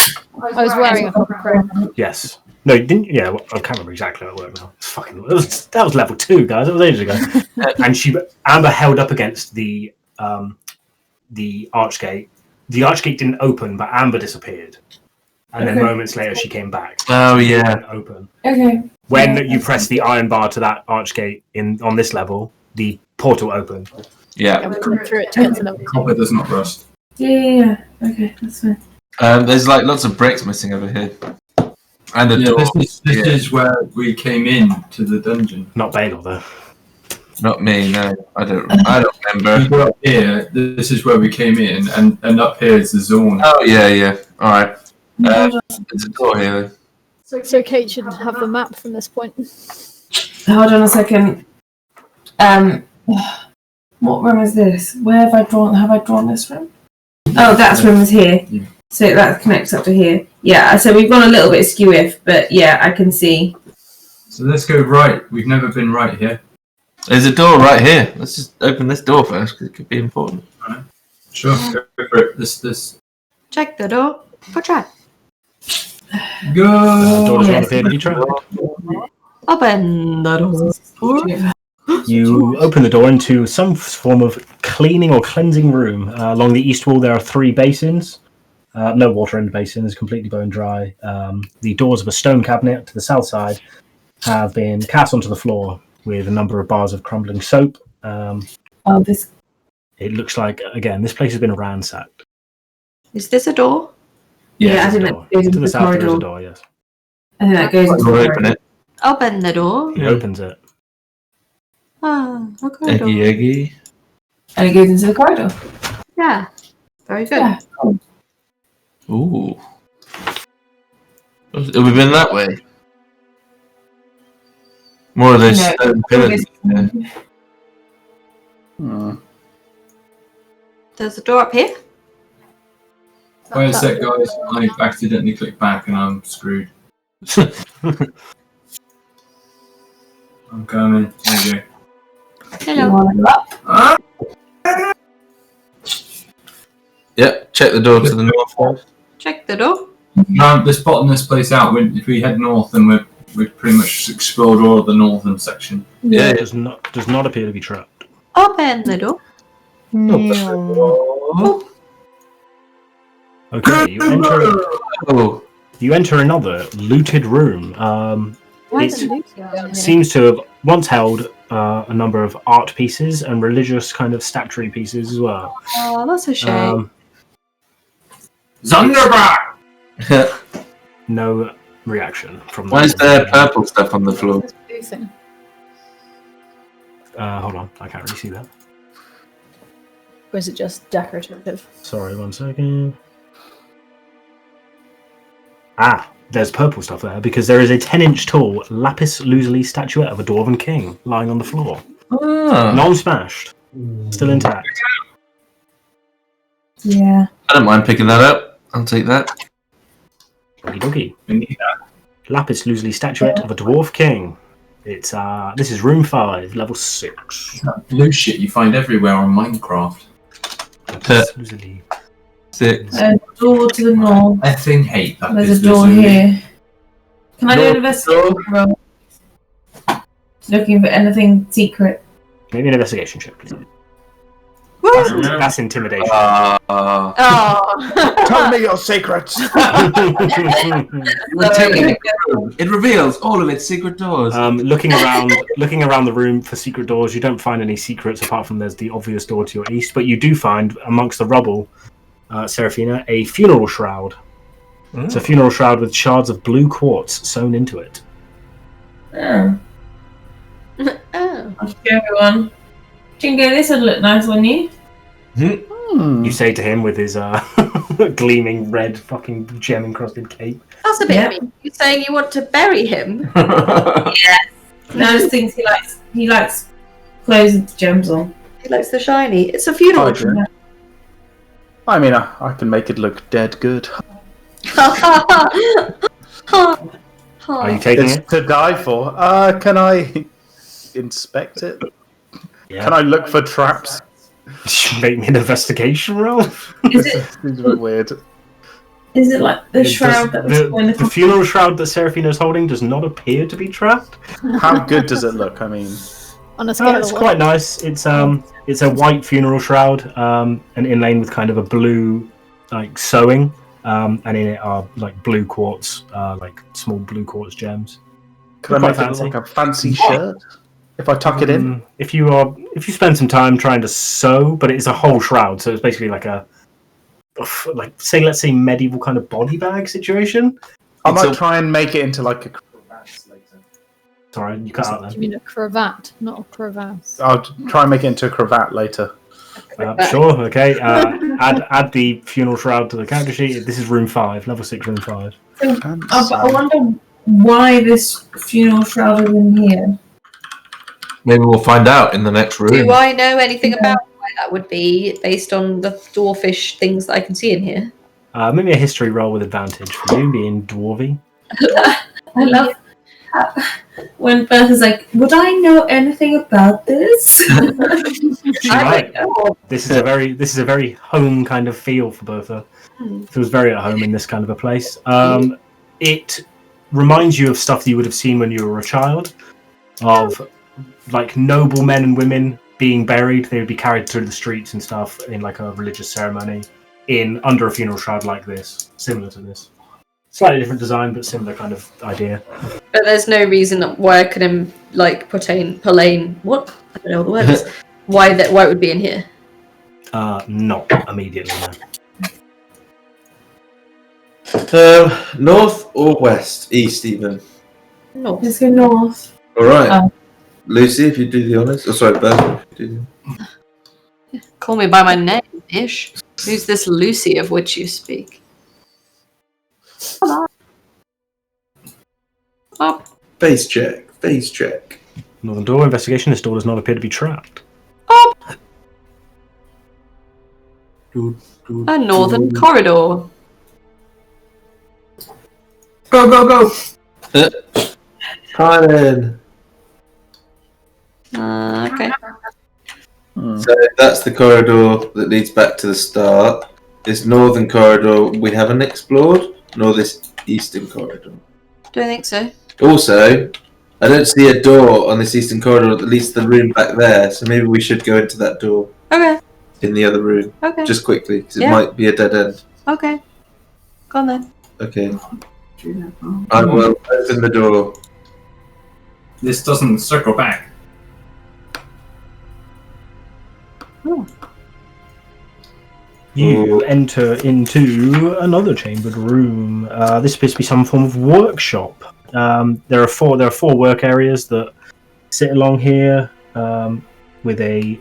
I was wearing a copper crown. Yes. No, you didn't. Yeah, well, I can't remember exactly how it worked now. That was level 2, guys. That was ages ago. And Amber held up against the archgate. The archgate didn't open, but Amber disappeared. And then Okay. moments later, she came back. Oh It yeah. didn't open. Okay. When Yeah. you press the iron bar to that archgate on this level, the portal opened. Yeah. And we went through it to get to level 2. Copper does not rust. Yeah. Okay, that's fine. There's like lots of bricks missing over here, and a Yeah, door. this is where we came in to the dungeon. Not Belor, though. Not me. No, I don't We remember. were up here. This is where we came in, and up here is the zone. Oh yeah. All right. There's a door here. So Kate should have the map from this point. Hold on a second. What room is this? Where have I drawn this room? Oh, that room is here. Yeah. So that connects up to here. Yeah, so we've gone a little bit skew-if, but yeah, I can see. So let's go right. We've never been right here. There's a door right here. Let's just open this door first because it could be important. Sure, go for it. This. Check the door. For try. Go. Door does not yes. appear to be trapped. Open the door. You open the door into some form of cleaning or cleansing room. Along the east wall, there are 3 basins. No water in the basin, is completely bone dry. The doors of a stone cabinet to the south side have been cast onto the floor with a number of bars of crumbling soap. This. It looks like, again, this place has been ransacked. Is this a door? Yeah, I think There's a that door. goes To into the the south, there is a corridor. door, yes. I think that goes into the We'll open corridor. it. Open the door. He opens it. Ah, a corridor. Eggy, eggy. And it goes into the corridor. Yeah, very good. Yeah, cool. Ooh. Have we been that way? More of those No. stone pillars. Yeah. There's a door up here. Wait a sec, guys. I accidentally clicked back and I'm screwed. I'm coming. There you go. Hello. Ah! Yep, check the door to the north. Check the door. No, let's bottom this place out. If we head north, then we've pretty much explored all of the northern section. Yeah, It does not appear to be trapped. Open the door. Okay, you enter another looted room. Why It is it Lucy down here? seems to have once held a number of art pieces and religious kind of statuary pieces as well. Oh, that's a shame. Zunderback! No reaction from Why is there purple stuff on the floor? It's boozing. Hold on, I can't really see that. Or is it just decorative? Sorry, 1 second. Ah, there's purple stuff there because there is a 10-inch tall lapis lazuli statuette of a dwarven king lying on the floor. Ah, Non-smashed. Still intact. Yeah. I don't mind picking that up. I'll take that. Okie dokie. We need that. Lapis lazuli statuette of a dwarf king. It's this is room 5, level 6. That blue shit you find everywhere on Minecraft. Lapis lazuli. 6. A door to the north. I effing hate that. There's a business, door really. here. Can I do Door, an investigation roll? Looking for anything secret. Maybe an investigation check, please. Woo! That's intimidation. Oh. Tell me your secrets. It reveals all of its secret doors. Looking around the room for secret doors, you don't find any secrets apart from there's the obvious door to your east, but you do find amongst the rubble, Seraphina, a funeral shroud. It's a funeral shroud with shards of blue quartz sewn into it. Oh. Oh. I'll show everyone. Chingo, this would look nice on you. You say to him with his gleaming red fucking gem encrusted cape. That's a bit Yeah. mean. You're saying you want to bury him? Yes. Those things he likes clothes with gems on. He likes the shiny. It's a funeral. Hydra. I mean, I can make it look dead good. Are you taking It's it? to die for. Can I inspect it? Yeah. Can I look for traps? Make me an investigation roll? Is it Seems a bit weird. is it like the shroud that was going the funeral shroud that Seraphina is holding does not appear to be trapped. How good does it look? I mean, On a scale It's of quite one. nice. It's a white funeral shroud, and inlaid with kind of a blue like sewing, and in it are like blue quartz, like small blue quartz gems. could I Quite make it fancy. look like a fancy shirt if I tuck it in? If you spend some time trying to sew, but it's a whole shroud, so it's basically like let's say medieval kind of body bag situation. I might try and make it into like a. Sorry, you cut out You then. mean a cravat, not a crevasse. I'll try and make it into a cravat later. Sure, okay. Add the funeral shroud to the character sheet. This is room 5, level 6, room 5. I wonder why this funeral shroud is in here. Maybe we'll find out in the next room. Do I know anything about why that would be based on the dwarfish things that I can see in here? Maybe a history roll with advantage for you, being dwarvy. I love when Bertha's like, would I know anything about this? She might. This is a very home kind of feel for Bertha. Feels very at home in this kind of a place. It reminds you of stuff that you would have seen when you were a child, of like noble men and women being buried. They would be carried through the streets and stuff in like a religious ceremony under a funeral shroud like this, similar to this. Slightly different design, but similar kind of idea. But there's no reason why I couldn't like Paladin. What? I don't know what the word is. Why it would be in here? Not immediately. So, north or west? East, even. No. Let's go north. All right. Lucy, if you do the honours. Oh, sorry, Bertha. If you do the... Call me by my name, Ish. Who's this Lucy of which you speak? Hello. Oh. Face check. Face check. Northern door investigation. This door does not appear to be trapped. Oh. A northern corridor. Go! Paladin. Okay. So that's the corridor that leads back to the start. This northern corridor we haven't explored, nor this eastern corridor. Don't think so. Also, I don't see a door on this eastern corridor that leads to the room back there, so maybe we should go into that door. Okay. In the other room. Okay. Just quickly, because it might be a dead end. Okay. Go on then. Okay. I will open the door. This doesn't circle back. You enter into another chambered room. This appears to be some form of workshop. There are four work areas that sit along here with a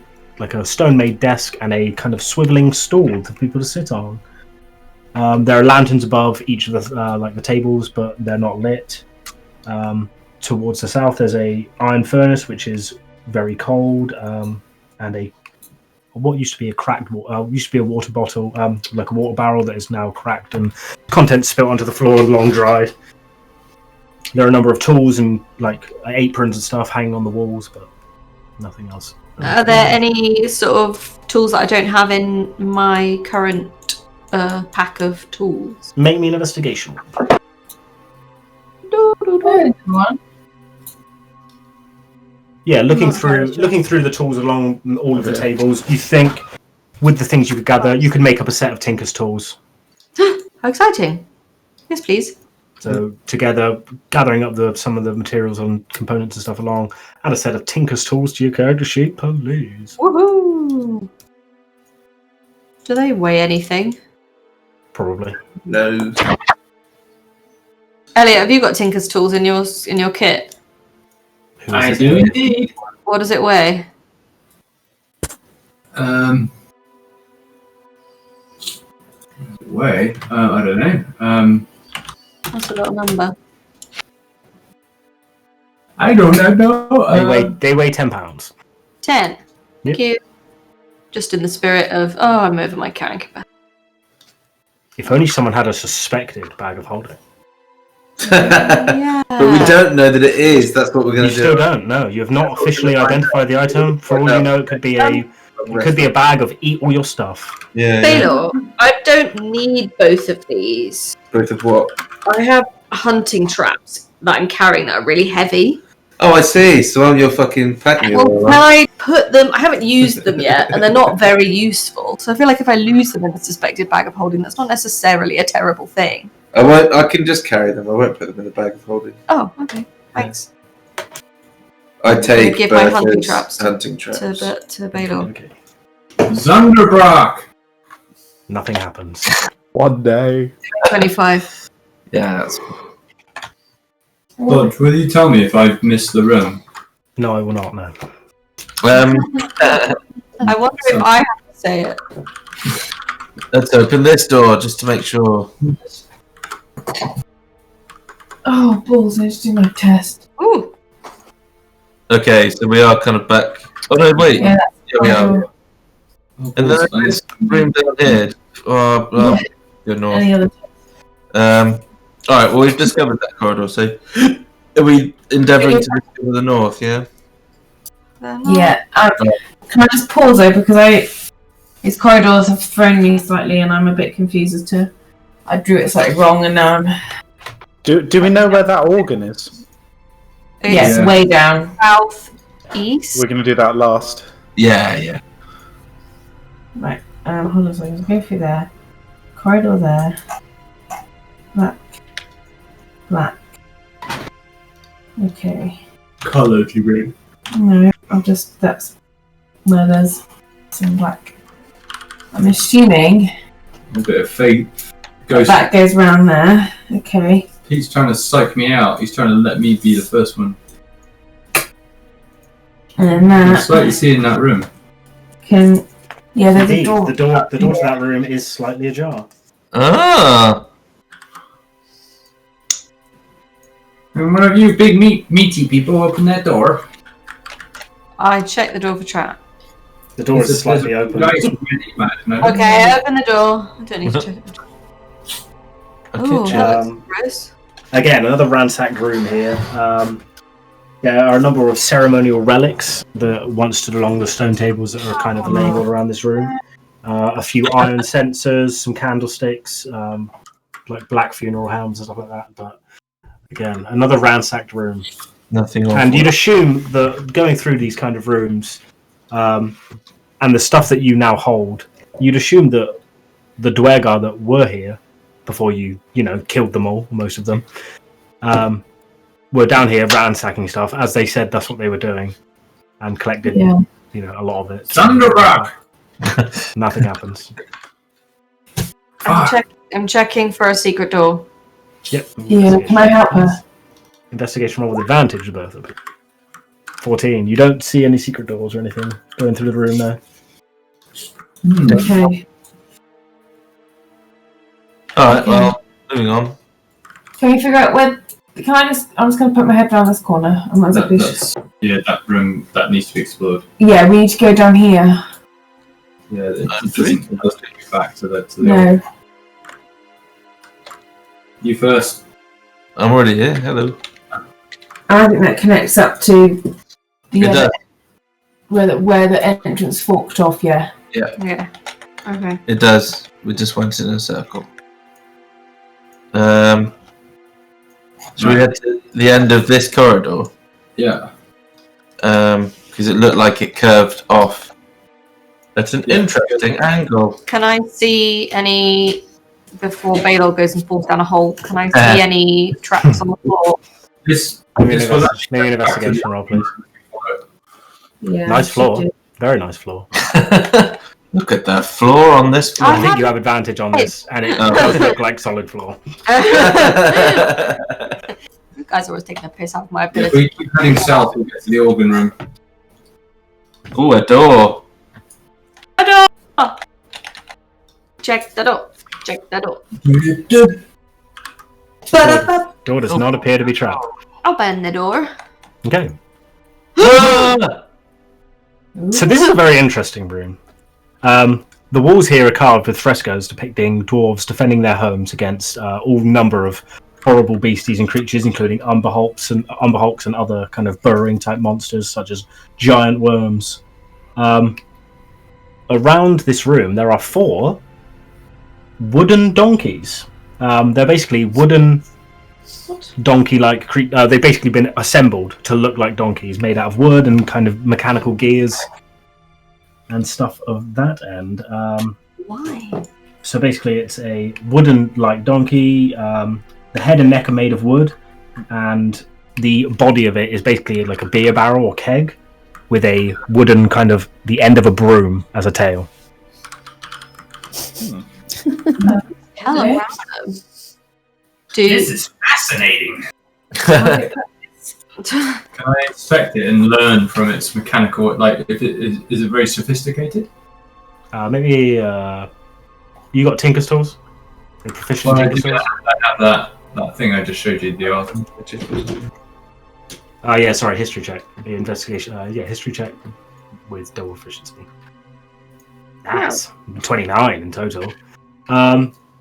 stone-made desk and a kind of swiveling stool for people to sit on. There are lanterns above each of the tables, but they're not lit. Towards the south, there's a iron furnace which is very cold, and what used to be a water bottle, like a water barrel that is now cracked and contents spilt onto the floor and long dried. There are a number of tools and like aprons and stuff hanging on the walls, but nothing else. Are there any sort of tools that I don't have in my current pack of tools? Make me an investigation. Yeah, looking through the tools along all of the tables, you think with the things you could gather, you could make up a set of Tinker's tools. How exciting! Yes, please. So together, gathering up some of the materials and components and stuff along, add a set of Tinker's tools to your character sheet, please. Woohoo! Do they weigh anything? Probably. No. Elliot, have you got Tinker's tools in your kit? I do indeed. What does it weigh? I don't know. What's the little number? I don't know. They weigh 10 pounds. 10. Yep. Thank you. Just in the spirit of, I'm over my carrying capacity. If only someone had a suspected bag of holding. Yeah. But we don't know that it is. That's what we're going You to do. still don't know. You have not officially identified the item. For all you know, it could be a bag of eat all your stuff. Yeah. Belor, I don't need both of these. Both of what? I have hunting traps that I'm carrying that are really heavy. Oh, I see. So I'm your fucking pack mule. Well, when I put them, I haven't used them yet, and they're not very useful. So I feel like if I lose them in a suspected bag of holding, that's not necessarily a terrible thing. I can just carry them. I won't put them in the bag of holding. Oh, okay. Thanks. I take give my Bertha's hunting hunting traps. To Belor. Okay. Zunderbrock! Nothing happens. One day. 25. Yeah, that's But will you tell me if I've missed the room? No, I will not. No. I wonder if I have to say it. Let's open this door just to make sure. Oh, balls, I just do my test. Ooh. Okay, so we are kind of back. Oh no, wait. Yeah, Here we are. And then Oh, this room down here. Go north. Any other Alright, well we've discovered that corridor, so are we endeavouring to discover the north, yeah? Yeah. Can I just pause though, because these corridors have thrown me slightly and I'm a bit confused as to I drew it slightly wrong and now I'm Do we know where that organ is? yes, Yeah. way down. South east. We're going to do that last. Yeah. Right. Hold on a second. Go through there. Corridor there. Black. Okay. Colour, if you bring. No, that's where there's some black. I'm assuming A bit of fate. Ghost. that goes round there. Okay. He's trying to psych me out. He's trying to let me be the first one. And then I can that slightly see in that room. can. Yeah, there's a Indeed, door. the door to that room is slightly ajar. Ah. And one of you big meaty people open that door. I check the door for trap. The door is slightly open. Okay, I open the door. I don't need to check it. Oh, that looks gross. Again, another ransacked room here. There are a number of ceremonial relics that once stood along the stone tables that are kind of laying all around this room. A few iron censers, some candlesticks, like black funeral helms and stuff like that. But again, another ransacked room. Nothing awful. And you'd assume that going through these kind of rooms, and the stuff that you now hold, you'd assume that the Dwergar that were here before you killed them all, most of them, were down here ransacking stuff. As they said, that's what they were doing, and collected, a lot of it. Thunderrock! Nothing happens. I'm checking for a secret door. Yep. Yeah, can I help her? Investigation roll with advantage, Bertha. 14. You don't see any secret doors or anything going through the room there. Okay. Alright, well, moving on. Can we figure out where? I'm just going to put my head down this corner. I might as well That room that needs to be explored. Yeah, we need to go down here. Yeah, it doesn't take me back to the No. You first. I'm already here. Hello. I think that connects up to the It does. where the entrance forked off. Yeah. Yeah. Okay. It does. We just went in a circle. Should we head to the end of this corridor? Yeah. Because it looked like it curved off. That's an interesting angle. Can I see any, before Belor goes and falls down a hole, can I see any traps on the floor? Maybe an investigation roll, please. Yeah. Nice floor. Very nice floor. Look at the floor on this floor. I think you have advantage on this, and it does look like solid floor. You guys are always taking a piss out of my If ability. we keep heading south, we'll get to the organ room. Ooh, a door. Check the door. Check the door. Door does not appear to be trapped. Open the door. Okay. So this is a very interesting room. The walls here are carved with frescoes depicting dwarves defending their homes against all number of horrible beasties and creatures, including umberhulks and other kind of burrowing type monsters, such as giant worms. Around this room, there are 4 wooden donkeys. They're basically wooden donkey-like creatures. They've basically been assembled to look like donkeys, made out of wood and kind of mechanical gears and stuff of that end. Why? So basically, it's a wooden-like donkey. The head and neck are made of wood, and the body of it is basically like a beer barrel or keg with a wooden kind of the end of a broom as a tail. Hello, Okay. random. Dude. This is fascinating. Can I inspect it and learn from its mechanical? Like, if it is it very sophisticated? Maybe you got Tinker's tools? You're proficient Well, in Tinker's tools? I have that thing I just showed you, the art. Yeah, sorry, history check. The investigation. History check with double efficiency. That's 29 in total.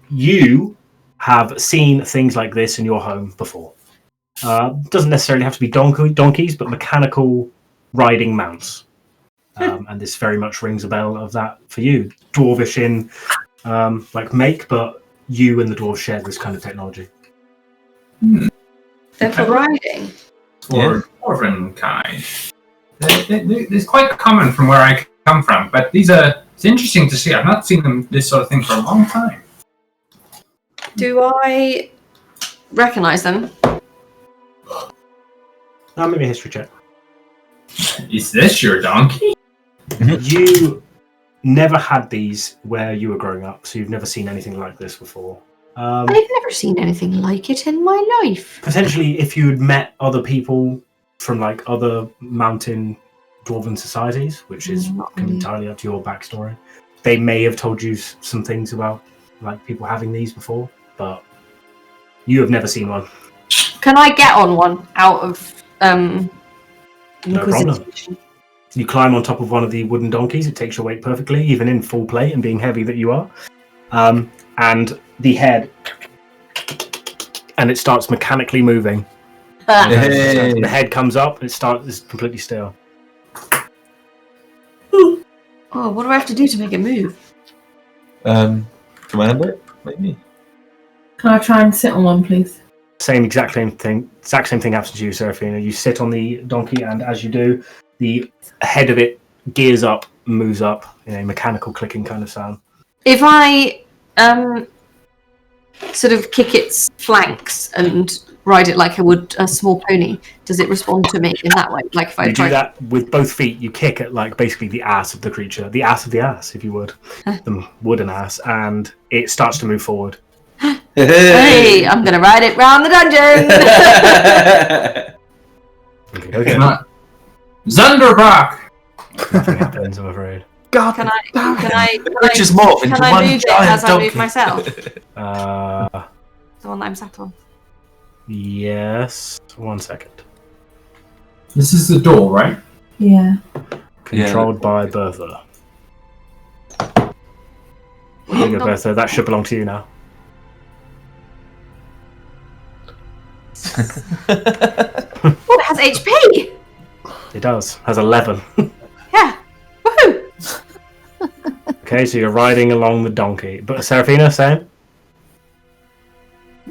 You have seen things like this in your home before. Doesn't necessarily have to be donkeys, but mechanical riding mounts. And this very much rings a bell of that for you. Dwarvish in make, but you and the dwarves share this kind of technology. They're for riding. For dwarven kind. It's quite common from where I come from, but it's interesting to see. I've not seen this sort of thing for a long time. Do I recognise them? Maybe a history check. Is this your donkey? You never had these where you were growing up, so you've never seen anything like this before. I've never seen anything like it in my life. Potentially, if you had met other people from like other mountain dwarven societies, which is entirely up to your backstory, they may have told you some things about like people having these before, but you have never seen one. Can I get on one out of No problem. You climb on top of one of the wooden donkeys. It takes your weight perfectly, even in full plate and being heavy that you are. And the head, and it starts mechanically moving. Hey. The head comes up, and it's completely still. Oh, what do I have to do to make it move? Command it, maybe. Can I try and sit on one, please? Exact same thing happens to you, Seraphina. You sit on the donkey, and as you do, the head of it gears up, moves up in a mechanical clicking kind of sound. If I sort of kick its flanks and ride it like I would a small pony, does it respond to me in that way? Like if I do that with both feet, you kick at like basically the ass of the creature, the ass of the ass, if you would, the wooden ass, and it starts to move forward. Hey, I'm gonna ride it round the dungeon. Okay. Zunderbach! Nothing happens, I'm afraid. God, Can I Which is morph into can I one move it giant as I donkey. move myself? The The one that I'm sat on. Yes. 1 second. This is the door, right? Yeah. Controlled by Bertha. There you go, Bertha. That should belong to you now. Oh, it has HP! It does. Has 11. Yeah. Woohoo! Okay, so you're riding along the donkey. But Seraphina, same?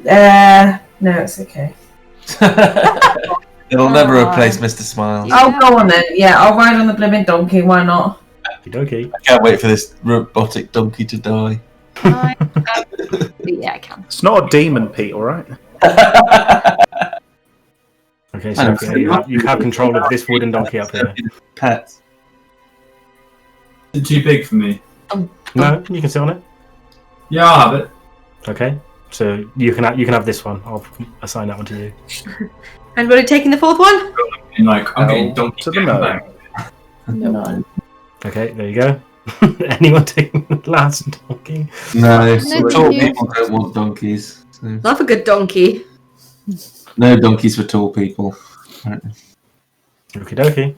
No, it's okay. It'll never replace Mr. Smiles. Oh, go on then. Yeah, I'll ride on the blimmin' donkey. Why not? Okie I can't wait for this robotic donkey to die. Yeah, I can. it's not a demon, Pete, alright? Okay, Seraphina, you have control of this wooden donkey up here. Pets. Is it too big for me? No, you can sit on it. Yeah, I'll have it. Okay, so you can have this one. I'll assign that one to you. Anybody taking the fourth one? And like, I'm getting donkey to the down no. back. No. Okay, there you go. Anyone taking the last donkey? No, No, tall thank you. people don't want donkeys. So. Love a good donkey. No donkeys for tall people. Okie dokie.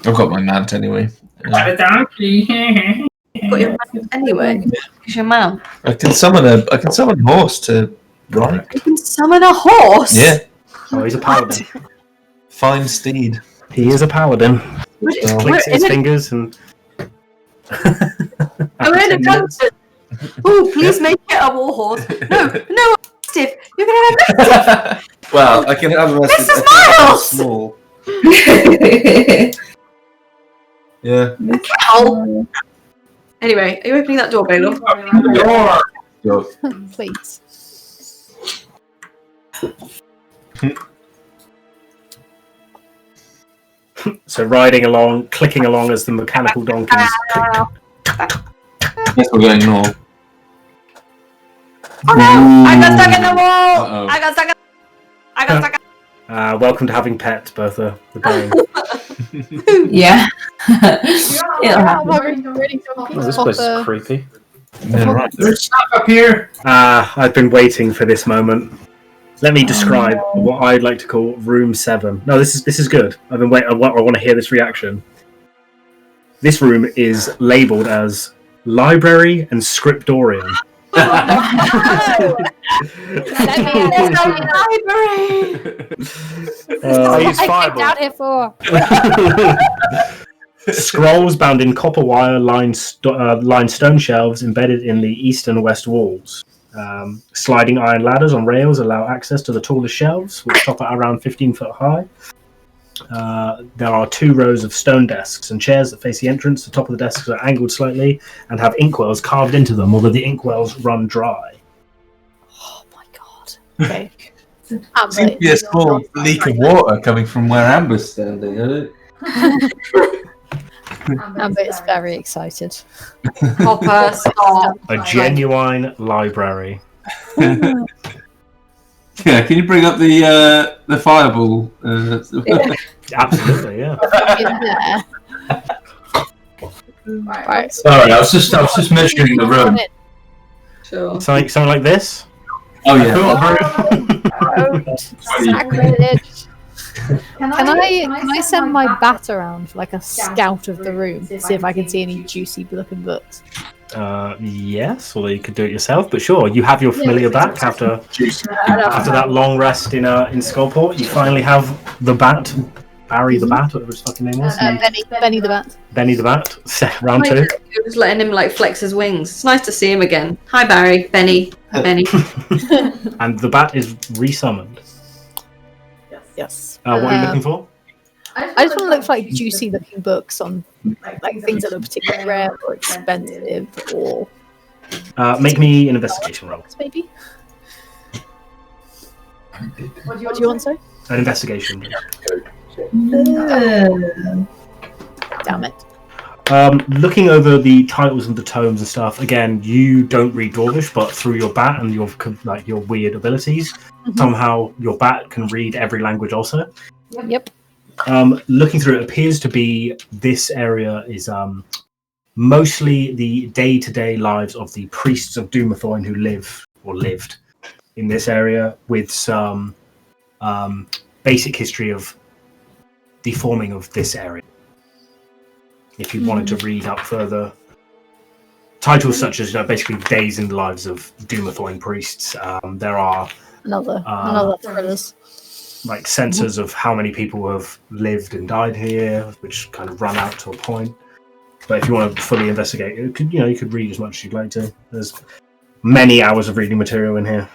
I've got my mount anyway. Got a donkey. Got your man anyway. It's your man. I can summon a horse to ride. You can summon a horse. Yeah, Oh, he's a paladin. fine steed. He is a paladin. Well, Clicks his in a- fingers and. I'm in a dungeon. Oh, please make it a war horse. No, Steve, you're gonna have well, I can have a Mr. Smiles! small. Yeah. cow. Anyway, are you opening that door, Belor? Door. Please. So riding along, clicking along as the mechanical donkeys. Yes, we're going north. Oh no! I got stuck in the wall! Uh-oh. I got stuck in... Welcome to having pets, Bertha. The bane. Yeah. It'll Oh, happen. really Oh, this place is creepy. Yeah, right. There's stuff up here. I've been waiting for this moment. Let me describe what I'd like to call Room 7. No, this is good. I've been waiting. I want to hear this reaction. This room is labelled as Library and Scriptorium. I use I came fireball. down here for. Scrolls bound in copper wire lined stone shelves embedded in the east and west walls. Sliding iron ladders on rails allow access to the tallest shelves, which top at around 15 foot high. There are 2 rows of stone desks and chairs that face the entrance. The top of the desks are angled slightly and have inkwells carved into them, although the inkwells run dry. Oh my god. Okay. Seems to be a small leak of water coming from where Amber's standing, isn't it? Amber is very excited. Hopper, stop. A genuine library. Yeah, can you bring up the fireball? Absolutely, yeah. In there. Right. Sorry, I was just measuring the room. Sure. Something like this. Oh yeah. Sacrilege. Can I send my bat around for like a scout of the room to see if I can see any juicy looking books? Yes, although you could do it yourself, but sure, you have your familiar bat after that long rest in Skullport. You finally have the bat, Barry the bat, whatever his fucking name was. Benny the bat. Benny the bat. Round 2. You're just letting him like flex his wings. It's nice to see him again. Hi Barry, Benny. And the bat is resummoned. Yes. What are you looking for? I just want to look for like juicy looking books on like things that look particularly rare or expensive or Make me an investigation roll. maybe. What do you want, sir? An investigation. Damn it. Looking over the titles and the tomes and stuff, again, you don't read Dwarvish, but through your bat and your weird abilities, somehow your bat can read every language also. Yep. Looking through it, appears to be this area is mostly the day-to-day lives of the priests of Doomathorn who lived in this area, with some basic history of the forming of this area. If you wanted to read up further, titles such as basically days in the lives of Doomathorn priests. There are another thrillers. Like census of how many people have lived and died here, which kind of run out to a point. But if you want to fully investigate, you could read as much as you'd like to. There's many hours of reading material in here.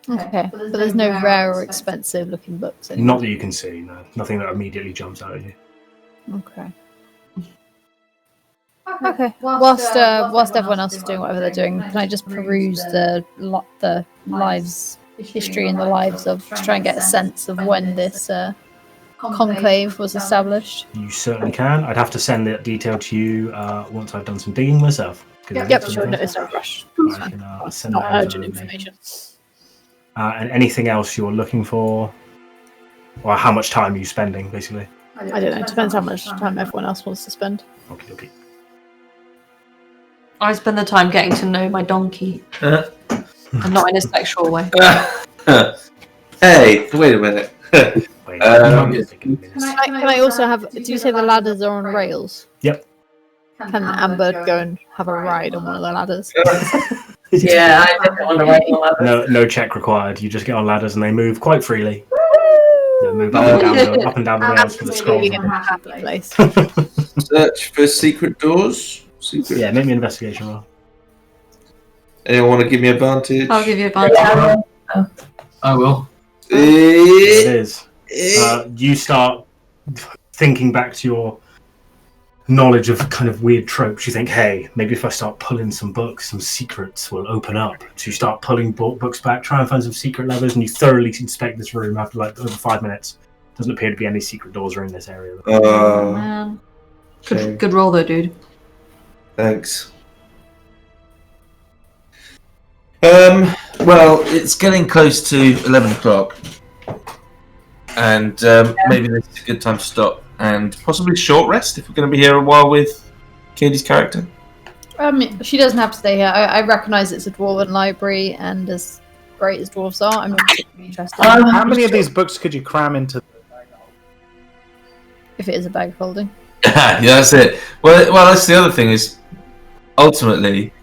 Okay, but there's no rare or expensive looking books anymore. Not that you can see, no. Nothing that immediately jumps out at you. Okay. Okay. Whilst everyone else is doing whatever they're doing, can I just peruse the lives, history and the lives of, to try and get a sense of when this conclave was established? You certainly can. I'd have to send that detail to you once I've done some digging myself. Yep, sure. No, it's no rush. I can It's send not that over urgent to me. information. And anything else you're looking for, or how much time are you spending, basically? I don't know. It depends how much time everyone else wants to spend. Okay. I spend the time getting to know my donkey. And not in a sexual way. Hey, wait a minute. Wait, Can I also have? Do you say the ladders are on rails? Yep. Can Amber go and have a ride on one of the ladders? Yeah, I didn't want to ride on ladders. No check required. You just get on ladders and they move quite freely. They move up and down the rails for the scrolls. In a happy place. Search for secret doors. Yeah, make me an investigation roll. Anyone want to give me advantage? I'll give you advantage. I will. It is. You start thinking back to your knowledge of kind of weird tropes. You think, hey, maybe if I start pulling some books, some secrets will open up. So you start pulling books back, try and find some secret levers, and you thoroughly inspect this room after like over 5 minutes. Doesn't appear to be any secret doors are in this area. Man. Good roll though, dude. Thanks. Well, it's getting close to 11 o'clock. And maybe this is a good time to stop and possibly short rest if we're going to be here a while with Katie's character. She doesn't have to stay here. I recognise it's a dwarven library, and as great as dwarves are, I'm not particularly interested. How many of these books could you cram into? If it is a bag of holding. Yeah, that's it. Well, that's the other thing is, ultimately,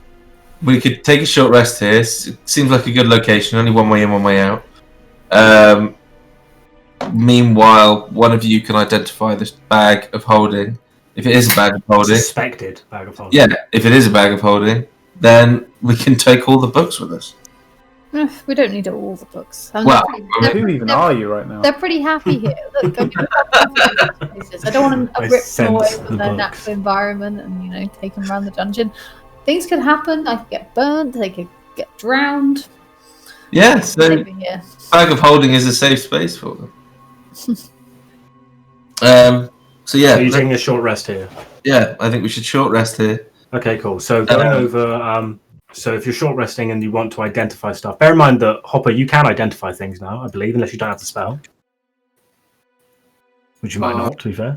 we could take a short rest here. Seems like a good location. Only one way in, one way out. Meanwhile, one of you can identify this bag of holding. If it is a bag of holding, Suspected bag of holding. yeah. If it is a bag of holding, then we can take all the books with us. We don't need all the books. Well, Who even are you right now? They're pretty happy here. Look, I don't want to I rip them away sense from the their books. natural environment and take them around the dungeon. Things could happen. I could get burnt. They could get drowned. yeah, so Over here. bag of holding is a safe space for them. So yeah, So you're taking a short rest here. yeah, I think we should short rest here. Okay, cool. So going over, so if you're short resting and you want to identify stuff, bear in mind that Hopper, you can identify things now, I believe, unless you don't have the spell, which you might not. To be fair,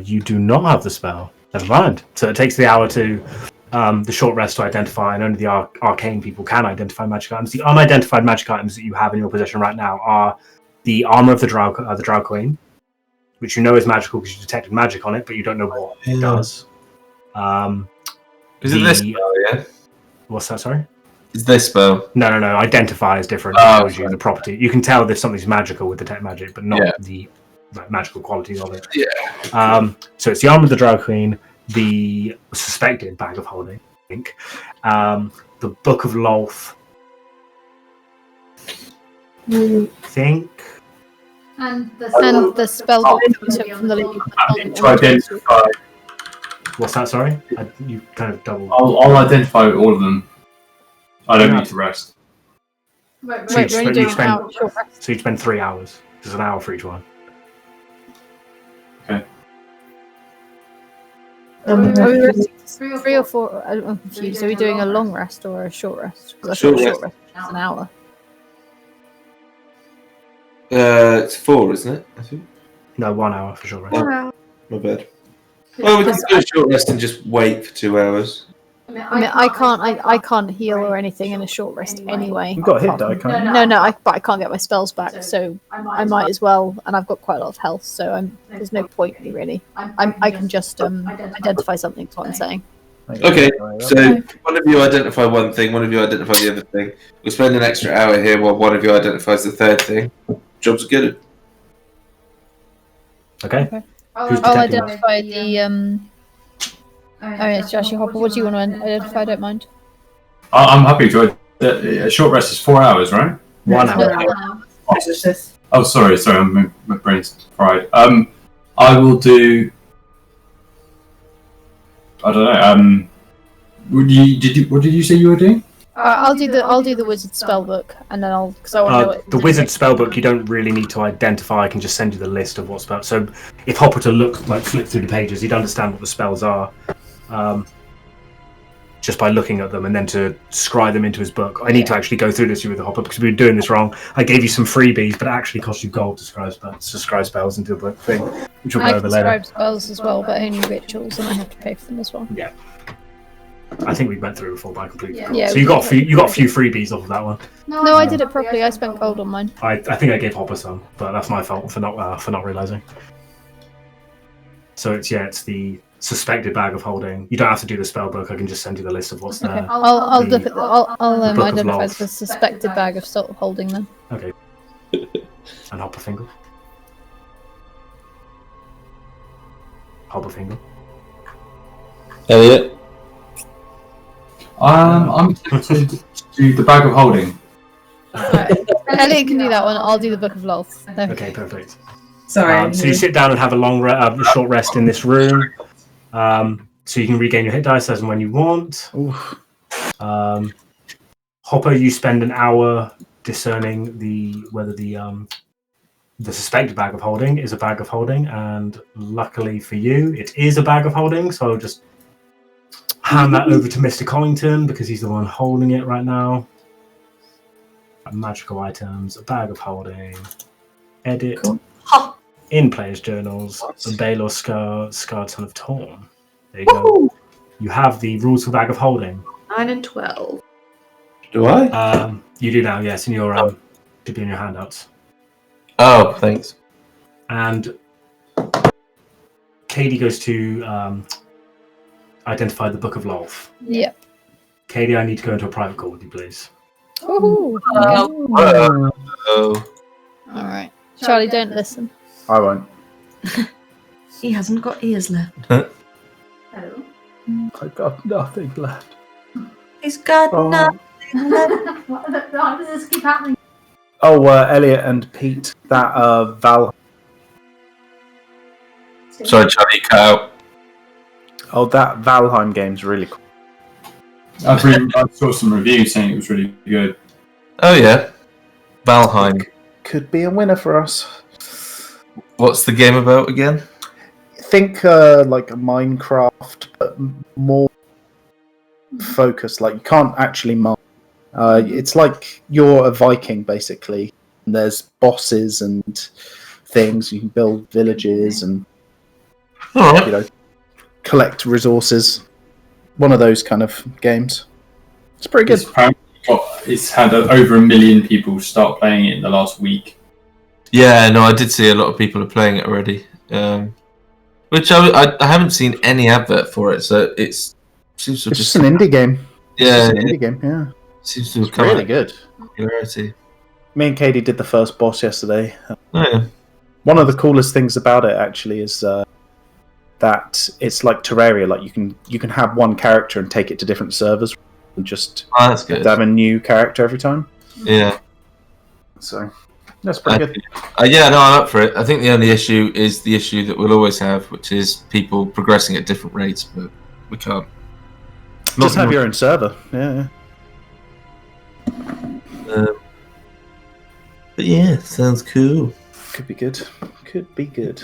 you do not have the spell. Never mind. So it takes the hour to the short rest to identify, and only the arcane people can identify magic items. The unidentified magic items that you have in your possession right now are the armor of the Drow Queen, which you know is magical because you detected magic on it, but you don't know what it does. Is it this spell, yeah? What's that, sorry? Is this spell? No. Identify is different. It tells you the property. You can tell if something's magical with detect magic, but not the magical qualities of it. Yeah. So it's the armor of the Drow Queen, the suspected bag of holding, I think. The Book of Lolth, think. And the spell book that we took from the lady. To identify. What's that, sorry? You kind of double. I'll identify all of them. I don't need to rest. Wait, So we're you only doing spend- an hour short rest. So you spend 3 hours. There's an hour for each one. Are we resting 3 or 4? I'm confused. Are we doing a long rest or a short rest? Because I thought a short rest was an hour. It's 4, isn't it? I think. No, 1 hour for short rest. Wow. My bad. Well, we can do a short rest and just wait for 2 hours. I mean, I can't heal or anything in a short rest anyway. You've got a hit die, can't you? No, but I can't get my spells back, so I might as well. And I've got quite a lot of health, so there's no point really. I can just identify something. Is what I'm saying. Okay, so one of you identify one thing, one of you identify the other thing. We'll spend an extra hour here while one of you identifies the third thing. Job's good. Okay. I'll Who's detecting identify the. Oh, it's actually Hopper. What do you want to identify? I don't mind. I'm happy to. A short rest is 4 hours, right? 1 hour. Oh, sorry, my brain's fried. I will do. I don't know. What did you say you were doing? I'll do the wizard spell book, and then because I want to know what The wizard spellbook, you don't really need to identify. I can just send you the list of what spells. So if Hopper to flip through the pages, he'd understand what the spells are, just by looking at them, and then to scry them into his book. I need to actually go through this with the Hopper because we were doing this wrong. I gave you some freebies, but it actually cost you gold to scry spells into a book thing, which we'll go over later. I can scribe spells as well, but only rituals, and I have to pay for them as well. Yeah. I think we went through before, but I completely forgot. Yeah, so you got a few freebies off of that one. No, I did it properly. I spent gold on mine. I think I gave Hopper some, but that's my fault for not realizing. So it's the suspected bag of holding. You don't have to do the spell book. I can just send you the list of what's Okay, there. I'll look at I'll Book of identify Lolth. the suspected bag of salt holding then. Okay. And Hopper Fingle. Hopper Fingle. Elliot? I'm tempted to do the bag of holding. Elliot can do that one. I'll do the book of Lolth. No. Okay, perfect. Sorry. So you sit down and have a short rest in this room. So you can regain your hit dice as and when you want. Hopper, you spend an hour discerning whether the suspected bag of holding is a bag of holding, and luckily for you, it is a bag of holding. So I'll just hand that over to Mr. Collington because he's the one holding it right now. Magical items, a bag of holding, edit. Cool. In players' journals, the Belor scarred son of Torm. There you go. You have the rules for bag of holding. 9 and 12. Do I? You do now, yes, in your should be in your handouts. Oh, thanks. And Katie goes to identify the Book of Lolth. Yep. Katie, I need to go into a private call with you, please. Ooh. Oh. All right, Charlie, don't listen. I won't. He hasn't got ears left. I got nothing left. He's got nothing. Why does this keep happening? Oh, Elliot and Pete, that Val. Sorry, Charlie, cut out. Oh, that Valheim game's really cool. I saw some reviews saying it was really good. Oh yeah, Valheim. Could be a winner for us. What's the game about again? Think like a Minecraft, but more focused. Like you can't actually mine. It's like you're a Viking basically. And there's bosses and things. You can build villages and collect resources. One of those kind of games. It's pretty good. It's had over 1 million people start playing it in the last week. Yeah, no, I did see a lot of people are playing it already. Which I haven't seen any advert for it, so it's seems to it's just an indie game. Yeah, it's an indie game. Yeah, seems to have it's come really out good. popularity. Me and Katie did the first boss yesterday. Oh yeah. One of the coolest things about it actually is that it's like Terraria. Like you can have one character and take it to different servers, and just that's good. Have a new character every time. Yeah. So that's pretty good. Yeah, no, I'm up for it. I think the only issue is the issue that we'll always have, which is people progressing at different rates, but we can't. Just have your own server. Yeah. But yeah, sounds cool. Could be good. Could be good.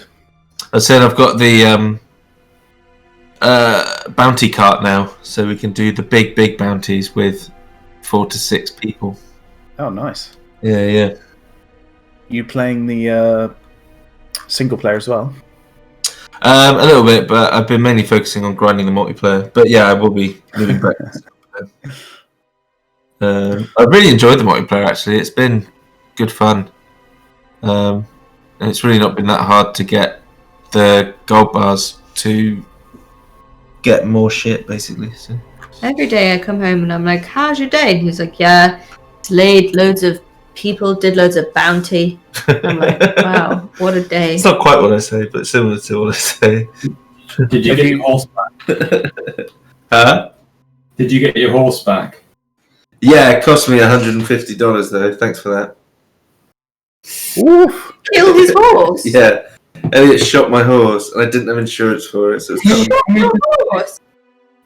I said I've got the bounty cart now, so we can do the big bounties with 4 to 6 people. Oh, nice. Yeah. You playing the single player as well? A little bit, but I've been mainly focusing on grinding the multiplayer. But yeah, I will be moving back. I really enjoyed the multiplayer. Actually, it's been good fun, and it's really not been that hard to get the gold bars to get more shit, basically. So. Every day I come home and I'm like, how's your day? And he's like, yeah, slayed loads of people, did loads of bounty. I'm like, wow, what a day. It's not quite what I say, but similar to what I say. Did you get your horse back? Huh? Did you get your horse back? Yeah, it cost me $150 though. Thanks for that. Oof. Killed his horse? Yeah. Elliot shot my horse, and I didn't have insurance for it, so it's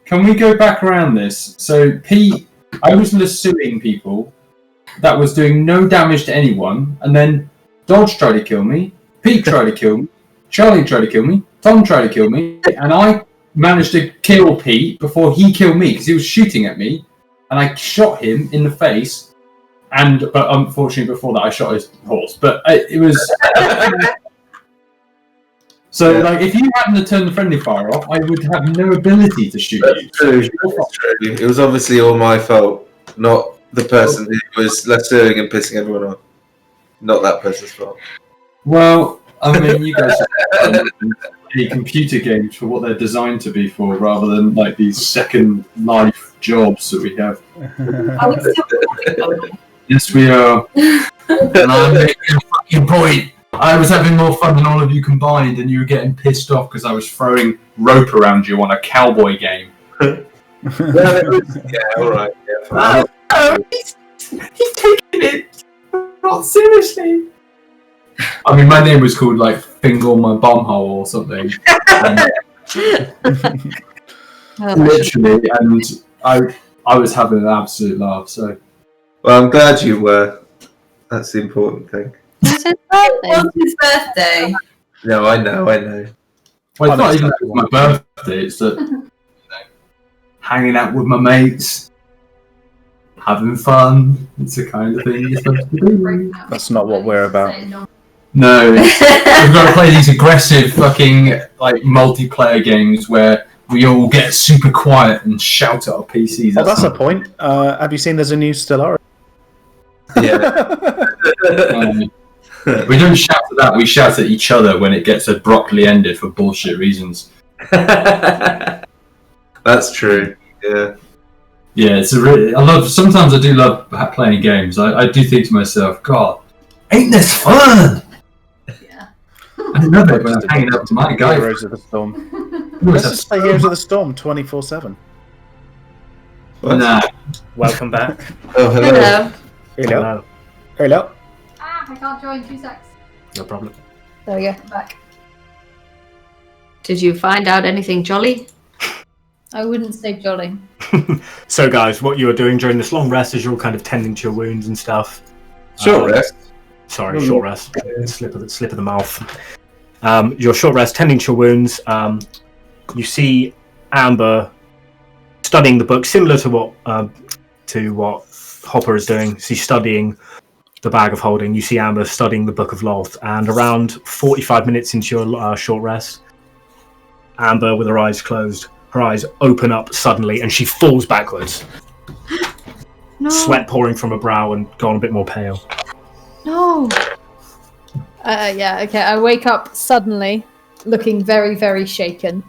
Can we go back around this? So, Pete, I was suing people that was doing no damage to anyone, and then Dodge tried to kill me, Pete tried to kill me, Charlie tried to kill me, Tom tried to kill me, and I managed to kill Pete before he killed me because he was shooting at me, and I shot him in the face, but unfortunately before that I shot his horse. But it was... So, like, if you happened to turn the friendly fire off, I would have no ability to shoot you. True. That's true. It was obviously all my fault, not the person who was lassoing and pissing everyone off. Not that person's fault. Well, I mean, you guys are computer games for what they're designed to be for, rather than like these second life jobs that we have. Yes, we are. And I'm making a fucking point. I was having more fun than all of you combined, and you were getting pissed off because I was throwing rope around you on a cowboy game. Yeah, all right. Oh, he's taking it not seriously. I mean, my name was called like Fingle my bumhole or something. Literally, and I was having an absolute laugh. So, well, I'm glad you were. That's the important thing. It's his birthday. It was his birthday. No, I know. Well, it's not even that it was my birthday. It's that hanging out with my mates, having fun. It's the kind of thing you're supposed to do. That's not what we're about. No, we've got to play these aggressive fucking like multiplayer games where we all get super quiet and shout at our PCs. Oh, that's a point. Have you seen there's a new Stellaris? Yeah. We don't shout at that, we shout at each other when it gets abruptly ended for bullshit reasons. That's true. Yeah. Yeah, it's sometimes I do love playing games. I do think to myself, God, ain't this fun? Yeah. I love it when I'm hanging out with my guy. Heroes of the Storm. Let's just play Heroes of the Storm 24/7. Nah. Welcome back. Oh, hello. Hello. Hello. Hello. I can't join 2 secs. No problem. There we go. Back. Did you find out anything jolly? I wouldn't say jolly. So, guys, what you are doing during this long rest is you're all kind of tending to your wounds and stuff. Short rest. Sorry, short rest. Slip of the mouth. Your short rest, tending to your wounds. You see Amber studying the book, similar to what Hopper is doing. She's studying the Bag of Holding. You see Amber studying the Book of Loth, and around 45 minutes into your short rest, Amber, with her eyes closed, her eyes open up suddenly, and she falls backwards. No. Sweat pouring from her brow and gone a bit more pale. No. Yeah, okay. I wake up suddenly, looking very, very shaken.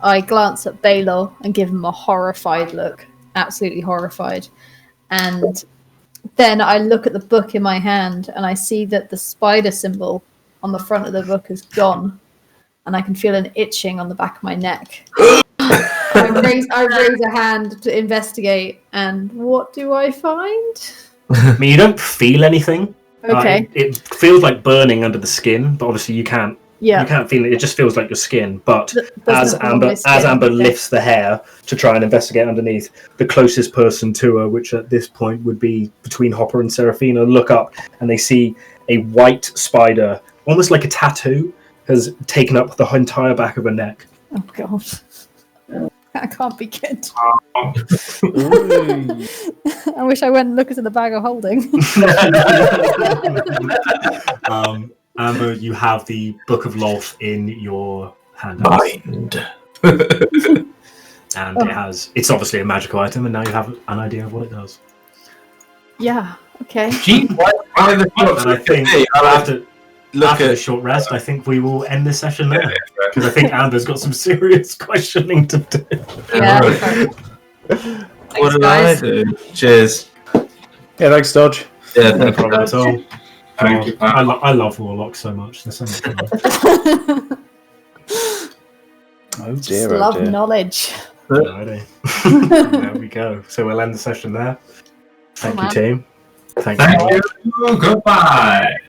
I glance at Belor and give him a horrified look. Absolutely horrified. And then I look at the book in my hand and I see that the spider symbol on the front of the book is gone. And I can feel an itching on the back of my neck. I raise a hand to investigate, and what do I find? I mean, you don't feel anything. Okay. It feels like burning under the skin, but obviously you can't. Yeah. You can't feel it. It just feels like your skin. But There's as nothing on my skin, Amber okay. lifts the hair to try and investigate underneath, the closest person to her, which at this point would be between Hopper and Seraphina, look up and they see a white spider, almost like a tattoo, has taken up the entire back of her neck. Oh god. That can't be good. I wish I went and looked at the Bag of Holding. Amber, you have the Book of Loth in your hand. Mind. And it's obviously a magical item, and now you have an idea of what it does. Yeah, okay. Gee, why the fuck? And I think after the short rest, I think we will end this session there. Because I think Amber's got some serious questioning to do. Yeah. What did I do? Cheers. Yeah, thanks, Dodge. Yeah, No problem at all. Thank you, Pat. I love Warlock so much. There's so much fun. Oh Just dear, love oh dear. knowledge. Alrighty. There we go. So we'll end the session there. Thank you, team. Thank you. Thank you. Goodbye.